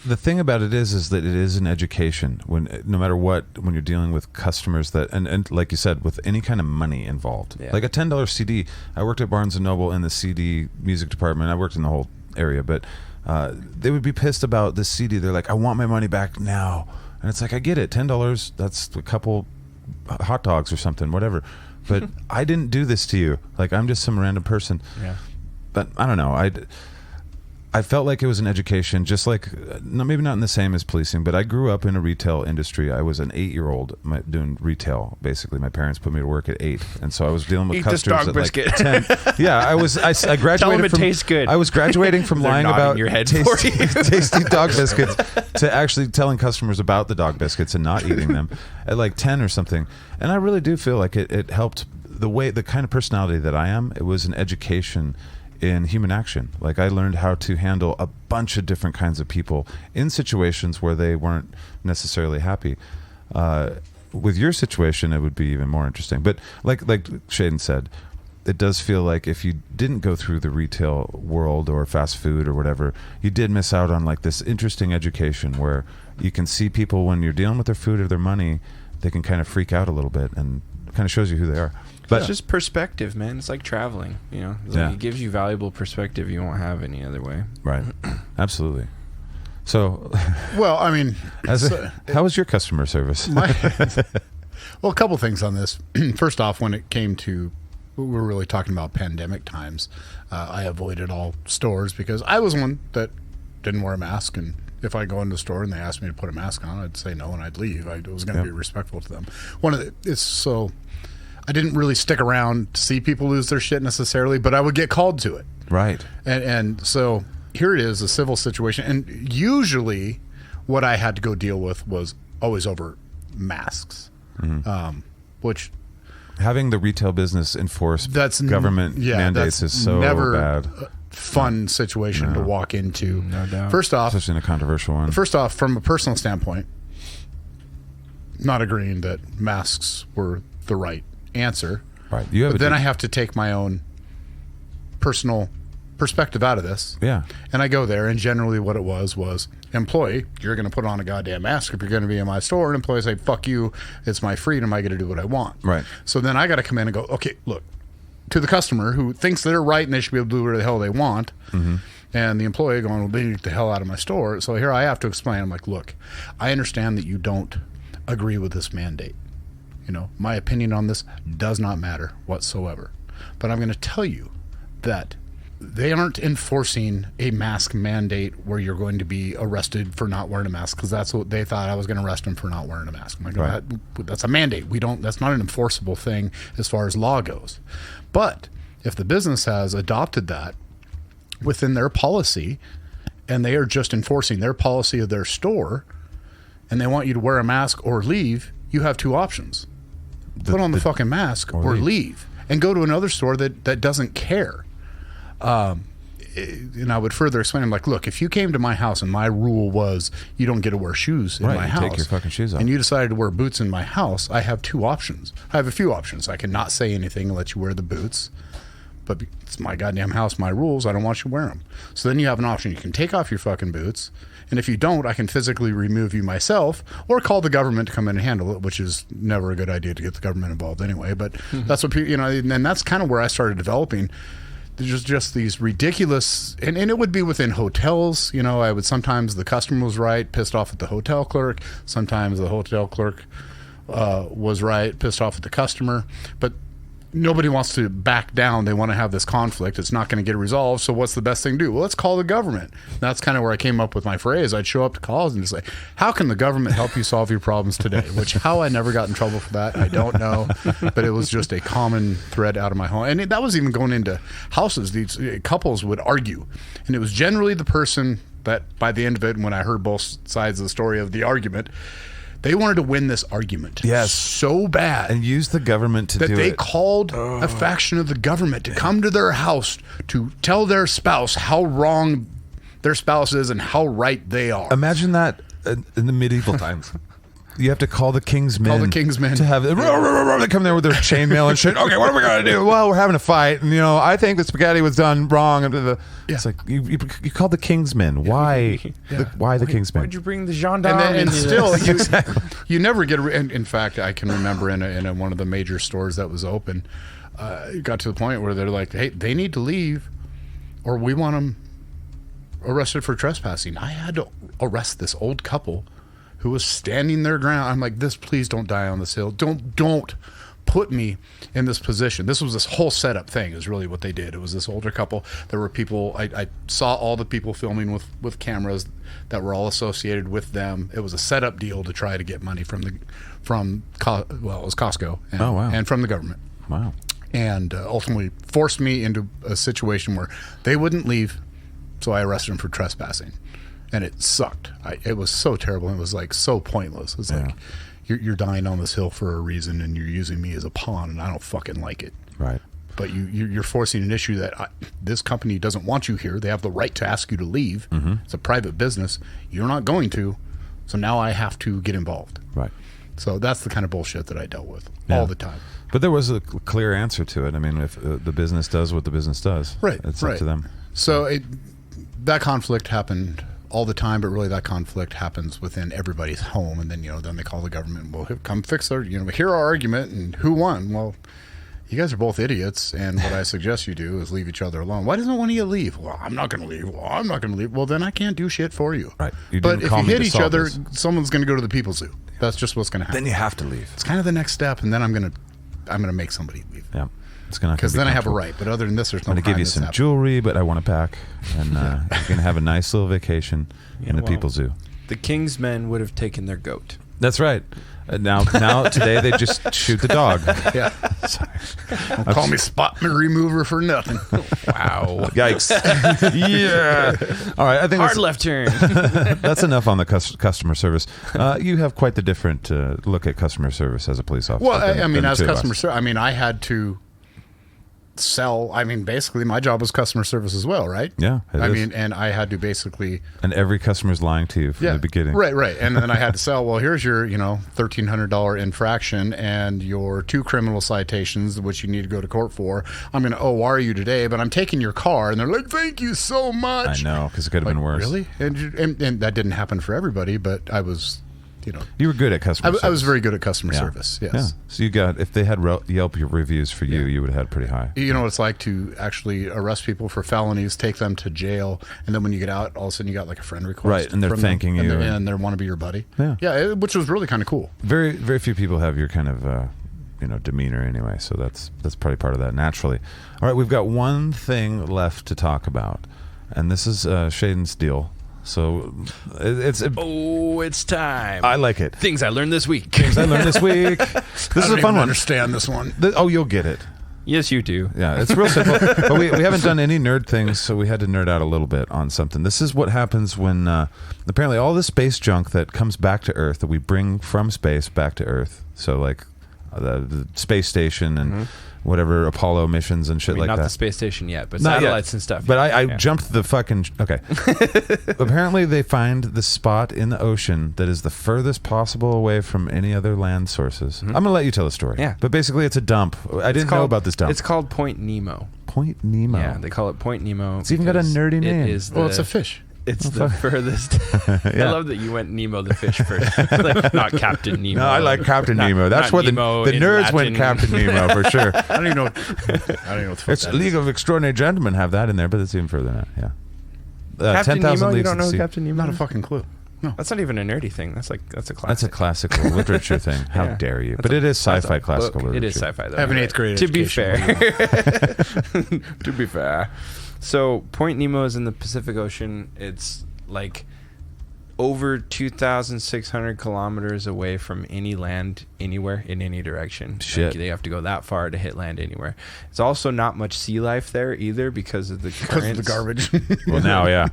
The thing about it is that it is an education, when no matter what, when you're dealing with customers that and like you said, with any kind of money involved. Like a $10 CD. I worked at Barnes & Noble in the CD music department. I worked in the whole area, but they would be pissed about this CD. They're like, I want my money back now. And it's like, I get it, $10, that's a couple hot dogs or something, whatever. But I didn't do this to you. Like, I'm just some random person. Yeah. But I don't know. I felt like it was an education, just like, maybe not in the same as policing, but I grew up in a retail industry. I was an 8-year-old doing retail, basically. My parents put me to work at 8, and so I was dealing with customers at like 10. Yeah, I graduated. Tell them it tastes good. I was graduating from lying about your head tasty dog biscuits to actually telling customers about the dog biscuits and not eating them at like 10 or something. And I really do feel like it helped the kind of personality that I am. It was an education in human action. Like, I learned how to handle a bunch of different kinds of people in situations where they weren't necessarily happy. With your situation, it would be even more interesting. But like Shaiden said, it does feel like if you didn't go through the retail world or fast food or whatever, you did miss out on like this interesting education where you can see people when you're dealing with their food or their money, they can kind of freak out a little bit, and it kind of shows you who they are. But it's just perspective, man. It's like traveling, you know. It's like it gives you valuable perspective you won't have any other way. Right. Absolutely. So, well, I mean, how was your customer service? well, a couple things on this. First off, when it came to, we were really talking about pandemic times, I avoided all stores because I was one that didn't wear a mask, and if I go into the store and they asked me to put a mask on, I'd say no and I'd leave. I was going to be respectful to them. I didn't really stick around to see people lose their shit necessarily, but I would get called to it. Right. And so here it is, a civil situation. And usually what I had to go deal with was always over masks, which... Having the retail business enforce government mandates is so never bad. A fun situation to walk into. No doubt. First off... Especially in a controversial one. First off, from a personal standpoint, not agreeing that masks were the right answer. Right. But then I have to take my own personal perspective out of this. Yeah. And I go there, and generally what it was, employee, you're going to put on a goddamn mask if you're going to be in my store. And employees say, fuck you, it's my freedom, I get to do what I want. Right. So then I got to come in and go, okay, look, to the customer who thinks they're right and they should be able to do whatever the hell they want. And the employee going, well, they need the hell out of my store. So here I have to explain. I'm like, look, I understand that you don't agree with this mandate. You know, my opinion on this does not matter whatsoever. But I'm going to tell you that they aren't enforcing a mask mandate where you're going to be arrested for not wearing a mask, because that's what they thought I was going to arrest them for not wearing a mask. I'm like, that's a mandate. That's not an enforceable thing as far as law goes. But if the business has adopted that within their policy and they are just enforcing their policy of their store and they want you to wear a mask or leave, you have two options. Put on the fucking mask or leave and go to another store that doesn't care. And I would further explain, I'm like, look, if you came to my house and my rule was you don't get to wear shoes in my house, take your fucking shoes off, and you decided to wear boots in my house, I have two options. I have a few options. I can not say anything and let you wear the boots, but it's my goddamn house, my rules, I don't want you to wear them. So then you have an option. You can take off your fucking boots, and if you don't, I can physically remove you myself or call the government to come in and handle it, which is never a good idea to get the government involved anyway. But that's what people, and that's kind of where I started developing. There's just these ridiculous, and it would be within hotels. I would sometimes the customer was right, pissed off at the hotel clerk. Sometimes the hotel clerk was right, pissed off at the customer. But nobody wants to back down. They want to have this conflict. It's not going to get resolved. So what's the best thing to do? Well, let's call the government. That's kind of where I came up with my phrase. I'd show up to calls and just say, how can the government help you solve your problems today? How I never got in trouble for that, I don't know. But it was just a common thread out of my home. And that was even going into houses. These couples would argue. And it was generally the person that by the end of it, when I heard both sides of the story of the argument, they wanted to win this argument so bad. And use the government to do it. That they called a faction of the government to come to their house to tell their spouse how wrong their spouse is and how right they are. Imagine that in the medieval times. You have to call the king's men. Call the king's men. To have they come there with their chainmail and shit. Okay, what are we going to do? Well, we're having a fight. And, I think the spaghetti was done wrong. And it's like, you called the king's men. Why? Why the king's men? Why'd you bring the gendarme? And still, you never get. In fact, I can remember in one of the major stores that was open, it got to the point where they're like, hey, they need to leave or we want them arrested for trespassing. I had to arrest this old couple who was standing their ground. I'm like, please don't die on this hill. Don't put me in this position. This was this whole setup thing is really what they did. It was this older couple. There were people, I saw all the people filming with cameras that were all associated with them. It was a setup deal to try to get money it was Costco and from the government. Wow. And ultimately forced me into a situation where they wouldn't leave. So I arrested them for trespassing. And it sucked. It was so terrible. It was like so pointless. It was like, you're dying on this hill for a reason and you're using me as a pawn and I don't fucking like it. Right. but you're forcing an issue that this company doesn't want you here. They have the right to ask you to leave. It's a private business. You're not going to, so now I have to get involved. Right. So that's the kind of bullshit that I dealt with Yeah. all the time. But there was a clear answer to it. I mean, if the business does what the business does, Right. it's up to them. So that conflict happened all the time, but really that conflict happens within everybody's home, and then then they call the government. Well, come fix our hear our argument, and who won? Well, you guys are both idiots, and what I suggest you do is leave each other alone. Why doesn't one of you leave? Well, I'm not going to leave. Well, I'm not going to leave. Well, then I can't do shit for you. Right. You But didn't if call you me hit to each solve other, this. someone's going to go to the people zoo. That's just what's going to happen. Then you have to leave. It's kind of the next step, and then I'm going to make somebody leave. Yeah. It's gonna Because then I have a right. But other than this, there's no I'm going to give crime you that's some happened. jewelry, but I want to pack. And you're going to have a nice little vacation in the well, People Zoo. The king's men would have taken their goat. That's right. Now today they just shoot the dog. Yeah. Don't call me spot remover for nothing. Wow. Yikes. Yeah. All right. I think Hard that's, left turn. that's enough on the customer service. You have quite the different look at customer service as a police officer. Well, I mean, than as the two of customer us. service, I mean, I had to sell. I mean, basically, my job was customer service as well, right? Yeah, it I is. mean, and I had to basically. And every customer's lying to you from the beginning. Right. And then I had to sell, well, here's your, $1,300 infraction and your 2 criminal citations, which you need to go to court for. I'm going to OR you today, but I'm taking your car. And they're like, thank you so much. I know, because it could have been worse. Really? And that didn't happen for everybody, but I was, You were good at customer service. I was very good at customer Yeah. service, yes. Yeah. So you got, if they had Yelp reviews for you, you would have had pretty high. You know what it's like to actually arrest people for felonies, take them to jail, and then when you get out, all of a sudden you got like a friend request. Right, and they're from them, thanking you. And they want to be your buddy. Yeah. Which was really kind of cool. Very, very few people have your kind of, demeanor anyway. So that's probably part of that naturally. All right, we've got one thing left to talk about, and this is Shaiden's deal. So it's It's time. I like it. Things I learned this week. Things I learned this week. This is a fun one. Understand this one? You'll get it. Yes, you do. Yeah, it's real simple. But we haven't done any nerd things, so we had to nerd out a little bit on something. This is what happens when apparently all the space junk that comes back to Earth, that we bring from space back to Earth. So like the space station and whatever Apollo missions and shit I mean, like not that. the space station yet, but Not satellites yet. and stuff. But I Yeah. jumped the fucking... Okay. Apparently they find the spot in the ocean that is the furthest possible away from any other land sources. I'm going to let you tell the story. Yeah. But basically it's a dump. I didn't know about this dump. It's called Point Nemo. Point Nemo. Yeah, they call it Point Nemo. It's even got a because nerdy name. It is Well, it's a fish. It's the furthest. Yeah. I love that you went Nemo the fish first, like not Captain Nemo. No, I like Captain Not- Nemo. That's not what Nemo the in nerds went Latin. Captain Nemo for sure. I don't even know. I don't even know what the fuck It's that League is. of Extraordinary Gentlemen have that in there, but it's even further than that. Yeah. Captain 10,000 Nemo. You Leagues don't at know Sea. Captain Nemo? Not a fucking clue. No. That's not even a nerdy thing. That's a classic. That's a classical literature thing. How Yeah. dare you? That's But a- it is that's sci-fi a classical book. literature. It is sci-fi though. I have an You're 8th grade To be education. fair. To be fair. So Point Nemo is in the Pacific Ocean. It's like over 2,600 kilometers away from any land anywhere in any direction. Shit. Like, they have to go that far to hit land anywhere. It's also not much sea life there either because of the Because of the currents. garbage. Well, now, yeah.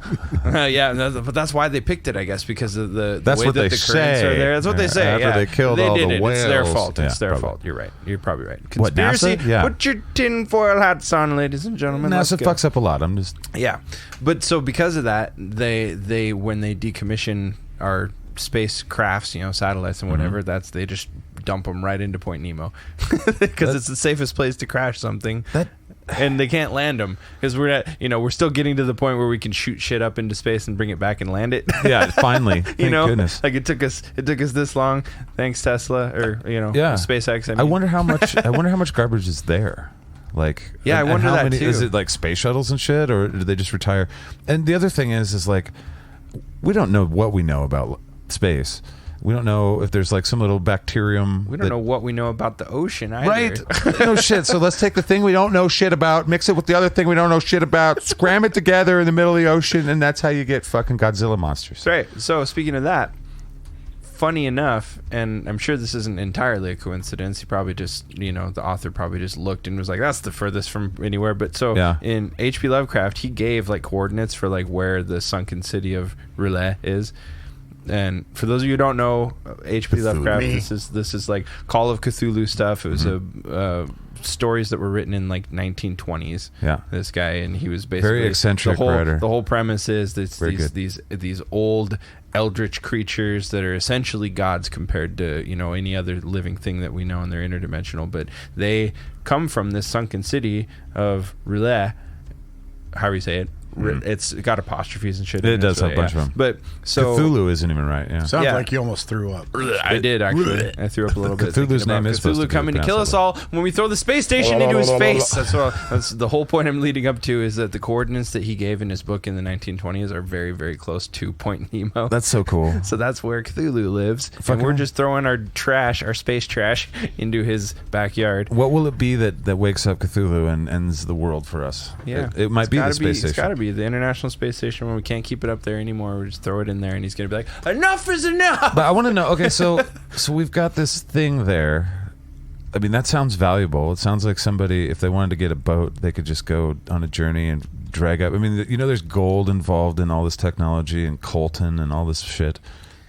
Yeah, but that's why they picked it, I guess, because of the That's way what that they the currents say. are there. That's what they Yeah, say. after Yeah. they killed all did the it. It's their whales. fault. It's Yeah, their probably. fault. You're right. You're probably right. What, Conspiracy? NASA? Yeah. Put your tinfoil hats on, ladies and gentlemen. NASA Let's go. fucks up a lot. I'm just... Yeah, but so because of that, they when they decommission our spacecrafts, satellites and whatever, they just dump them right into Point Nemo because it's the safest place to crash something. And they can't land them because we're still getting to the point where we can shoot shit up into space and bring it back and land it. Yeah, finally. Thank goodness. Like it took us this long. Thanks Tesla or SpaceX. I wonder how much garbage is there. Like, Yeah, I and wonder how that many, too. Is it like space shuttles and shit, or do they just retire? And the other thing is like, we don't know what we know about space. We don't know if there's like some little bacterium. We don't know what we know about the ocean either. Right? No shit. So let's take the thing we don't know shit about, mix it with the other thing we don't know shit about, scram it together in the middle of the ocean, and that's how you get fucking Godzilla monsters. Right. So speaking of that, funny enough, and I'm sure this isn't entirely a coincidence. He probably just, the author probably just looked and was like, "That's the furthest from anywhere." But so Yeah. in H.P. Lovecraft, he gave like coordinates for like where the sunken city of Relais is. And for those of you who don't know, H.P. Lovecraft, Me. this is like Call of Cthulhu stuff. It was stories that were written in like 1920s. Yeah. This guy, and he was basically Very eccentric the writer. whole premise is that Very good. these old eldritch creatures that are essentially gods compared to any other living thing that we know, and they're interdimensional, but they come from this sunken city of R'lyeh, however you say it. It's got apostrophes and shit. It does have a bunch of them. But so Cthulhu isn't even right. Yeah. Sounds Yeah. like you almost threw up. I did actually. I threw up a little bit. Cthulhu's thinking about name is supposed to Cthulhu be coming to kill us pronounced all when we throw the space station into his face. That's the whole point I'm leading up to, is that the coordinates that he gave in his book in the 1920s are very, very close to Point Nemo. That's so cool. So that's where Cthulhu lives, Fucking and we're hell. just throwing our space trash, into his backyard. What will it be that wakes up Cthulhu and ends the world for us? Yeah, It might It's be the gotta space station. It's got to be the International Space Station. When we can't keep it up there anymore, we just throw it in there, and he's gonna be like, "Enough is enough." But I want to know. Okay, so we've got this thing there. I mean, that sounds valuable. It sounds like somebody, if they wanted to get a boat, they could just go on a journey and drag up. I mean, there's gold involved in all this technology and coltan and all this shit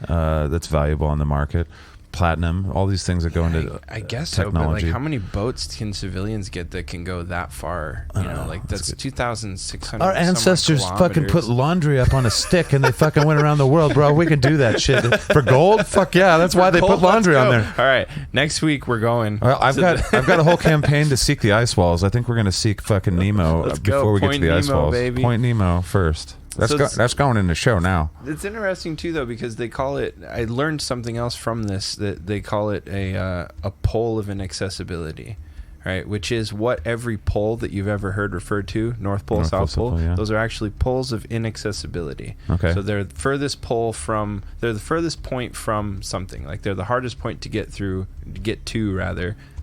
that's valuable on the market. Platinum, all these things that go into I guess so, but technology. like, how many boats can civilians get that can go that far? That's 2,600. Our ancestors fucking put laundry up on a stick and they fucking went around the world, bro. We can do that shit for gold. Fuck yeah, that's why they put laundry on there. All right, next week we're going. Well, I've got a whole campaign to seek the ice walls. I think we're gonna seek fucking Nemo Let's go. before we get to Point the ice Nemo, walls. baby. Point Nemo first. That's going in the show now. It's interesting too, though, because they call it. I learned something else from this, that they call it a pole of inaccessibility, right? Which is what every pole that you've ever heard referred to, North Pole, South Pole, yeah. those are actually poles of inaccessibility. Okay. So they're the furthest point from something. Like, they're the hardest point to get to,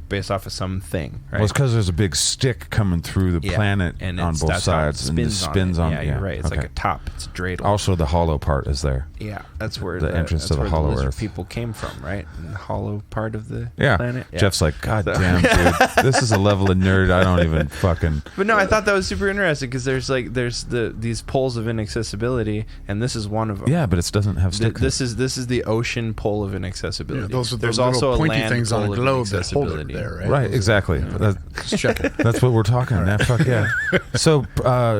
based off of something, right? Well, it's because there's a big stick coming through the planet and on both that's how it sides, and it spins it. on. Yeah, you're right. It's okay. like a top. It's a dreidel. Also, the hollow part is there. Yeah, that's where The entrance to the where hollow lizard earth. people came from, right? In the hollow part of the Yeah. planet. Yeah. Jeff's like, God damn, dude, this is a level of nerd I don't even fucking. But no, I thought that was super interesting, because there's these poles of inaccessibility, and this is one of them. Yeah, but it doesn't have sticks. This is the ocean pole of inaccessibility. Yeah, those are the There's little also a pointy land things on a pole of globe that hold it inaccessibility. there, right? Right, exactly. Just check it. That's what we're talking. That fuck yeah. So,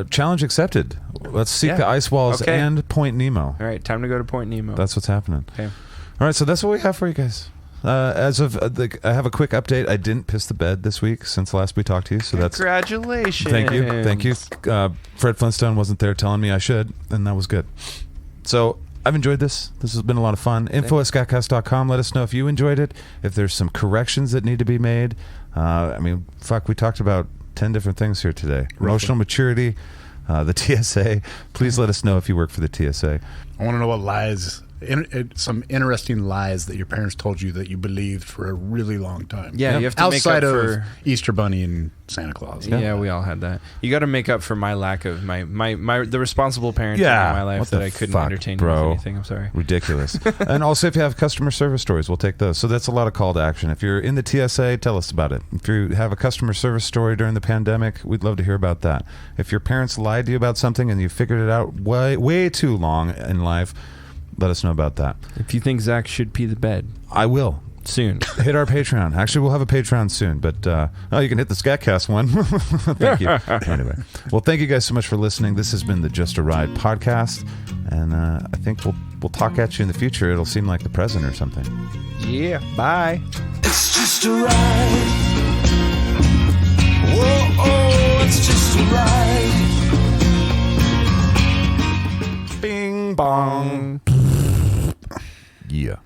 challenge accepted. Let's seek Yeah. the ice walls Okay. and Point Nemo. All right, time to go to Point Nemo. That's what's happening. Okay. All right, so that's what we have for you guys. As of I have a quick update. I didn't piss the bed this week since last we talked to you, so that's Congratulations. thank you. Fred Flintstone wasn't there telling me I should, and that was good. So I've enjoyed this. This has been a lot of fun. info@SkatCast.com. Let us know if you enjoyed it. If there's some corrections that need to be made. I mean, fuck, we talked about 10 different things here today. Emotional maturity, the TSA. Please let us know if you work for the TSA. I want to know what lies, some interesting lies that your parents told you that you believed for a really long time. Yeah, you have to outside make up of for Easter Bunny and Santa Claus. Yeah, we all had that. You got to make up for my lack of the responsible parenting Yeah, in my life what that the I couldn't fuck, entertain bro? with anything. I'm sorry. Ridiculous. And also, if you have customer service stories, we'll take those. So that's a lot of call to action. If you're in the TSA, tell us about it. If you have a customer service story during the pandemic, we'd love to hear about that. If your parents lied to you about something and you figured it out way too long in life, let us know about that. If you think Zach should pee the bed I will. soon, Hit our Patreon. Actually, we'll have a Patreon soon, but you can hit the SkatCast one. Thank you. Anyway, well, thank you guys so much for listening. This has been the Just a Ride podcast, and I think we'll talk at you in the future. It'll seem like the present or something. yeah, bye. It's just a ride. Whoa, oh, it's just a ride. Bing bong. Yeah.